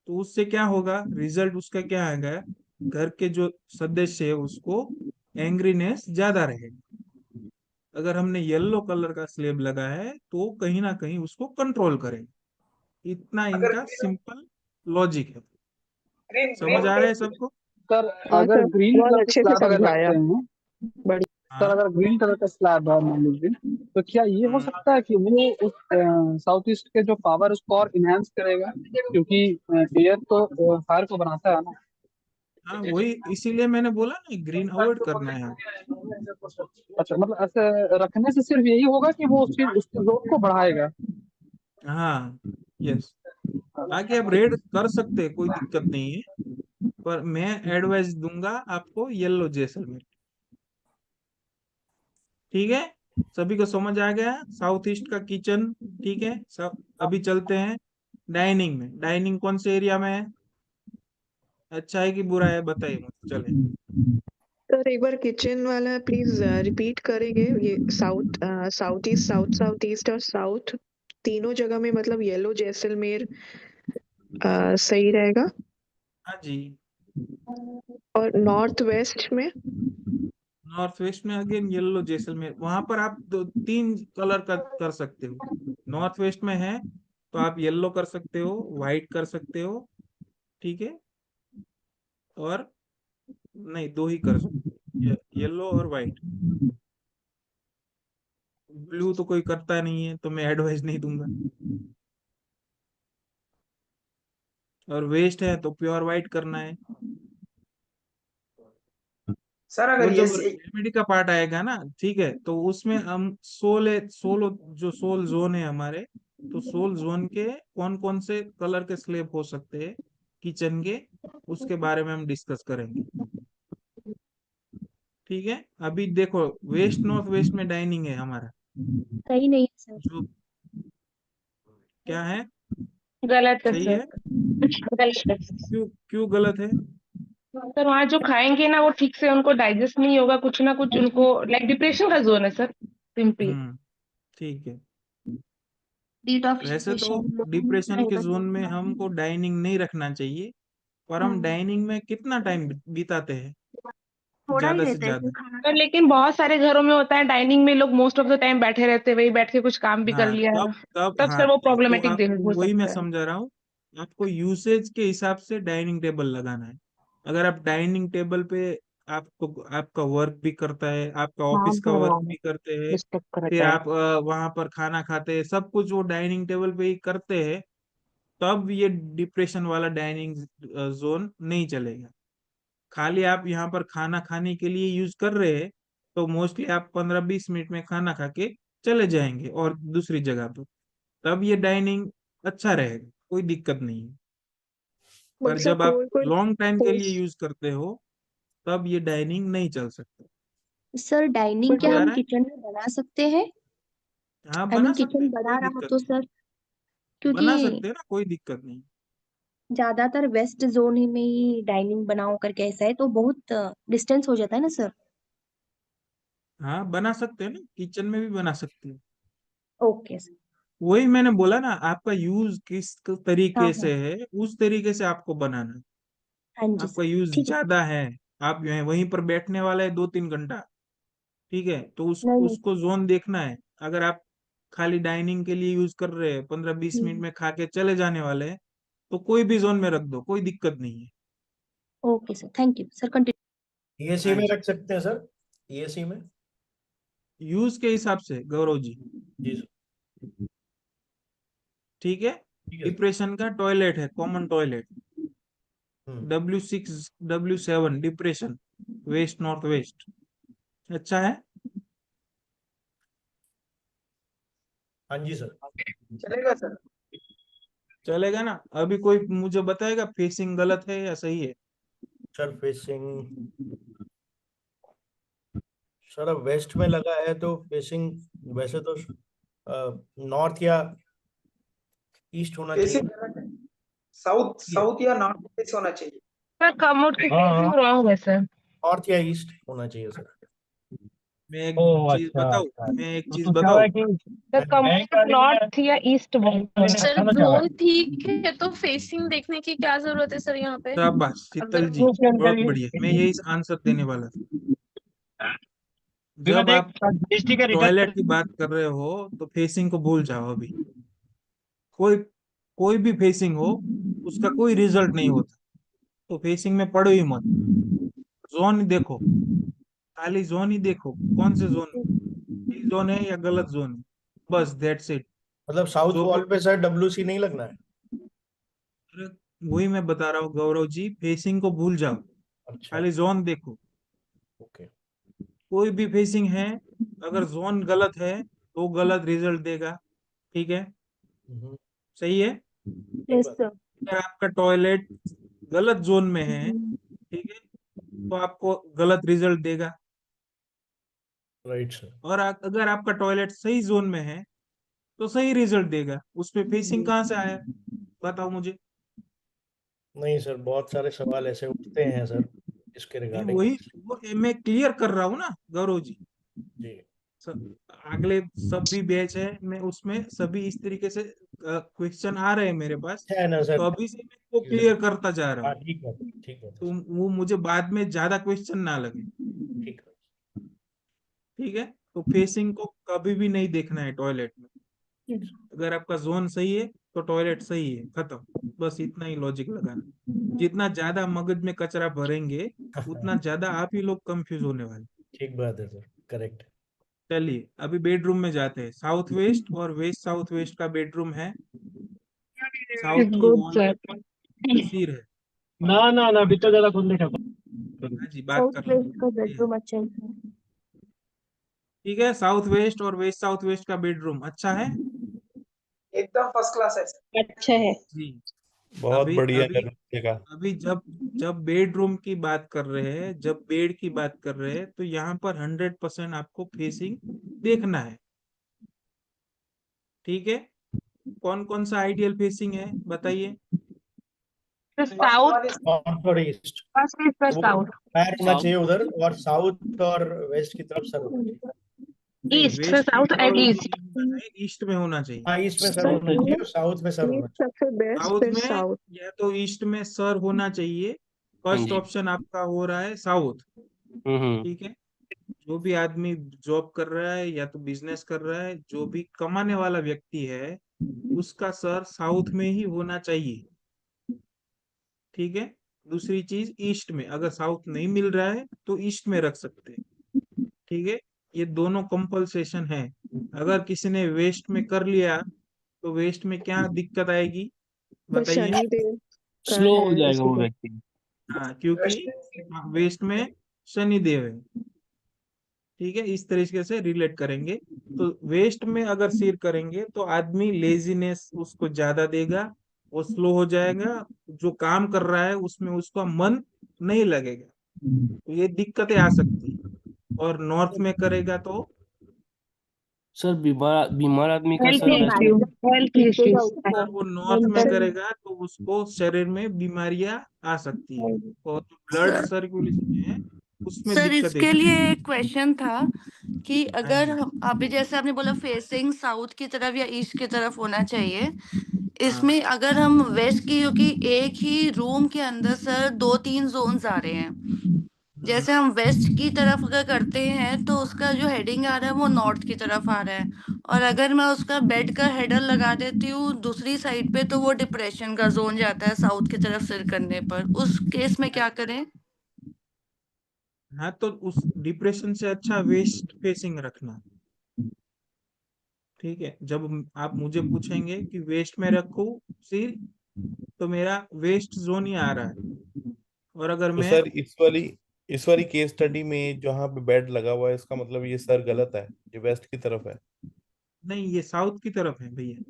तो उससे क्या होगा, रिजल्ट उसका क्या आएगा, घर के जो सदस्य है उसको एंग्रीनेस ज्यादा रहेगा। अगर हमने येलो कलर का स्लेब लगाया है तो कहीं ना कहीं उसको कंट्रोल करेगा। इतना अगर इनका सिंपल लॉजिक है। ग्रीन समझ आ ग्रीन रहा है सबको? सर हाँ अगर सर, ग्रीन बहुत कलर का अच्छे से स्लैब अगर समझाया। रखते हैं, बड़ी सर हाँ। अगर ग्रीन कलर का स्लैब है मान लीजिए, तो क्या ये हो सकता है कि वो उस साउथ ईस्ट के जो पावर उसको और इनहेंस करेगा, क्योंकि एयर तो फायर को बनाता है ना। हाँ, वही इसीलिए मैंने बोला ना, ग्रीन अवॉइड करना है। अच्छा, मतलब ऐसे रखने से सिर्फ यही होगा कि वो उसके जोर को बढ़ाएगा। हाँ, यस, आगे आप रेड कर सकते हैं, कोई दिक्कत नहीं है, पर मैं एडवाइस दूंगा आपको येलो जैसलमेर। ठीक है, सभी को समझ आ गया साउथ ईस्ट का किचन? ठीक है सब। अभी चलते हैं डाइनिंग में। डाइनिंग कौन से एरिया में है, अच्छा है कि बुरा है, बताइए मुझे। चले, सर एक बार किचन वाला प्लीज रिपीट करेंगे। ये साउथ ईस्ट, साउथ ईस्ट और साउथ तीनों जगह में मतलब येलो जैसलमेर सही रहेगा। हाँ जी। और नॉर्थ वेस्ट में? नॉर्थ वेस्ट में अगेन येलो जैसलमेर, वहां पर आप दो तीन कलर का कर सकते हो। नॉर्थ वेस्ट में है तो आप येलो कर सकते हो, व्हाइट कर सकते हो, ठीक है, और नहीं, दो ही कर सकते हो, येलो और व्हाइट। ब्लू तो कोई करता नहीं है तो मैं एडवाइस नहीं दूंगा। और वेस्ट है तो प्योर व्हाइट करना है। सर वो अगर ये जब रेमेडी का पार्ट आएगा ना, ठीक है, तो उसमें हम सोल जो सोल जोन है हमारे, तो सोल जोन के कौन कौन से कलर के स्लेब हो सकते हैं किचन के, उसके बारे में हम डिस्कस करेंगे। ठीक है, अभी देखो वेस्ट नॉर्थ वेस्ट में डाइनिंग है हमारा, सही नहीं है सर। जो क्या है, गलत है सही सर, है? गलत है। क्यों क्यों गलत है? सर वहाँ जो खाएंगे ना वो ठीक से उनको डाइजेस्ट नहीं होगा, कुछ ना कुछ उनको लाइक डिप्रेशन का जोन है सर, सिंपली। ठीक है, वैसे तो डिप्रेशन के जोन में डिटॉक्सिफिकेशन। हमको डाइनिंग नहीं रखना चाहिए, पर हम डाइनिंग में कितना टाइम बिताते हैं, थोड़ा ही ज्यादा से रहता है ज्यादा। इसमें खाना सर लेकिन बहुत सारे घरों में होता है डाइनिंग में लोग मोस्ट ऑफ द टाइम बैठे रहते हैं, वही बैठ के कुछ काम भी कर हाँ, लिया, तब तब हाँ, सर वो तो प्रॉब्लमेटिक आप, हो वही मैं सकता है। समझा रहा हूँ, आपको यूसेज के हिसाब से डाइनिंग टेबल लगाना है। अगर आप डाइनिंग टेबल पे आपको आपका वर्क भी करता है, आपका हाँ ऑफिस का वर्क भगवान भी करते हैं, डिस्टर्ब फिर करता है। आप वहां पर खाना खाते हैं, सब कुछ वो डाइनिंग टेबल पे ही करते हैं, तब ये डिप्रेशन वाला डाइनिंग जोन नहीं चलेगा। खाली आप यहाँ पर खाना खाने के लिए यूज कर रहे हैं, तो मोस्टली आप 15-20 मिनट में खाना खा के चले जाएंगे और दूसरी जगह पर, तब ये डाइनिंग अच्छा रहेगा, कोई दिक्कत नहीं है। पर मतलब जब आप कोई कोई लॉन्ग टाइम के लिए पोस्ट यूज करते हो तब ये डाइनिंग नहीं चल सकता। सर डाइनिंग क्या समझ आ हम रहा है? किचन में बना सकते हैं? हाँ, आई बना मीन सकते किचन हैं, बड़ा कोई रहा दिक्कत तो नहीं। सर, क्योंकि बना सकते हैं ना, कोई दिक्कत नहीं। ज्यादातर वेस्ट जोन ही में ही डाइनिंग बनाओ करके ऐसा है, तो बहुत डिस्टेंस हो जाता है ना सर। हाँ, बना सकते हैं ना, किचन में भी बना सकते हैं। Okay sir. वही मैंने बोला ना, आपका यूज किस हाँ तरीके हाँ। से है, उस तरीके से आपको बनाना है। हाँ जी आपका सर, यूज ठीक है। ज्यादा है, आप जो है वहीं पर बैठने वाला है 2-3 घंटा, ठीक है, तो नहीं नहीं। उसको जोन देखना है। अगर आप खाली डाइनिंग के लिए यूज कर रहे हैं, 15-20 मिनट में खा के चले जाने वाले हैं, तो कोई भी जोन में रख दो, कोई दिक्कत नहीं है। Okay sir, thank you sir, continue. EAC हाँ में जी, रख सकते हैं सर, EAC में। यूज के हिसाब से गौरव जी, जी सर, ठीक है। ठीक है सर। डिप्रेशन का टॉयलेट है, कॉमन टॉयलेट, हम्म, W6 W7 depression, west north west, अच्छा है। हाँ जी सर। चलेगा सर। चलेगा ना। अभी कोई मुझे बताएगा फेसिंग गलत है या सही है? सर फेसिंग, सर अब वेस्ट में लगा है तो फेसिंग वैसे तो नॉर्थ या ईस्ट होना चाहिए। फेसिंग साउथ साउथ या नॉर्थ फेस होना चाहिए। सर कमोड की हाँ फेसिंग हाँ, रॉन्ग है सर। नॉर्थ या ईस्ट होना चाहिए सर। मैं एक ओह चीज अच्छा बताऊं, अच्छा। मैं एक तो चीज क्या बताऊं। हुआ है कि सर बैंक कमोड नॉर्थ या ईस्ट बोलते हैं। सर खाना क्या हुआ है? जोन ठीक है तो फेसिंग देखने की क्या जरूरत है सर यहाँ पे? शाबाश शीतल अगर जी, बहुत बढ़िया, मैं यही आंसर देने वाला था। बिना जब देख आप जीएसटी का टॉयलेट की रिटर्न। बात कर रहे हो तो फेसिंग को भूल जाओ अभी। कोई कोई भी फेसिंग हो, उसका कोई रिजल्ट नहीं होता, तो फेसिंग में पड़ो ही मत। जोन देखो, खाली जोन ही देखो, कौन से जोन, सही जोन है या गलत जोन है, बस दैट्स इट। मतलब साउथ जो भी, वॉल पे सर WC नहीं लगना है। अरे वही मैं बता रहा हूँ गौरव जी, फेसिंग को भूल जाओ, अच्छा, खाली जोन देखो। ओके। कोई भी फेसिंग है, अगर जोन गलत है तो गलत रिजल्ट देगा, ठीक है, हम्म, सही है। ठीक यस बात। सर। अगर आपका टॉयलेट गलत जोन में है, ठीक है, तो आपको गलत रिजल्ट देगा। Right sir. और अगर आपका टॉयलेट सही जोन में है तो सही रिजल्ट देगा। उसमें फेसिंग कहाँ से आया, बताओ मुझे। नहीं सर, बहुत सारे सवाल ऐसे उठते हैं सर इसके मैं रिगार्डिंग। वही मैं क्लियर कर रहा हूँ ना गौरव जी। जी, अगले सब भी बैच है, मैं उसमें सभी इस तरीके से क्वेश्चन आ रहे हैं मेरे पास, अच्छा है ना तो सर। अभी से मैं वो क्लियर करता जा रहा हाँ हूँ, ठीक है, ठीक है तो वो मुझे बाद में ज्यादा क्वेश्चन ना लगे, ठीक है। ठीक है। तो फेसिंग को कभी भी नहीं देखना है टॉयलेट में। अगर आपका जोन सही है तो टॉयलेट सही है, खत्म, बस इतना ही लॉजिक लगाना। जितना ज्यादा मगज में कचरा भरेंगे उतना ज्यादा आप ही लोग कंफ्यूज होने वाले। ठीक बात है सर, करेक्ट। चलिए अभी बेडरूम में जाते हैं। साउथ वेस्ट और वेस्ट साउथ वेस्ट का बेडरूम है। साउथ की गुड वॉल सर। पे सिर है। ना ना अभी तो ज्यादा खुद नहीं कर हाँ जी, बात साउथ कर वेस्ट का लो। बेडरूम अच्छा है सर। ठीक है, साउथ वेस्ट और वेस्ट साउथ वेस्ट का बेडरूम अच्छा है एकदम फर्स्ट क्लास है सर। अच्छा है। जी। बहुत अभी बढ़िया अभी है देखा। अभी जब जब बेडरूम की बात कर रहे हैं, जब बेड की बात कर रहे हैं, तो यहाँ पर 100% आपको फेसिंग देखना है, ठीक है। कौन कौन सा आइडियल फेसिंग है बताइए। साउथ, नॉर्थ और ईस्ट, फर्स्ट इज द तो वो साउथ। पैर होना चाहिए उधर, और साउथ और वेस्ट की तरफ सर होना चाहिए। नहीं, ईस्ट सर, वेस्ट में south and Gaurav ji east. नहीं होना है, ईस्ट में होना चाहिए। हाँ, ईस्ट में सर सर होना चाहिए और साउथ में सर होना चाहिए। सबसे बेस्ट साउथ है में साउथ। या तो ईस्ट में सर होना चाहिए। हाँ फर्स्ट जी। ऑप्शन आपका हो रहा है साउथ, हम्म। ठीक है। जो भी आदमी जॉब कर रहा है या तो बिजनेस कर रहा है, जो भी कमाने वाला व्यक्ति है, उसका सर साउथ में ही होना चाहिए, ठीक है। दूसरी चीज, ईस्ट में अगर साउथ नहीं मिल रहा है तो ईस्ट में रख सकते हैं, ठीक है। ये दोनों कंपलसेशन है। अगर किसी ने वेस्ट में कर लिया तो वेस्ट में क्या दिक्कत आएगी पर बताइए। शनिदेव का स्लो है हो जाएगा वो इसलिए। व्यक्ति। हाँ, क्योंकि वेस्ट में शनि देव है, ठीक है। इस तरीके से रिलेट करेंगे। तो वेस्ट में अगर सिर करेंगे तो आदमी लेजीनेस उसको ज्यादा देगा, वो स्लो हो जाएगा, जो काम कर रहा है उसमें उसका मन नहीं लगेगा, तो ये दिक्कतें आ सकती है। और नॉर्थ में करेगा तो सर बीमार बीमार आदमी का हेल्थ सर वैसे इश्यू, हेल्थ दिखेगा इश्यूज। उसको। अगर वो नॉर्थ में मेंटल। करेगा तो उसको शरीर में बीमारियां आ सकती है, और ब्लड सर सर्कुलेशन है उसमें सर दिक्कतें। इसके लिए एक क्वेश्चन था कि हाँ अगर जी, हम अभी जैसे आपने बोला फेसिंग साउथ की तरफ या ईस्ट की तरफ होना चाहिए, हाँ इसमें अगर हम वेस्ट की, क्योंकि एक ही रूम के अंदर सर दो तीन जोन्स आ रहे हैं, जैसे हम वेस्ट की तरफ अगर करते हैं तो उसका जो हेडिंग आ रहा है वो नॉर्थ की तरफ आ रहा है, और अगर मैं उसका बेड का हेडर लगा देती हूँ दूसरी साइड पे तो वो डिप्रेशन का जोन जाता है साउथ की तरफ सिर करने पर, उस केस में क्या करें? हाँ, तो उस डिप्रेशन से अच्छा वेस्ट फेसिंग रखना। ठीक है, जब आप मुझे पूछेंगे कि वेस्ट में रखूं सिर, तो मेरा वेस्ट जोन ही आ रहा है। और अगर तो मैं, सर इस वाली केस स्टडी में जहाँ पे बेड लगा हुआ है, इसका मतलब ये सर गलत है, ये वेस्ट की तरफ है। नहीं, ये साउथ की तरफ है भैया।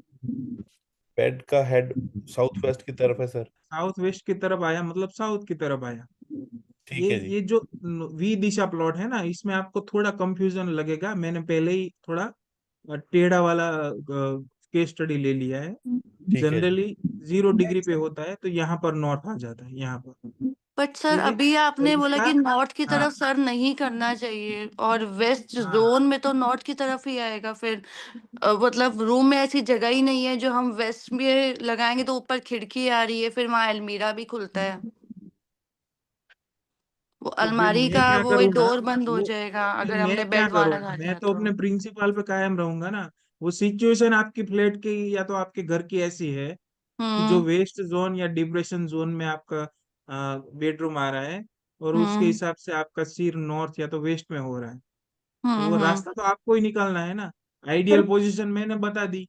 बेड का हेड साउथ वेस्ट की तरफ है सर। साउथ वेस्ट की तरफ आया मतलब साउथ की तरफ आया। ठीक है जी। ये जो वी दिशा प्लॉट है ना, इसमें आपको थोड़ा कंफ्यूजन लगेगा। मैंने पहले ही थोड़ा टेढ़ा वाला केस स्टडी ले लिया है। ठीक है जी। जनरली 0 डिग्री पे होता है, तो यहाँ पर नॉर्थ आ जाता है, यहाँ पर। बट सर ठीक है, अभी और आपने बोला इसका, कि नॉर्थ की हाँ तरफ सर नहीं करना चाहिए, और वेस्ट हाँ, जोन में तो नॉर्थ की तरफ ही आएगा फिर। मतलब रूम में ऐसी जगह ही नहीं है जो हम वेस्ट में लगाएंगे तो ऊपर खिड़की आ रही है, फिर वहां अलमीरा भी खुलता है, वो तो फिर अलमारी मैं का क्या वो करूँगा, डोर बंद हो वो जाएगा फिर अगर मैं हमने क्या बेड वहां करूँगा, लगा मैं दिया तो तो। अपने प्रिंसिपल पे कायम रहूंगा ना। वो सिचुएशन आपकी फ्लैट की या तो आपके घर की ऐसी है कि जो हम्म। वेस्ट जोन या डिप्रेशन जोन में आपका बेडरूम आ रहा है, और उसके हम्म। हिसाब से आपका सिर नॉर्थ या तो वेस्ट में हो रहा है, तो वो हम्म। रास्ता तो आपको ही निकालना है ना। आइडियल पोजीशन मैंने बता दी,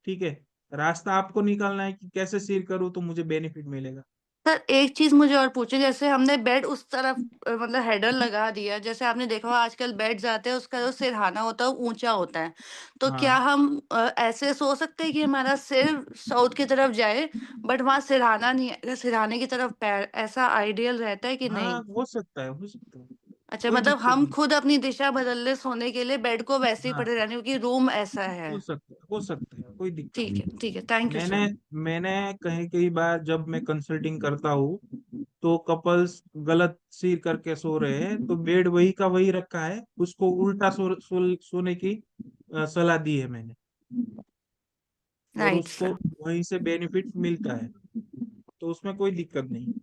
ठीक है, रास्ता आपको निकालना है कि कैसे सिर करूँ तो मुझे बेनिफिट मिलेगा। सर एक चीज मुझे और पूछे, जैसे हमने बेड उस तरफ मतलब हेडर लगा दिया, जैसे आपने देखा होगा आजकल बेड्स आते हैं उसका जो सिरहाना होता है वो ऊंचा होता है, तो क्या हाँ हम ऐसे सो सकते हैं कि हमारा सिर साउथ की तरफ जाए बट वहां सिरहाना नहीं है, सिरहाने की तरफ पैर, ऐसा आइडियल रहता है कि हाँ, नहीं? हो सकता है, हो सकता है, अच्छा, कोई मतलब दिक्कत हम नहीं। खुद अपनी दिशा बदल ले सोने के लिए, बेड को वैसे ही हाँ, पड़े रहने क्योंकि रूम ऐसा है। हो सकता है, हो सकता है, कोई दिक्कत ठीक नहीं। है, ठीक है, थैंक यू मैंने सर। मैंने कहीं कई बार जब मैं कंसल्टिंग करता हूँ, तो कपल्स गलत सिर करके सो रहे हैं, तो बेड वही का वही रखा है, उसको उल्टा सोने की सलाह दी है मैंने, और राइट उसको सर। वहीं से बेनिफिट मिलता है, तो उसमें कोई दिक्कत नहीं।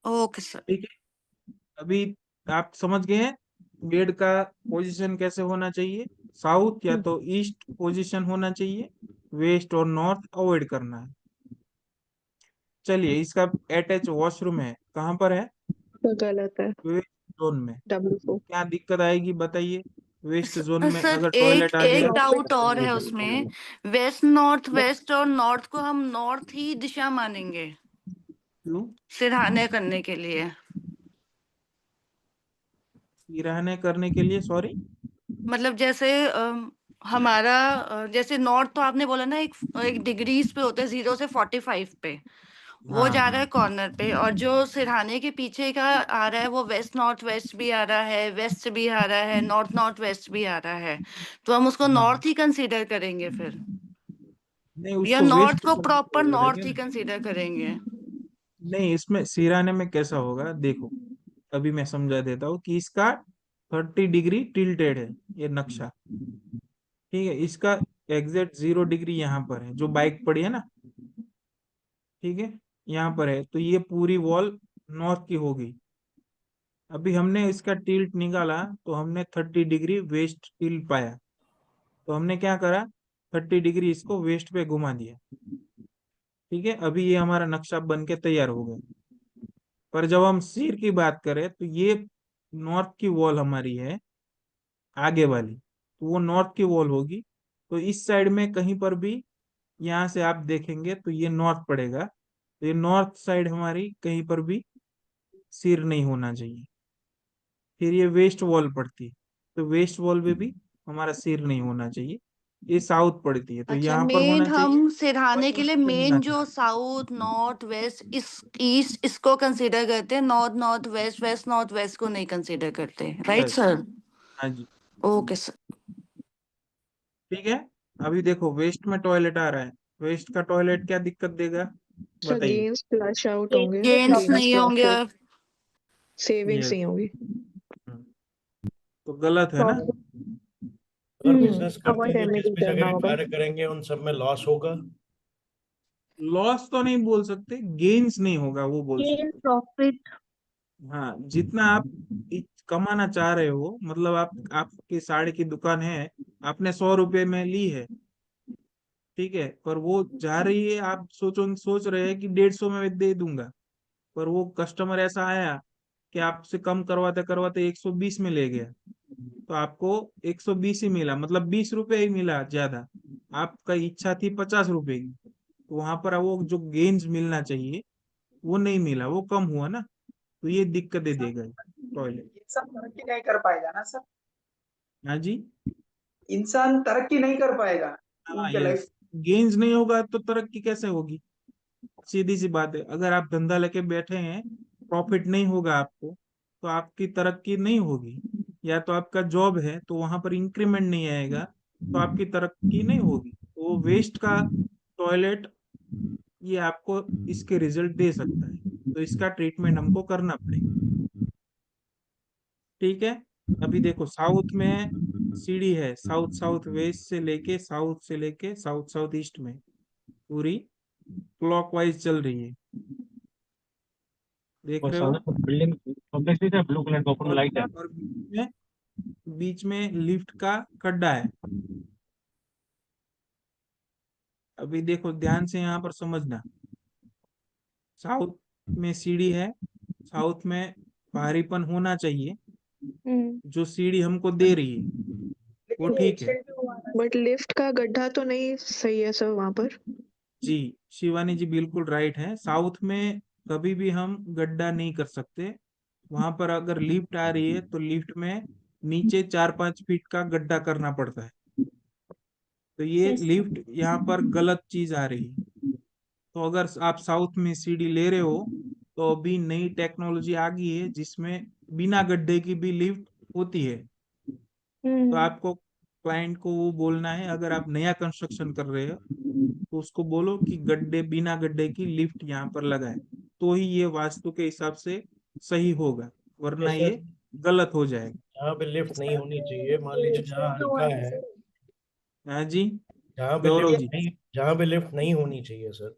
Okay sir. ठीक है, अभी आप समझ गए हैं बेड का पोजीशन कैसे होना चाहिए। साउथ या तो ईस्ट पोजीशन होना चाहिए, वेस्ट और नॉर्थ अवॉइड करना है। चलिए, इसका अटैच वॉशरूम है, कहाँ पर है? तो गलत है। वेस्ट जोन में। W4। क्या दिक्कत आएगी बताइए, वेस्ट जोन में सर अगर एक टॉयलेट आ एक गया? डाउट और है उसमें, वेस्ट नॉर्थ वेस्ट और नॉर्थ को हम नॉर्थ ही दिशा मानेंगे क्यों? सिरहाने करने के लिए? रहने करने के लिए, सॉरी? मतलब जैसे हमारा जैसे नॉर्थ तो आपने बोला ना, एक एक डिग्रीज पे होता है, 0 से 45 पे, वो हाँ जा रहा है हाँ कॉर्नर पे, और जो सिरहाने के पीछे का आ रहा है वो वेस्ट नॉर्थ वेस्ट भी आ रहा है, वेस्ट भी आ रहा है, नॉर्थ नॉर्थ वेस्ट भी आ रहा है, तो हम उसको हाँ, नॉर्थ ही कंसीडर करेंगे फिर, नहीं या उसको नॉर्थ वेस्ट को प्रॉपर करेंगे नॉर्थ ही ना। कंसीडर करेंगे? नहीं, इसमें सिराने में कैसा होगा देखो, अभी मैं समझा देता हूँ कि इसका 30 डिग्री टिल्टेड है ये नक्शा। ठीक है, इसका एग्जैक्ट 0 डिग्री यहाँ पर है, जो बाइक पड़ी है ना, ठीक है, यहाँ पर है, तो ये पूरी वॉल नॉर्थ की होगी। अभी हमने इसका टिल्ट निकाला, तो हमने 30 डिग्री वेस्ट टिल्ट पाया, तो हमने क्या करा, 30 डिग्री इसको वेस्ट पे घुमा दिया। ठीक है, अभी ये हमारा नक्शा बन के तैयार हो गया। पर जब हम सिर की बात करें, तो ये नॉर्थ की वॉल हमारी है, आगे वाली, तो वो नॉर्थ की वॉल होगी। तो इस साइड में कहीं पर भी, यहाँ से आप देखेंगे तो ये नॉर्थ पड़ेगा, तो ये नॉर्थ साइड हमारी कहीं पर भी सिर नहीं होना चाहिए। फिर ये वेस्ट वॉल पड़ती है, तो वेस्ट वॉल पे भी हमारा सिर नहीं होना चाहिए। ये साउथ पड़ती है, तो अच्छा, यहाँ पर मेन होना चाहिए, हम और सिरहाने के ईस्ट लिए पे होना मेन जो चाहिए। साउथ नॉर्थ वेस्ट इस ईस्ट इसको कंसीडर करते हैं, north north west west north west को नहीं कंसीडर करते, राइट यस, सर? हाँ जी। Okay sir. ठीक है, अभी देखो वेस्ट में टॉयलेट आ रहा है, वेस्ट का टॉयलेट क्या दिक्कत देगा सर बताइए? गेन्स फ्लश आउट होंगे, गेन्स गेन्स नहीं होंगे प्रॉफिट और सेविंग्स यस, नहीं होगी। तो गलत है ना। अगर बिजनेस करते अवॉइड हैं तो जिस रेमेडी भी करना जगह होगा। कार्य करेंगे उन सब में लॉस होगा। लॉस तो नहीं बोल सकते, गेन्स नहीं होगा वो बोल गेन सकते। प्रॉफिट। हाँ, जितना आप कमाना चाह रहे हो, मतलब आपकी साड़ी की दुकान है, आपने 100 रुपए में ली है, ठीक है, पर वो जा रही है, आप सोच रहे हैं कि 150 में दे दूंगा, पर वो कस्टमर ऐसा आया कि आपसे कम करवाते करवाते 120 में ले गया, तो आपको 120 ही मिला, मतलब 20 रुपए ही मिला ज्यादा। आपका इच्छा थी 50 रुपए की, तो वहां पर वो जो गेन्स मिलना चाहिए वो नहीं मिला, वो कम हुआ ना, तो ये दिक्कतें देगा टॉयलेट। इंसान तरक्की नहीं कर पाएगा ना सर, हाँ जी, इंसान तरक्की नहीं कर पाएगा हाँ उनके लाइफ। यस, गेन्स नहीं होगा तो तरक्की कैसे होगी? सीधी सी बात है, अगर आप धंधा लेके बैठे हैं, प्रॉफिट नहीं होगा आपको, तो आपकी तरक्की नहीं होगी। या तो आपका जॉब है तो वहां पर इंक्रीमेंट नहीं आएगा, तो आपकी तरक्की नहीं होगी। तो वो वेस्ट का टॉयलेट ये आपको इसके रिजल्ट दे सकता है, तो इसका ट्रीटमेंट हमको करना पड़ेगा। ठीक है, अभी देखो साउथ में सीढ़ी है, साउथ साउथ वेस्ट से लेके साउथ साउथ ईस्ट में पूरी क्लॉकवाइज चल रही है, देख और रहे हो? सामने बिल्डिंग ऑब्वियसली से ब्लू कलर का ऊपर में लाइट है। और बीच में लिफ्ट का खड्डा है। अभी देखो ध्यान से यहाँ पर समझना, साउथ में सीढ़ी है, साउथ में भारीपन होना चाहिए, जो सीढ़ी हमको दे रही है वो ठीक है। बट लिफ्ट का गड्ढा तो नहीं सही है सर वहां पर। जी शिवानी जी बिल्कुल राइट है, साउथ में कभी भी हम गड्ढा नहीं कर सकते। वहां पर अगर लिफ्ट आ रही है तो लिफ्ट में नीचे 4-5 फीट का गड्ढा करना पड़ता है, तो ये लिफ्ट यहाँ पर गलत चीज आ रही है। तो अगर आप साउथ में सीढ़ी ले रहे हो तो अभी नई टेक्नोलॉजी आ गई है जिसमें बिना गड्ढे की भी लिफ्ट होती है। तो आपको क्लाइंट को वो बोलना है, अगर आप नया कंस्ट्रक्शन कर रहे हो तो उसको बोलो कि बिना गड्ढे की लिफ्ट यहाँ पर लगाए, तो ही ये वास्तु के हिसाब से सही होगा, वरना जैसे ये गलत हो जाएगा। जहाँ पे लिफ्ट नहीं होनी चाहिए, मान लीजिए जहाँ हल्का है, हाँ जी जहाँ पे गौरव लिफ्ट जी, नहीं जहाँ पे लिफ्ट नहीं होनी चाहिए सर,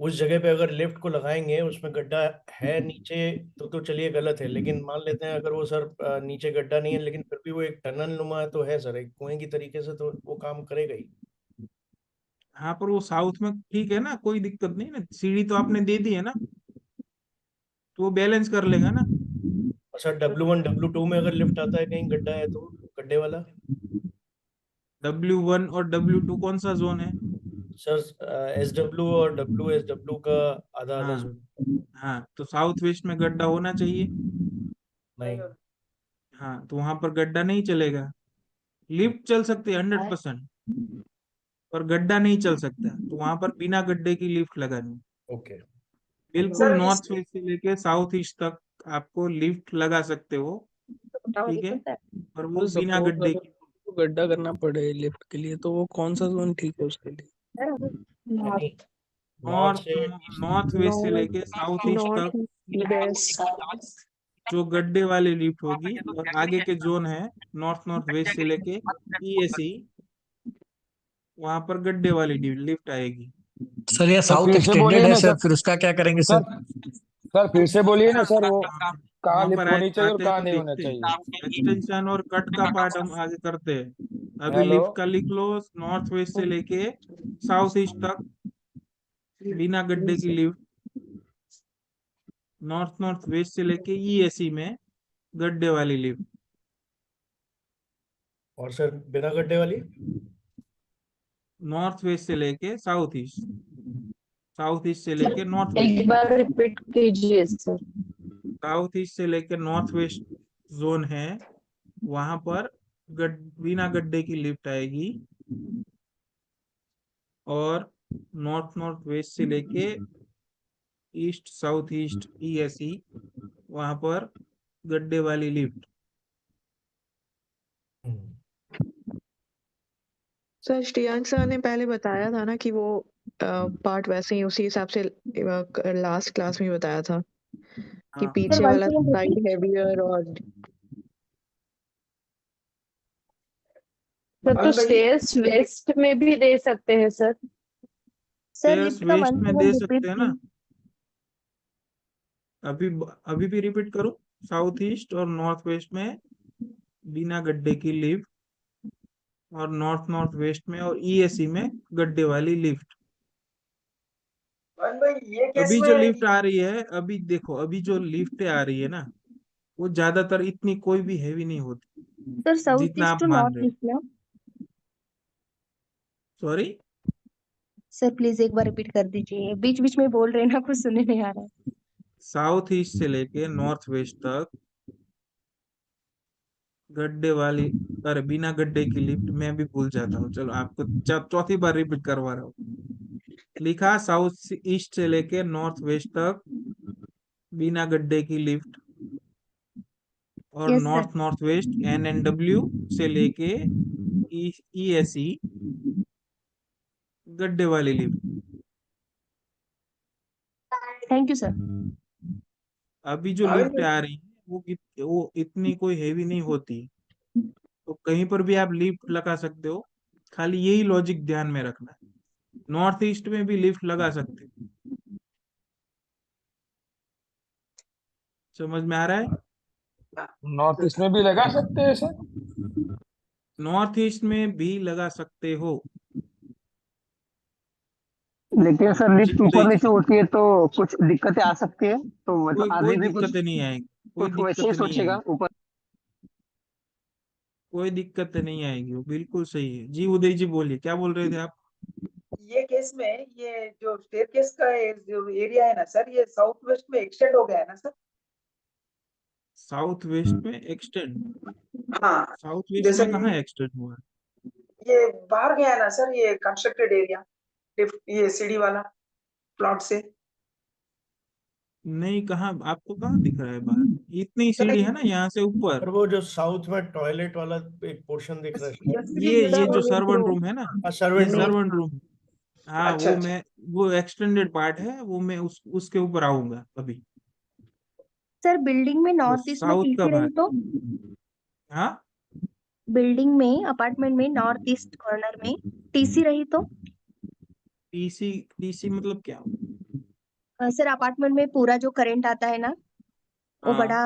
उस जगह पे अगर लिफ्ट को लगाएंगे, उसमें गड्ढा है नीचे, तो चलिए गलत है। लेकिन मान लेते हैं अगर वो सर नीचे गड्ढा नहीं है, लेकिन फिर भी वो एक टनल नुमा तो है सर, एक कुएं की तरीके से, तो वो काम करेगा ही। हाँ पर वो साउथ में ठीक है ना, कोई दिक्कत नहीं ना, सीढ़ी तो आपने दे दी है ना, तो वो बैलेंस कर लेगा ना। और सर W1 W2 में अगर लिफ्ट आता है कहीं गड्ढा है तो गड्ढे वाला, W1 और W2 कौन सा जोन है? सर SW और WSW का आधा आधा हाँ जोन। हाँ, तो साउथ वेस्ट में गड्ढा होना चाहिए। नहीं, हाँ तो वहां पर गड्ढा नहीं चलेगा, लिफ्ट चल सकती है 100%, पर गड्ढा नहीं चल सकता, तो वहां पर बिना गड्ढे की लिफ्ट लगानी। ओके बिल्कुल सर नॉर्थ वेस्ट से लेके साउथ ईस्ट तक आपको लिफ्ट लगा सकते हो, ठीक है, पर वो तो बिना सपोज गड्ढे अगर की। गड्ढा करना पड़े लिफ्ट के लिए तो वो कौन सा जोन ठीक है उसके लिए? यानी नॉर्थ नॉर्थ से नॉर्थ वेस्ट से लेके साउथ ईस्ट नॉर्थ तक वेस्ट जो गड्ढे वाली लिफ्ट होगी, और आगे के जोन है नॉर्थ नॉर्थ वेस्ट से लेके ESE, वहां पर गड्ढे वाली लिफ्ट आएगी। सर ये सर साउथ फिर से एक्सटेंडेड बोलिए है ना सर, सर। फिर उसका क्या करेंगे सर? सर फिर से बोलिए ना सर, वो कहाँ वहां लिफ्ट पर होनी चाहिए और आते हैं कहाँ तो नहीं होना देखते चाहिए। हैं, एक्सटेंशन और कट का पार्ट हम आगे करते हैं। अभी हेलो, लिफ्ट का लिख लो, नॉर्थ वेस्ट से लेके साउथ ईस्ट तक बिना गड्ढे की लिफ्ट, नॉर्थ नॉर्थ वेस्ट से लेके ESE में गड्ढे वाली लिफ्ट, और सर बिना गड्ढे वाली नॉर्थ वेस्ट से लेके साउथ ईस्ट, साउथ ईस्ट से लेके नॉर्थ एक वेस्ट, बार रिपीट कीजिए सर। साउथ ईस्ट से लेके नॉर्थ वेस्ट जोन है, वहां पर बिना गड्ढे की लिफ्ट आएगी, और नॉर्थ नॉर्थ वेस्ट से लेके ईस्ट साउथ ईस्ट ESE, वहां पर गड्ढे वाली लिफ्ट। सर श्रेयांक सर ने पहले बताया था ना कि वो पार्ट वैसे ही उसी हिसाब से लास्ट क्लास में बताया था कि हाँ पीछे वाला साइड हैवियर और सर तो स्टेयर्स वेस्ट में भी दे सकते हैं सर। स्टेयर्स वेस्ट में दे सकते हैं ना। अभी भी रिपीट करो, साउथ ईस्ट और नॉर्थ वेस्ट में बिना गड्ढे की लिफ्ट, और नॉर्थ नॉर्थ वेस्ट में और ESE में गड्ढे वाली लिफ्ट। भाई ये केस अभी जो में लिफ्ट आ रही है, अभी देखो, अभी जो लिफ्ट आ रही है ना, वो ज्यादातर इतनी कोई भी हैवी नहीं होती सर साउथ जितना ईस्ट आप टू मान नॉर्थ रहे हो। ईस्ट ना? सॉरी, सर प्लीज एक बार रिपीट कर दीजिए, बीच बीच में बोल रहे हैं ना, कुछ सुनने नहीं आ रहा है। साउथ ईस्ट से लेके नॉर्थ वेस्ट तक गड्ढे वाली, अरे बिना गड्ढे की लिफ्ट, मैं भी भूल जाता हूँ, चलो आपको चौथी बार रिपीट करवा रहा हूँ। लिखा साउथ ईस्ट से लेके नॉर्थ वेस्ट तक बिना गड्ढे की लिफ्ट, और yes sir. North north west NNW से लेके ESE गड्ढे वाली लिफ्ट। Thank you sir. अभी जो लिफ्ट आ रही है वो इतनी कोई हैवी नहीं होती, तो कहीं पर भी आप लिफ्ट लगा सकते हो, खाली यही लॉजिक ध्यान में रखना है। नॉर्थ ईस्ट में भी लिफ्ट लगा सकते हो, समझ में आ रहा है? नॉर्थ ईस्ट में भी लगा सकते हैं सर? नॉर्थ ईस्ट में भी लगा सकते हो। लेकिन सर लिफ्ट जी ऊपर उदय जी, नीचे होती है तो कुछ दिक्कतें आ सकती है, तो कोई मतलब कोई आगे भी कुछ दिक्कत नहीं आएगी, कोई कुछ वैसे ही दिक्कत नहीं सोचेगा आएगी, ऊपर। कोई दिक्कत नहीं आएगी, वो बिल्कुल सही है। जी उदय जी बोलिए, क्या बोल रहे थे आप? ये केस में ये जो स्टेयरकेस का जो एरिया है ना सर, ये साउथ वेस्ट में एक्सटेंड हो गया है ना सर? साउथ वेस्ट में एक्सटेंड? हाँ, साउथ वेस्ट जैसे में कहाँ एक्सटेंड हुआ है? ये बाहर गया है ना सर, ये कंस्ट्रक्टेड एरिया, ये सीढ़ी वाला प्लॉट से। नहीं, कहाँ आपको कहाँ दिख रहा है बाहर? इतनी सर सीढ़ी है ना यहाँ से ऊपर। और वो जो साउथ में टॉयलेट वाला एक पोर्शन दिख रहा है शायद। ये जो सर्वेंट रूम है ना, ये सर्वेंट रूम। Servant room. हाँ, अच्छा वो अच्छा। मैं, वो एक्सटेंडेड पार्ट है, वो मैं उसके ऊपर आऊंगा अभी। सर बिल्डिंग में वो नॉर्थ ईस्ट में साउथ का टीसी रही भाग। तो? हाँ, बिल्डिंग में अपार्टमेंट में नॉर्थ ईस्ट कॉर्नर में टीसी रही तो? टीसी? टीसी मतलब क्या? सर अपार्टमेंट में पूरा जो करंट आता है ना, वो हाँ, बड़ा,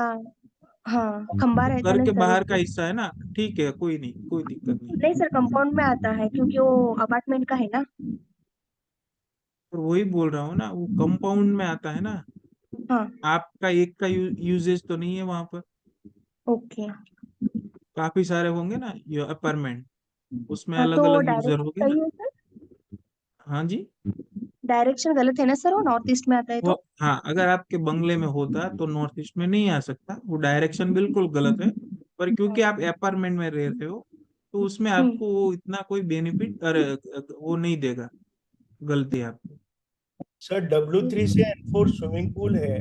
हाँ खंबा रहता है घर ना के सर बाहर का उसके। हिस्सा है ना, ठीक है, कोई नहीं, कोई दिक्कत नहीं। नहीं सर, कंपाउंड में आता है क्योंकि वो अपार्टमेंट का है ना। और वही बोल रहा हूँ ना, वो कंपाउंड में आता है ना, हाँ आपका एक का यूजेज तो नहीं है वहां पर, ओके। काफी सारे होंगे ना ये अपार्टमेंट, उसमें हाँ अलग तो अलग यूजर डायरेक्शन होंगे ना। सही है सर? हाँ जी। डायरेक्शन गलत है ना सर, वो नॉर्थ ईस्ट में आता है वो, तो? हाँ, अगर आपके बंगले में होता तो नॉर्थ ईस्ट में नहीं आ सकता, वो डायरेक्शन बिल्कुल गलत है। पर क्योंकि आप अपार्टमेंट में रह रहे हो, तो उसमें आपको वो इतना कोई बेनिफिट, अरे वो नहीं देगा, गलती है आपको। सर W3 से N4 स्विमिंग पूल है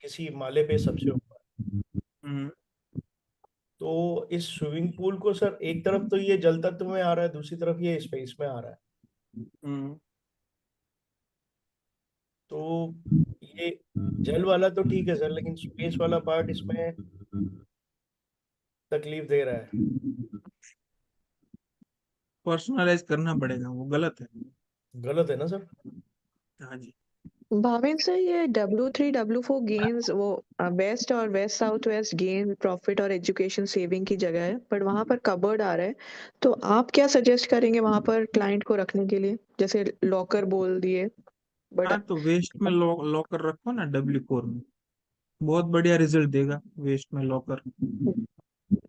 किसी माले पे सबसे ऊपर। तो इस स्विमिंग पूल को सर एक तरफ तो ये जल तत्व में आ रहा है, दूसरी तरफ ये स्पेस में आ रहा है। तो ये जल वाला तो ठीक है सर, लेकिन स्पेस वाला पार्ट इसमें तकलीफ दे रहा है। पर्सनलाइज करना पड़ेगा, वो गलत है। गलत है ना सर? हाँ जी। भावेन सर, ये W3 W4 गेन्स वो वेस्ट और west south west gain profit और एजुकेशन सेविंग की जगह है, बट वहां पर कबर्ड आ रहा है, तो आप क्या सजेस्ट करेंगे वहां पर क्लाइंट को रखने के लिए? जैसे लॉकर बोल दिए, बट हाँ, तो वेस्ट में लॉकर रखो ना, W4 में बहुत बढ़िया रिजल्ट देगा, वेस्ट में लॉकर।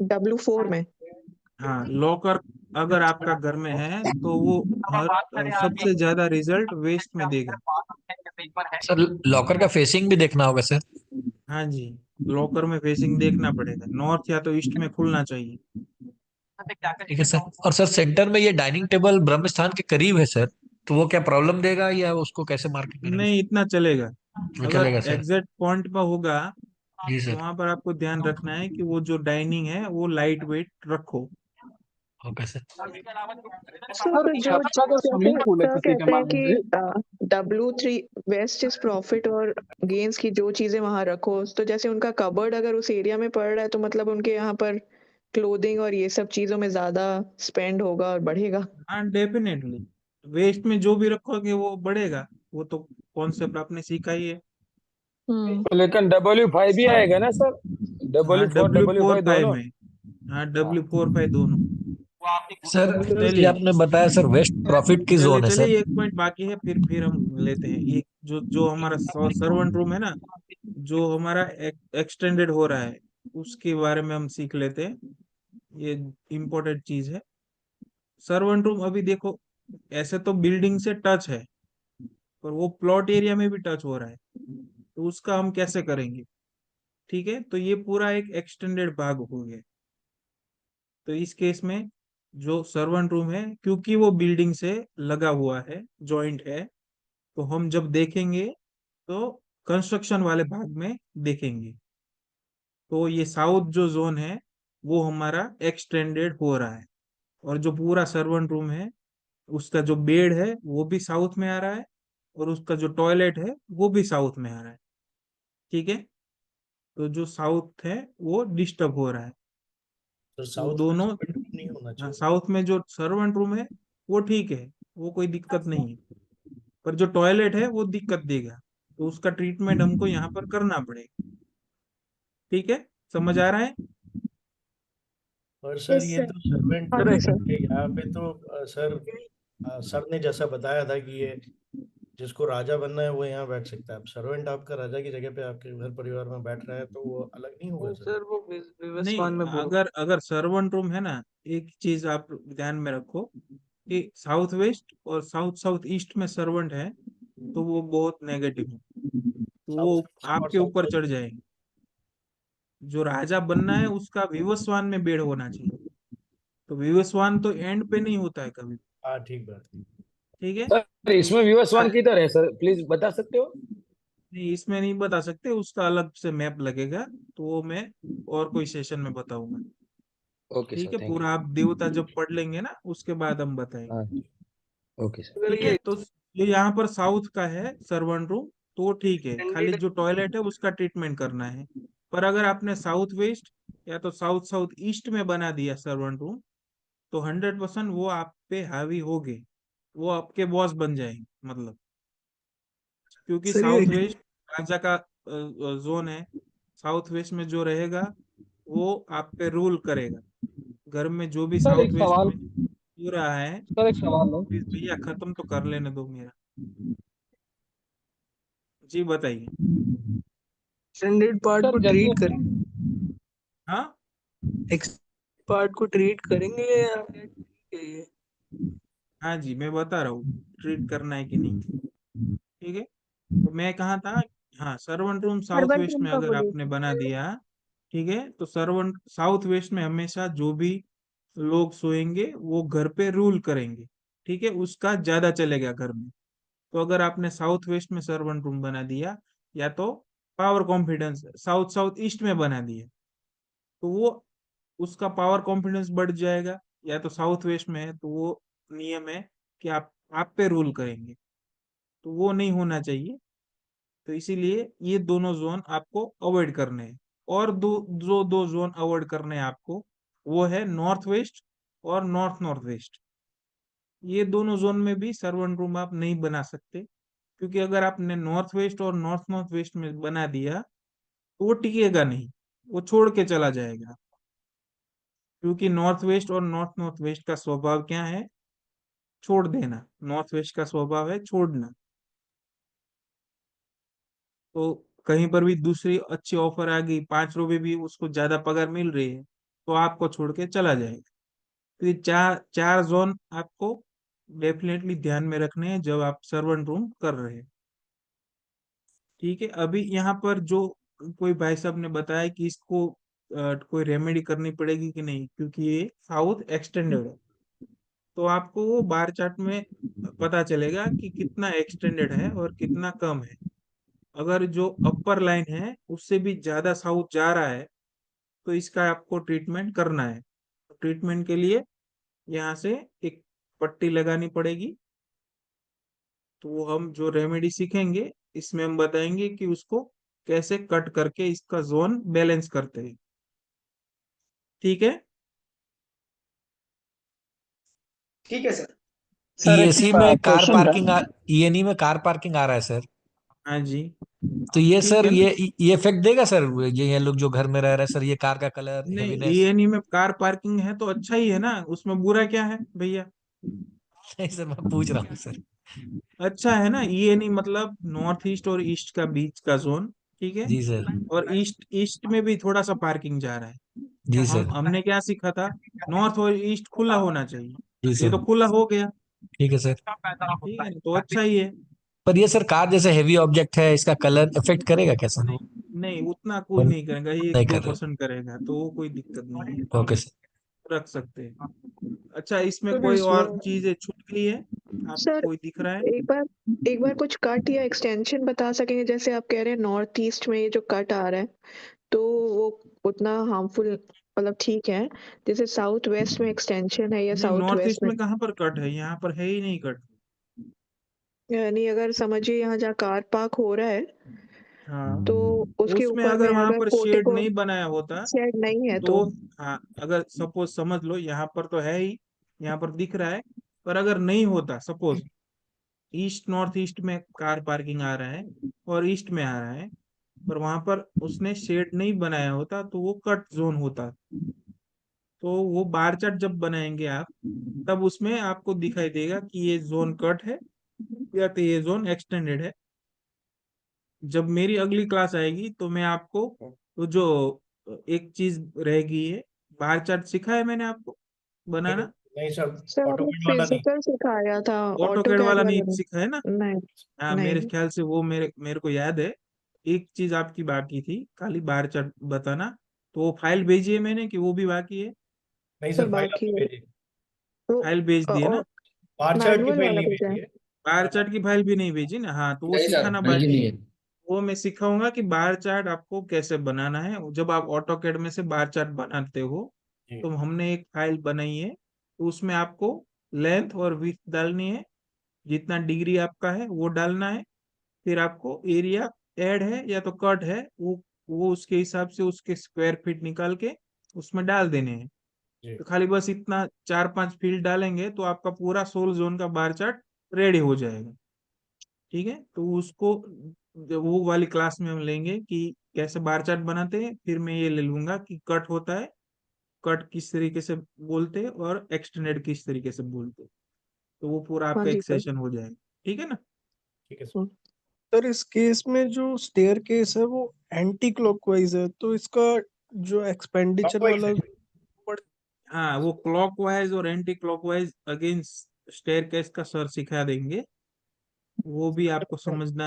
W4 में? हाँ, लॉकर अगर आपका घर में है तो वो सबसे ज्यादा रिजल्ट वेस्ट में देगा। सर लॉकर का फेसिंग भी देखना होगा सर। हाँ जी, लॉकर में फेसिंग देखना पड़ेगा, नॉर्थ या तो ईस्ट में खुलना चाहिए। ठीक है सर। और सर सेंटर में ये डाइनिंग टेबल ब्रह्म स्थान के करीब है सर, तो वो क्या प्रॉब्लम देगा या उसको कैसे मार्केट करेंगे? नहीं, इतना चलेगा। वो अगर चलेगा सर। एग्जैक्ट पॉइंट पर होगा जी तो सर। वहां पर आपको ध्यान रखना है कि वो जो डाइनिंग है वो लाइट वेट रखो। Okay sir. सर जो छत का स्विमिंग पूल है सर किसी का, कहते हैं मान लीजिए। कि W3 वेस्ट इज प्रॉफिट और गेन्स की जो चीजें वहां रखो, तो जैसे उनका कबर्ड अगर उस एरिया में पड़ रहा है तो मतलब उनके यहाँ पर क्लोथिंग और ये सब चीजों में ज्यादा स्पेंड होगा और बढ़ेगा। हाँ, डेफिनेटली वेस्ट में जो भी रखोगे वो बढ़ेगा, वो तो कॉन्सेप्ट आपने सीखा ही है। लेकिन W5 भी आएगा ना सर? हाँ, W4 W5 W4 दोनों? में, हाँ W4 दोनों। सर ये चलिए आपने बताया सर वेस्ट प्रॉफिट की चलिए जोन है चलिए, सर। एक पॉइंट बाकी है, फिर हम लेते हैं। एक जो जो हमारा सर्वेंट रूम है ना, जो हमारा एक्सटेंडेड हो रहा है उसके बारे में हम सीख लेते हैं। ये इम्पोर्टेंट चीज है। सर्वेंट रूम अभी देखो, ऐसे तो बिल्डिंग से टच है, पर वो प्लॉट एरिया में भी टच हो रहा है, तो उसका हम कैसे करेंगे? ठीक है, तो ये पूरा एक एक्सटेंडेड भाग हो गया। तो इस केस में जो सर्वेंट रूम है, क्योंकि वो बिल्डिंग से लगा हुआ है, जॉइंट है, तो हम जब देखेंगे तो कंस्ट्रक्शन वाले भाग में देखेंगे। तो ये साउथ जो जोन है वो हमारा एक्सटेंडेड हो रहा है, और जो पूरा सर्वेंट रूम है उसका जो बेड है वो भी साउथ में आ रहा है, और उसका जो टॉयलेट है वो भी साउथ में आ रहा है। ठीक है, तो जो साउथ है वो डिस्टर्ब हो रहा है। तो वो साउथ दोनों, वेस्ट बेडरूम नहीं होना चाहिए। साउथ में जो सर्वेंट रूम है वो ठीक है, वो कोई दिक्कत नहीं है, पर जो टॉयलेट है वो दिक्कत देगा, तो उसका ट्रीटमेंट हमको यहाँ पर करना पड़ेगा। ठीक है, समझ आ रहा है? और सर ये तो सर्वेंट हाँ रूम जी सर। है, यहाँ पे तो सर सर ने जैसा बताया था कि ये जिसको राजा बनना है वो यहाँ बैठ सकता है। अब सर्वेंट आपका राजा की जगह पे आपके घर परिवार में बैठ रहा है तो वो अलग नहीं होगा सर? सर वो नहीं, विवस्वान में बोल अगर अगर सर्वेंट रूम है ना, एक चीज आप ध्यान में रखो कि साउथ वेस्ट और साउथ साउथ ईस्ट में सर्वेंट है, तो वो बहुत नेगेटिव है, तो वो साउथ ईस्ट और आपके साउथ ऊपर चढ़ वेस्ट। जाएंगे। जो राजा बनना है उसका विवस्वान में बेड होना चाहिए, तो विवस्वान तो एंड पे नहीं होता है कभी। हाँ ठीक बात। ठीक है, सर इसमें विवस्वान किधर है सर, प्लीज बता सकते हो? नहीं इसमें नहीं बता सकते, उसका अलग से मैप लगेगा, तो वो मैं और कोई सेशन में बताऊंगा। ओके ठीक सर, है, थैंक पूरा आप देवता जब पढ़ लेंगे ना उसके बाद हम बताएंगे। यू। Okay sir. अगर ठीक है, ये तो ये यहाँ पर साउथ का है सर्वेंट रूम, तो ठीक है, खाली एक्सटेंडेड जो टॉयलेट है उसका ट्रीटमेंट करना है। पर अगर आपने साउथ वेस्ट या तो साउथ साउथ ईस्ट में बना दिया सर्वेंट रूम, तो 100% वो आप पे हावी होगे, वो आपके बॉस बन जाएंगे, मतलब क्योंकि सर ये साउथ वेस्ट राजा का जोन है। साउथ वेस्ट में जो रहेगा वो आप पे रूल करेगा। घर में जो भी सर साउथ एक वेस्ट सवाल, में हो रहा है, सर एक सवाल है। प्लीज भैया खत्म तो कर लेने दो मेरा। जी बताइए। एक्सटेंडेड पार्ट सर को जैसे ट्रीट करें, हाँ एक्स पार्ट को ट्रीट करेंगे या ये हाँ जी, मैं बता रहा हूँ ट्रीट करना है कि नहीं। ठीक है, तो मैं कहा था, हाँ servant room south servant west room में का अगर बोलिए आपने बना दिया, ठीक है, तो सर्वेंट साउथ वेस्ट में हमेशा जो भी लोग सोएंगे वो घर पे रूल करेंगे। ठीक है, उसका ज्यादा चलेगा घर में। तो अगर आपने साउथ वेस्ट में सर्वेंट रूम बना दिया, या तो power confidence south south east में बना दिया, तो वो उसका पावर कॉन्फिडेंस बढ़ जाएगा। या तो साउथ वेस्ट में है तो वो नियम है कि आप पे रूल करेंगे, तो वो नहीं होना चाहिए। तो इसीलिए ये दोनों जोन आपको अवॉइड करने हैं। और जो दो जोन अवॉइड करने हैं आपको, वो है नॉर्थ वेस्ट और नॉर्थ नॉर्थ वेस्ट। ये दोनों जोन में भी सर्वेंट रूम आप नहीं बना सकते, क्योंकि अगर आपने नॉर्थ वेस्ट और नॉर्थ नॉर्थ वेस्ट में बना दिया तो वो टिकेगा नहीं, वो छोड़ के चला जाएगा। क्योंकि नॉर्थ वेस्ट और नॉर्थ नॉर्थ वेस्ट का स्वभाव क्या है? छोड़ देना। नॉर्थ वेस्ट का स्वभाव है छोड़ना। तो कहीं पर भी दूसरी अच्छी ऑफर आ गई, 5 रुपए भी उसको ज्यादा पगार मिल रही है, तो आपको छोड़ के चला जाएगा। तो ये चार चार जोन आपको डेफिनेटली ध्यान में रखने हैं जब आप सर्वेंट रूम कर रहे हैं। ठीक है, अभी यहाँ पर जो कोई भाई साहब ने बताया कि इसको कोई रेमेडी करनी पड़ेगी कि नहीं, क्योंकि ये साउथ एक्सटेंडेड है, तो आपको वो बार चार्ट में पता चलेगा कि कितना एक्सटेंडेड है और कितना कम है। अगर जो अपर लाइन है उससे भी ज्यादा साउथ जा रहा है, तो इसका आपको ट्रीटमेंट करना है। ट्रीटमेंट के लिए यहाँ से एक पट्टी लगानी पड़ेगी। तो वो हम जो रेमेडी सीखेंगे इसमें हम बताएंगे कि उसको कैसे कट करके इसका जोन बैलेंस करते हैं। ठीक है, ठीक है सर। सर एक ईएसी में कार क्वेश्चन था। पार्किंग ईएनई में कार पार्किंग आ रहा है सर। हाँ जी, तो ये ठीक सर है ना। ये इफेक्ट देगा सर, ये लोग जो घर में रह रहे हैं सर, ये कार का कलर, नहीं, हेवीनेस? ईएनई में कार पार्किंग है तो अच्छा ही है ना, उसमें बुरा क्या है भैया? नहीं सर, मैं पूछ रहा हूँ सर। अच्छा है ना, ईएनई मतलब नॉर्थ ईस्ट और ईस्ट का बीच का जोन। ठीक है। जी सर। और ईस्ट ईस्ट में भी थोड़ा सा पार्किंग जा रहा है। जी सर। हमने क्या सीखा था, नॉर्थ और ईस्ट खुला होना चाहिए, जी ये सर। तो खुला हो गया। ठीक है सर। ठीक है, तो अच्छा ही है। पर ये सर कार जैसे हेवी ऑब्जेक्ट है, इसका कलर इफेक्ट करेगा क्या सर? नहीं, उतना कोई नहीं करेगा, नहीं कर 1-2% करेगा, तो वो कोई दिक्कत नहीं है, रहा। Okay sir. रख सकते हैं। अच्छा, इसमें सर कोई और इसमें चीजें छूट गई है, आपको सर कोई दिख रहा है? एक बार कुछ कट या एक्सटेंशन बता सकेंगे, जैसे आप कह रहे हैं नॉर्थ ईस्ट में ये जो कट आ रहा है तो वो उतना हार्मफुल मतलब ठीक है, जैसे साउथ वेस्ट में एक्सटेंशन है या नहीं, साउथ नॉर्थ वेस्ट ईस्ट में, में कहाँ पर कट है, यहाँ पर है ही नहीं कट। यानी अगर समझिए यहाँ जहाँ कार पार्क हो रहा है हाँ, तो उसके उसमें ऊपर में अगर वहां अगर पर शेड पोर्टिको नहीं बनाया होता शेड नहीं है तो, तो हाँ, अगर सपोज समझ लो यहाँ पर तो है ही, यहाँ पर दिख रहा है, पर अगर नहीं होता, सपोज ईस्ट नॉर्थ ईस्ट में कार पार्किंग आ रहा है और ईस्ट में आ रहा है, पर वहां पर उसने शेड नहीं बनाया होता तो वो कट जोन होता। तो वो बार चार्ट जब बनाएंगे आप, तब उसमें आपको दिखाई देगा कि ये जोन कट है या तो ये जोन एक्सटेंडेड है। जब मेरी अगली क्लास आएगी तो मैं आपको वो जो एक चीज रहेगी, है बार चार्ट सिखाया है मैंने आपको नहीं बनाना। नहीं सर, सर आपने ऑटोमेट वाला नहीं। फिजिकल सिखाया था, ऑटो कैड ऑटोकैड वाला नहीं वाला नहीं। सीखा है ना? नहीं हाँ, मेरे नहीं ख्याल से वो मेरे को याद है। एक चीज आपकी बाकी थी, खाली बार चार्ट बताना। तो वो फाइल भेजी है मैंने कि वो भी बाकी है? नहीं सर सर, फाइल बाकी आपने है भेजी, वो फाइल भेज दिए ना? बार चार्ट की मैनुअल फाइल वाला नहीं भेजा है। भेजी है। बार चार्ट की फाइल भी नहीं भेजी ना? हाँ, तो वो नहीं सर, सिखाना भेजी बाकी नहीं है। है। वो मैं सिखाऊंगा कि बार चार्ट आपको कैसे बनाना है। जब आप ऑटो कैड में से बार चार्ट बनाते हो, जी तो हमने एक फाइल बनाई है, तो उसमें आपको लेंथ और विड्थ डालनी है, जितना डिग्री आपका है वो डालना है। फिर आपको एरिया ऐड है या तो कट है, वो उसके हिसाब से उसके स्क्वायर फीट निकाल के उसमें डाल देने हैं। जी तो खाली बस इतना 4-5 फील्ड डालेंगे तो आपका पूरा सोल जोन का बार चार्ट रेडी हो जाएगा। ठीक है, तो उसको जब वो वाली क्लास में हम लेंगे कि कैसे बार चार्ट बनाते हैं, फिर मैं ये ले लूंगा कि कट होता है, कट किस तरीके से बोलते हैं और एक्सटेंडेड किस तरीके से बोलते हैं। तो वो पूरा हाँ आपका जी एक सर। सेशन हो जाएगा। ठीक है ना? ठीक है सर। हम्म। सर इस केस में जो स्टेयर केस है वो एंटी क्लॉकवाइज है, तो इसका जो एक्सपेंडिचर क्लॉकवाइज वाला है। पड़- हाँ, वो क्लॉकवाइज और एंटी क्लॉकवाइज अगेंस्ट स्टेयरकेस का सर सिखा देंगे। वो भी आपको समझना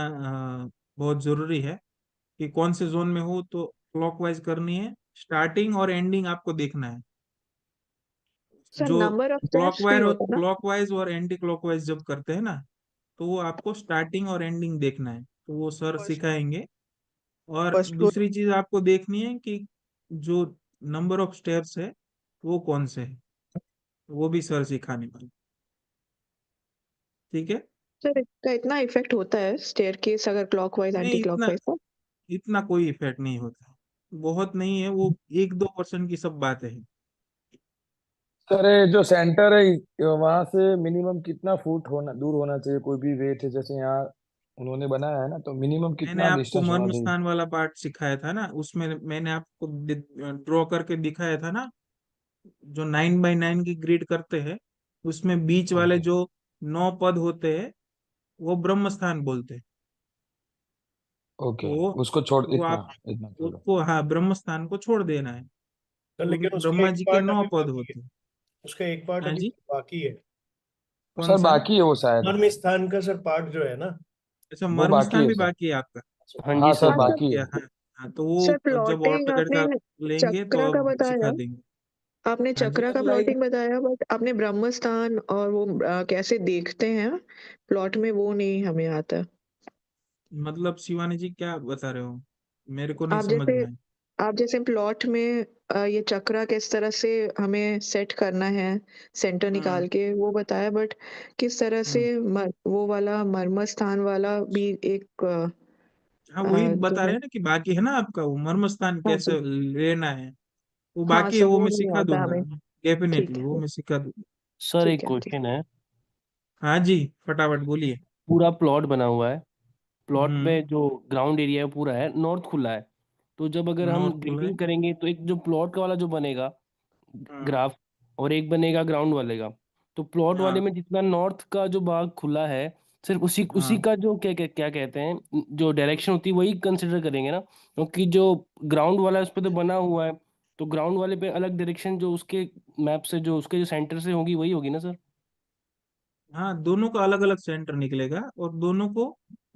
बहुत जरूरी है कि कौन से जोन में हो तो क्लॉकवाइज करनी है। स्टार्टिंग और एंडिंग आपको देखना है। सर जो नंबर ऑफ स्टेप्स भी होता है ना? क्लॉकवाइज और एंटी क्लॉकवाइज जब करते हैं ना, तो वो आपको स्टार्टिंग और एंडिंग देखना है, तो वो सर सिखाएंगे। और फर्स्ट फ्लोर दूसरी चीज आपको देखनी है कि जो नंबर ऑफ स्टेप्स है वो कौन से है, वो भी सर सिखाने वाले। ठीक है। सर इसका इतना इफेक्ट होता है स्टेयरकेस अगर क्लॉकवाइज एंटी नहीं, इतना क्लॉकवाइज का? इतना कोई इफेक्ट नहीं होता, बहुत नहीं है वो, 1-2% की सब बातें हैं। सर ये जो सेंटर है वहां से मिनिमम कितना फुट होना दूर होना चाहिए कोई भी वेट है, जैसे यहाँ उन्होंने बनाया है ना, तो मिनिमम मैंने कितना आपको डिस्टेंस होना मर्म चाहिए? स्थान वाला पार्ट सिखाया था ना, उसमें मैंने आपको ड्रॉ करके दिखाया था ना, जो 9x9 की ग्रिड करते हैं, उसमें बीच वाले ओके। जो 9 पद होते हैं वो ब्रह्म स्थान बोलते हैं। ओके, तो उसको छोड़ वो इतना आप इतना छोड़ो। उसको, हाँ, ब्रह्म स्थान को छोड़ देना है, सर लेकिन क्योंकि उसका ब्रह्मा एक जी के पार्ट 9 अभी पद बाकी है, होते हैं। उसका एक पार्ट हाँ अभी जी, बाकी है। कौन सर सा? बाकी है वो शायद, मर्म स्थान का सर पार्ट जो है ना। अच्छा, वो मर्म बाकी स्थान है भी सर। बाकी है आपका? हाँ हाँ जी सर सर। हाँ सर। बाकी है। हाँ, हाँ, तो सर वो जब प्लॉटिंग ऑटोकैड आपने का लेंगे तो चक्रा का अब सिखा बताया, देंगे। आपने हाँ जी, चक्रा का प्लॉटिंग बताया, बट आपने ब्रह्म स्थान और वो कैसे देखते हैं प्लॉट में वो नहीं हमें आता। मतलब शिवानी जी क्या बता रहे हो, मेरे को नहीं आप समझ जैसे में आया। आप जैसे प्लॉट में ये चक्रा किस तरह से हमें सेट करना है सेंटर हम्म निकाल के वो बताया, बट किस तरह से हम्म वो वाला मर्म स्थान वाला भी एक हाँ, वही जो बता रहे है। हैं ना कि बाकी है ना आपका वो मर्म स्थान हाँ कैसे जी। लेना है, वो हाँ बाकी है, सर वो वो मैं नहीं सिखा आता दूंगा। हमें। ठीक डेफिनेटली वो है। मैं सिखा दूंगा। सर एक ठीक है ठीक क्वेश्चन है। हाँ जी, फटाफट बोलिए। पूरा प्लॉट बना हुआ है, प्लॉट हम्म में जो ग्राउंड एरिया है पूरा है, नॉर्थ खुला है। तो जब अगर हम नॉर्थ खुला है। ग्रेडिंग करेंगे तो एक जो प्लॉट का वाला जो बनेगा हम्म ग्राफ, और एक बनेगा ग्राउंड वाले का। तो प्लॉट वाले हाँ में जितना नॉर्थ का जो भाग खुला है, सिर्फ उसी हाँ का जो क्या क्या क्या कहते हैं जो डायरेक्शन होती है वही कंसिडर करेंगे ना, क्योंकि जो ग्राउंड वाला है उस पे तो बना हुआ है, तो ग्राउंड वाले पे अलग डायरेक्शन जो उसके मैप से जो उसके जो सेंटर से होगी वही होगी ना सर। हाँ, दोनों का अलग अलग सेंटर निकलेगा और दोनों को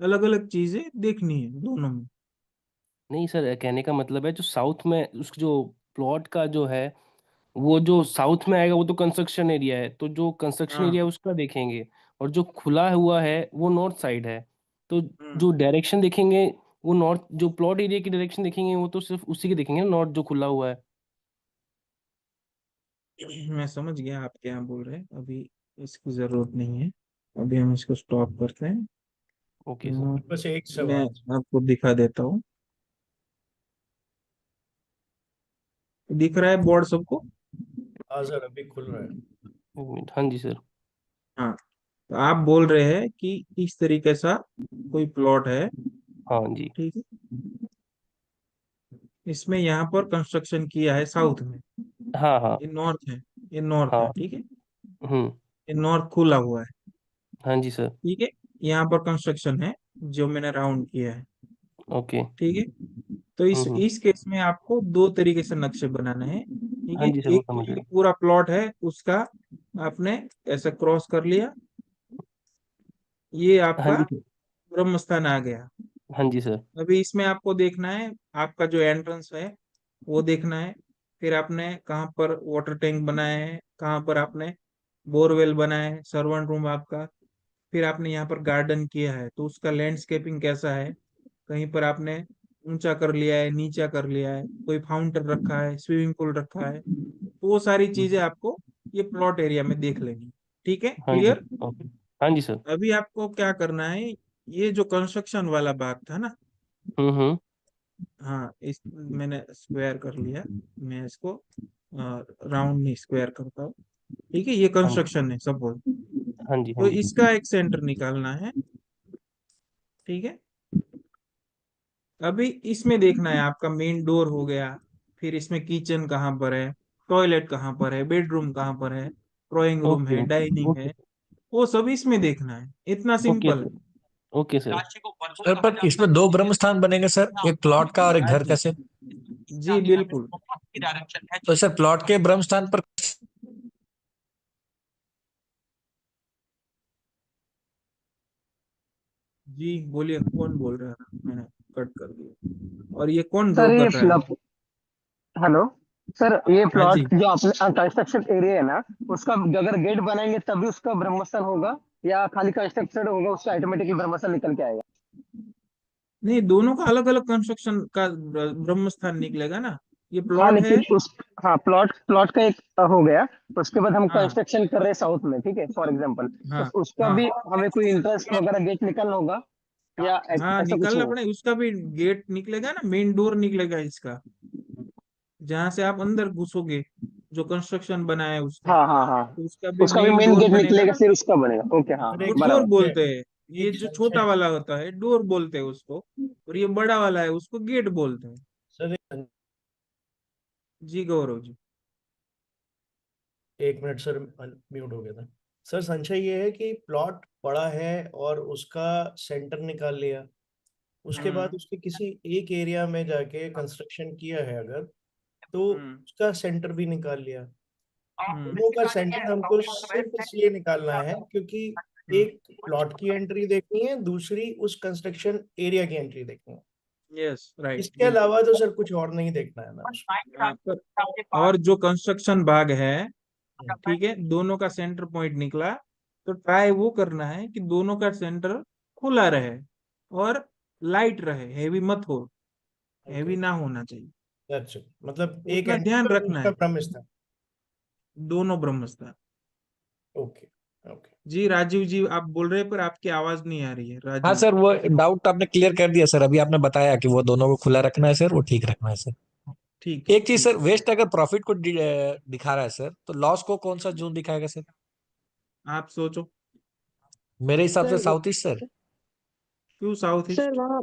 अलग अलग चीजें देखनी है दोनों में। नहीं सर, कहने का मतलब है जो साउथ में उस जो प्लॉट का जो है वो जो साउथ में आएगा वो तो कंस्ट्रक्शन एरिया है, तो जो कंस्ट्रक्शन हाँ। एरिया उसका देखेंगे, और जो खुला हुआ है वो नॉर्थ साइड है, तो जो डायरेक्शन देखेंगे वो नॉर्थ, जो प्लॉट एरिया की डायरेक्शन देखेंगे वो तो सिर्फ उसी की देखेंगे ना, नॉर्थ जो खुला हुआ है। मैं समझ गया आप क्या बोल रहे हैं, अभी इसकी जरूरत नहीं है, अभी हम इसको स्टॉप करते हैं ओके सर। और बस एक मैं सवाल। आपको दिखा देता हूँ। दिख रहा है बोर्ड सबको? हाँ सर, अभी खुल रहा है। एक मिनट, हाँ जी सर। हाँ, तो आप बोल रहे हैं कि इस तरीके सा कोई प्लॉट है, हाँ जी। ठीक है, इसमें यहाँ पर कंस्ट्रक्शन किया है साउथ में, हाँ हाँ ये नॉर्थ है, ये नॉर्थ है, हाँ। ठीक है, हम्म। ये नॉर्थ खुला हुआ है, हाँ जी सर। ठीक है, यहाँ पर कंस्ट्रक्शन है जो मैंने राउंड किया है, ओके। ठीक है। तो इस केस में आपको दो तरीके से नक्शे बनाने हैं, ठीक हाँ है। जी सर, वो एक तो समझ ये गया। पूरा प्लॉट है उसका आपने ऐसा क्रॉस कर लिया, ये हाँ आपका जी सर। ब्रह्म स्थान आ गया। हाँ जी सर। अभी इसमें आपको देखना है आपका जो एंट्रेंस है वो देखना है, फिर आपने कहाँ पर वाटर टैंक बनाए हैं, कहाँ पर आपने बोरवेल बनाए है, सर्वेंट रूम आपका, फिर आपने यहाँ पर गार्डन किया है तो उसका लैंडस्केपिंग कैसा है, कहीं पर आपने ऊंचा कर लिया है, नीचा कर लिया है, कोई फाउंटेन रखा है, स्विमिंग पूल रखा है, तो वो सारी चीजें आपको ये प्लॉट एरिया में देख लेनी, ठीक है, हाँ जी। क्लियर। ओके। हाँ जी सर। अभी आपको क्या करना है, ये जो कंस्ट्रक्शन वाला भाग था ना, हम्म। हाँ, इस मैंने स्क्वायर कर लिया, मैं इसको राउंड में स्क्वायर करता हूँ, ठीक है, ये हाँ जी। कंस्ट्रक्शन है सपोज, हाँ जी। हाँ तो जी। इसका एक सेंटर निकालना है, ठीक है। अभी इसमें देखना है आपका मेन डोर हो गया, फिर इसमें किचन कहाँ पर है, टॉयलेट कहाँ पर है, बेडरूम कहाँ पर है, ड्राइंग रूम ओके है, डाइनिंग ओके है, वो सब इसमें देखना है, इतना ओके सिंपल है। सर। Okay sir. सर पर इसमें दो ब्रह्म स्थान बनेंगे सर, एक प्लॉट का और एक घर का सर। जी बिल्कुल। तो सर प्लॉट के ब्रह्म स्थान पर जी बोलिए, कौन बोल रहा है, मैंने कट कर दिया, और ये कौन ड्रॉ सर ये कर रहा है? हेलो सर, ये हाँ प्लॉट जी। जो आपने कंस्ट्रक्शन एरिया है ना, उसका अगर गेट बनाएंगे तभी उसका ब्रह्मस्थान होगा, या खाली कंस्ट्रक्शन होगा उसका ऑटोमेटिकली ब्रह्मस्थान निकल के आएगा? नहीं, दोनों का अलग अलग कंस्ट्रक्शन का ब्रह्म स्थान निकलेगा ना, ये हाँ प्लॉट है। लेकिन उस हाँ, प्लॉट प्लॉट का एक हो गया, उसके बाद हम हाँ कंस्ट्रक्शन कर रहे हैं साउथ में, ठीक है, फॉर एग्जांपल, हाँ तो उसका हाँ भी हमें कोई इंटरेस्ट वगैरह गेट निकालना होगा, या हाँ, ऐसा कुछ निकलना नहीं? पड़ेगा, उसका भी गेट निकलेगा ना, मेन डोर निकलेगा इसका, जहां से आप अंदर घुसोगे, जो कंस्ट्रक्शन बना है उसका, हाँ हाँ हाँ, तो उसका भी उसका भी मेन मेन डोर गेट बनेगा निकलेगा ना, फिर उसका बनेगा। ओके, हाँ सर हाँ, वो एक डोर बराबर। संशय, बोलते हैं, ये एक जो छोटा संशय वाला होता है डोर बोलते हैं उसको, और ये बड़ा वाला है उसको गेट बोलते हैं। सर जी गौरव जी। एक मिनट सर, म्यूट हो गया था। सर संशय ये है कि प्लॉट बड़ा है और उसका सेंटर निकाल लिया, उसके बाद हम्म उसके किसी एक एरिया में जाके कंस्ट्रक्शन किया है अगर, तो हम्म उसका सेंटर भी निकाल लिया। हम्म दोनों का सेंटर हमको सिर्फ इसलिए निकालना है क्योंकि हम्म एक प्लॉट की एंट्री देखनी है, दूसरी उस कंस्ट्रक्शन एरिया की एंट्री देखनी है। यस राइट, इसके बिल्कुल। अलावा तो सर कुछ और नहीं देखना है ना उसमें। हाँ, और जो कंस्ट्रक्शन भाग है, ठीक है, दोनों का सेंटर पॉइंट निकला, तो ट्राई वो करना है कि दोनों का सेंटर खुला रहे और लाइट रहे, हेवी मत हो, ओके, हेवी ना होना चाहिए, दैट्स इट। मतलब एक उतना ध्यान एंट्री और रखना दूसरा है, ब्रह्मस्थान। दोनों ब्रह्मस्थान। Okay okay. जी राजीव जी, आप बोल रहे हैं पर आपकी आवाज नहीं आ रही है हाँ राजीव। सर, वो डाउट आपने क्लियर कर दिया सर, अभी आपने बताया कि वो दोनों को खुला रखना है सर, वो ठीक रखना है सर। ठीक है एक चीज ठीक सर, वेस्ट अगर प्रॉफिट को दिखा रहा है सर, तो लॉस को कौन सा जोन दिखाएगा सर? है, आप सोचो। मेरे हिसाब से सर साउथ ईस्ट सर। क्यों साउथ सर ईस्ट? वहाँ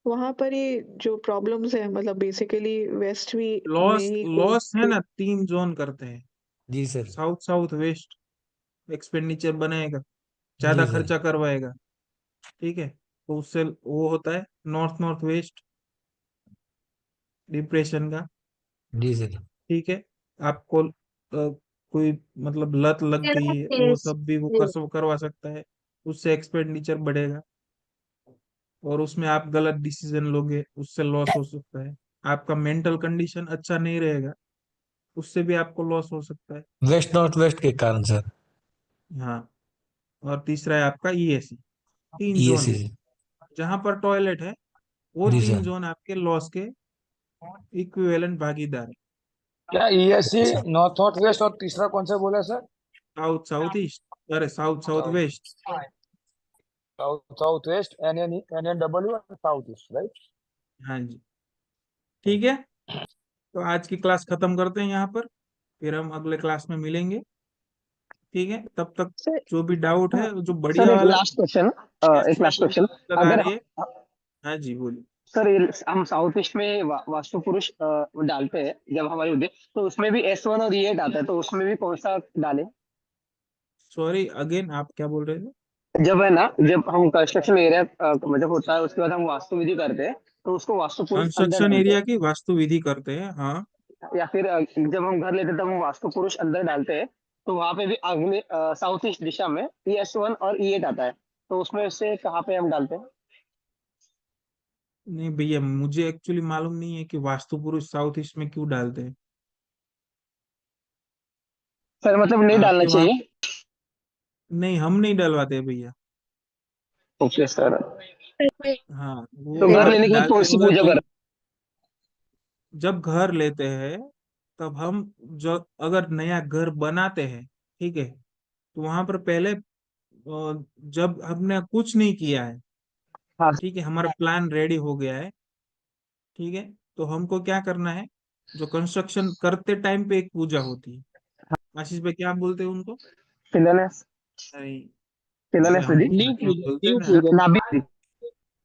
वहाँ पर ये जो प्रॉब्लम्स है, मतलब बेसिकली वेस्ट भी में लॉस ही लॉस है कोई। ना, 3 जोन करते हैं, जी sir. South South West, expenditure बनाएगा, जी ज्यादा सर। खर्चा करवाएगा, ठीक है, तो उससे वो होता है नॉर्थ नॉर्थ वेस्ट डिप्रेशन का। जी सर। ठीक है, आपको कोई मतलब लत लग गई है वो सब भी वो करवा सकता है, उससे एक्सपेंडिचर बढ़ेगा और उसमें आप गलत डिसीजन लोगे, उससे लॉस हो सकता है। आपका मेंटल कंडीशन अच्छा नहीं रहेगा, उससे भी आपको लॉस हो सकता है। वेस्ट नॉर्थ वेस्ट के कारण सर। हाँ, और तीसरा है आपका ईएसी। 3 zone EAC. है जहां पर टॉयलेट है, वो जी 3 सर। जोन आपके लॉस के इक्विवेलेंट भागीदार है। क्या ईएससी अच्छा। नॉर्थ नॉर्थ वेस्ट और तीसरा कौन सा बोला सर? साउथ साउथ ईस्ट, अरे south south South waste. South west NN W south east, right? हाँ जी, ठीक है, तो आज की क्लास खत्म करते हैं यहाँ पर, फिर हम अगले क्लास में मिलेंगे। ठीक है, तब तक सर जो भी डाउट है, जो सर बढ़िया एक वाला लास्ट क्वेश्चन, एक लास्ट क्वेश्चन। लगा अगर रही है। हाँ जी, बोलिए। सर हम साउथ ईस्ट में वास्तु पुरुष डालते हैं जब हमारे उदय, तो उसमें भी S1 और E8 आता है, तो उसमें भी कौन सा डालें? सॉरी, अगेन आप क्या बोल रहे थे? जब है ना, जब हम कंस्ट्रक्शन एरिया मतलब होता है, उसके बाद हम वास्तु विधि करते हैं, तो उसको वास्तु पुरुष अंदर कंस्ट्रक्शन डालते एरिया की वास्तु विधि करते हैं, हाँ। हैं, या फिर जब हम घर लेते हैं तब हम वास्तु पुरुष अंदर डालते हैं, तो वहां पे भी अगले साउथ ईस्ट दिशा में S1 और E8 आता है, तो उसमें से कहाँ पे हम डालते हैं? नहीं भैया, मुझे एक्चुअली मालूम नहीं है कि वास्तु पुरुष साउथ ईस्ट में क्यों डालते हैं। सर मतलब नहीं डालना आपके वहां चाहिए? नहीं, हम नहीं डलवाते भैया। Okay sir. हाँ, वो तो घर आप लेने के बाद कौन डालते सी होगे पूजा तो कर? जब घर लेते हैं तब हम, जो अगर नया घर बनाते हैं, ठीक है, तो वहां पर पहले जब हमने कुछ नहीं किया है, हाँ ठीक है, हमारा प्लान रेडी हो गया है, ठीक है, तो हमको क्या करना है, जो कंस्ट्रक्शन करते टाइम पे एक पूजा होती है, आशीष भाई क्या बोलते हैं उनको? शिलान्यास, नहीं, अरे शिलान्यास हम विधि, क्या नींव क्या पूजन, बोलते हैं नींव ना। पूजन। नाभि विधि।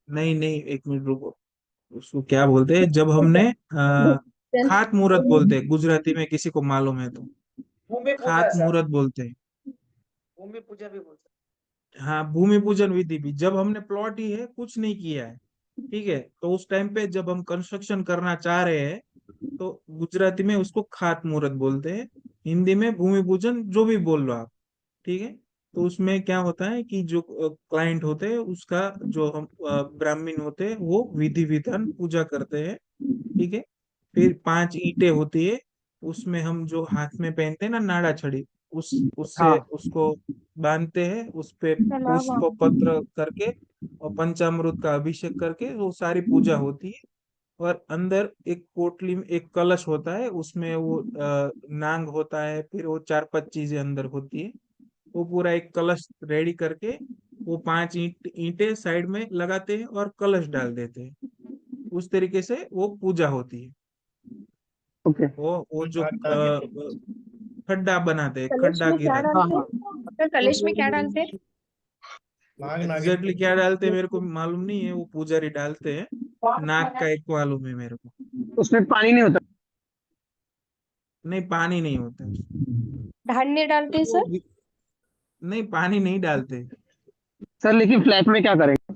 नहीं नहीं, एक मिनट रुको, उसको क्या बोलते हैं जब हमने खात मुहूर्त बोलते हैं, गुजराती में किसी को मालूम है तो भूमि पूजा खात सर, मुहूर्त बोलते हैं। भूमि पूजा भी बोलते हाँ, भूमि पूजन विधि भी, जब हमने प्लॉट ही है, कुछ नहीं किया है, ठीक है, तो उस टाइम पे जब हम कंस्ट्रक्शन करना चाह रहे हैं, तो गुजराती में उसको खात मुहूर्त बोलते हैं, हिंदी में भूमि पूजन, जो भी बोल लो आप, ठीक है। तो उसमें क्या होता है कि जो क्लाइंट होते हैं उसका, जो हम ब्राह्मण होते हैं, वो विधि विधान पूजा करते हैं, ठीक है। फिर 5 ईंटें होती है, उसमें हम जो हाथ में पहनते हैं ना नाड़ा छड़ी, उससे हाँ उसको बांधते हैं, उस पे पुष्प पत्र करके और पंचामृत का अभिषेक करके वो सारी पूजा होती है। और अंदर एक पोटली में एक कलश होता है, उसमें वो नांग होता है, फिर वो 4-5 चीजें अंदर होती है, वो पूरा एक कलश रेडी करके वो 5 ईंटें साइड में लगाते हैं और कलश डाल देते हैं, उस तरीके से वो पूजा होती है। ओके। वो जो खड्डा बनाते हैं, कलश खड्डा में क्या गिराते हाँ डालते हाँ। हैं सर? कलश में क्या डालते हैं? नाग हैं। नागिन एग्जैक्टली क्या डालते हैं मेरे को मालूम नहीं है, वो पुजारी डालते हैं। नाक का एक मालूम है मेरे को। उसमें पानी नहीं होता? नहीं, पानी नहीं होता है उसमें। धान्य डालते हैं वो सर? नहीं, पानी नहीं डालते। सर लेकिन फ्लैट में क्या करेंगे?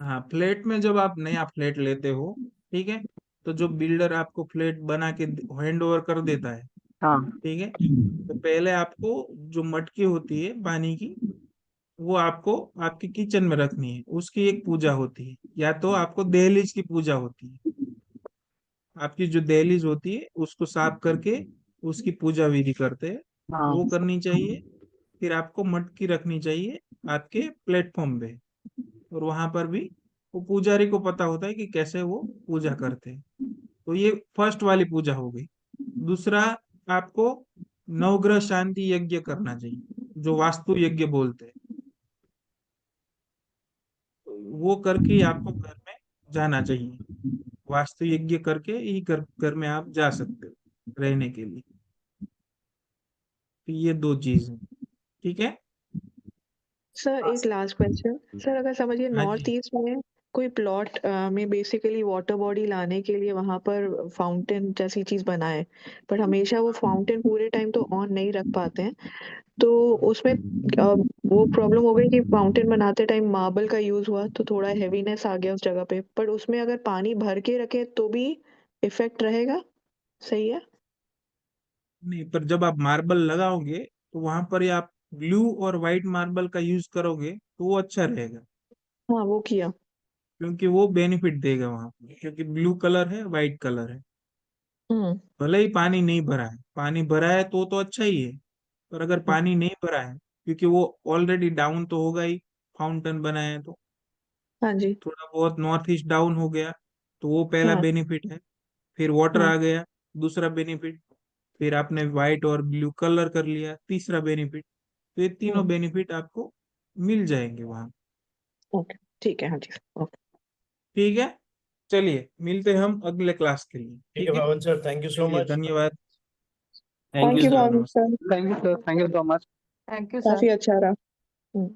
हाँ, फ्लैट में जब आप नया फ्लैट लेते हो, ठीक है, तो जो बिल्डर आपको फ्लैट बना के हैंड ओवर कर देता है, हाँ ठीक है, तो पहले आपको जो मटकी होती है पानी की, वो आपको आपके किचन में रखनी है, उसकी एक पूजा होती है, या तो आपको दहलीज की पूजा होती है, आपकी जो दहलीज होती है उसको साफ करके उसकी पूजा विधि करते हैं, हाँ। वो करनी चाहिए। फिर आपको मटकी रखनी चाहिए आपके प्लेटफॉर्म पे, और वहां पर भी वो पुजारी को पता होता है कि कैसे वो पूजा करते हैं। तो ये फर्स्ट वाली पूजा हो गई। दूसरा, आपको नवग्रह शांति यज्ञ करना चाहिए, जो वास्तु यज्ञ बोलते हैं, तो वो करके ही आपको घर में जाना चाहिए। वास्तु यज्ञ करके ही घर में आप जा सकते हो रहने के लिए। तो ये 2 चीज है, ठीक है। सर एक लास्ट क्वेश्चन। सर अगर समझिए हाँ नॉर्थ जी। ईस्ट में कोई प्लॉट में बेसिकली वाटर बॉडी लाने के लिए वहां पर फाउंटेन जैसी चीज बनाए, पर हमेशा वो फाउंटेन पूरे टाइम तो ऑन नहीं रख पाते हैं, तो उसमें वो प्रॉब्लम हो गई कि फाउंटेन बनाते टाइम मार्बल का यूज हुआ तो थोड़ा हेवीनेस आ गया उस जगह पे, पर उसमें अगर पानी भर के रखे तो भी इफेक्ट रहेगा, सही है? नहीं, पर जब आप मार्बल लगाओगे तो वहां पर ही आप ब्लू और व्हाइट मार्बल का यूज करोगे तो वो अच्छा रहेगा, हाँ वो किया। क्योंकि वो बेनिफिट देगा वहां पर, क्योंकि ब्लू कलर है, व्हाइट कलर है। हम्म भले ही पानी नहीं भरा है, पानी भरा है तो अच्छा ही है, पर अगर पानी नहीं भरा है, क्योंकि वो ऑलरेडी डाउन तो होगा ही, फाउंटेन बनाया है तो हाँ जी। थोड़ा बहुत नॉर्थ ईस्ट डाउन हो गया तो वो पहला हाँ बेनिफिट है। फिर वाटर हाँ आ गया, दूसरा बेनिफिट। फिर आपने व्हाइट और ब्लू कलर कर लिया, तीसरा बेनिफिट। तो ये तीनों बेनिफिट आपको मिल जाएंगे वहां। ओके ठीक है, हाँ जी ओके। ठीक है, चलिए मिलते हैं हम अगले क्लास के लिए। ठीक है ठीक है, भावन सर, थैंक यू सो चलिए मच। धन्यवाद। Thank thank you you sir. Bhavik sir, thank you sir, thank you so much. Thank you काफी सर। अच्छा रहा।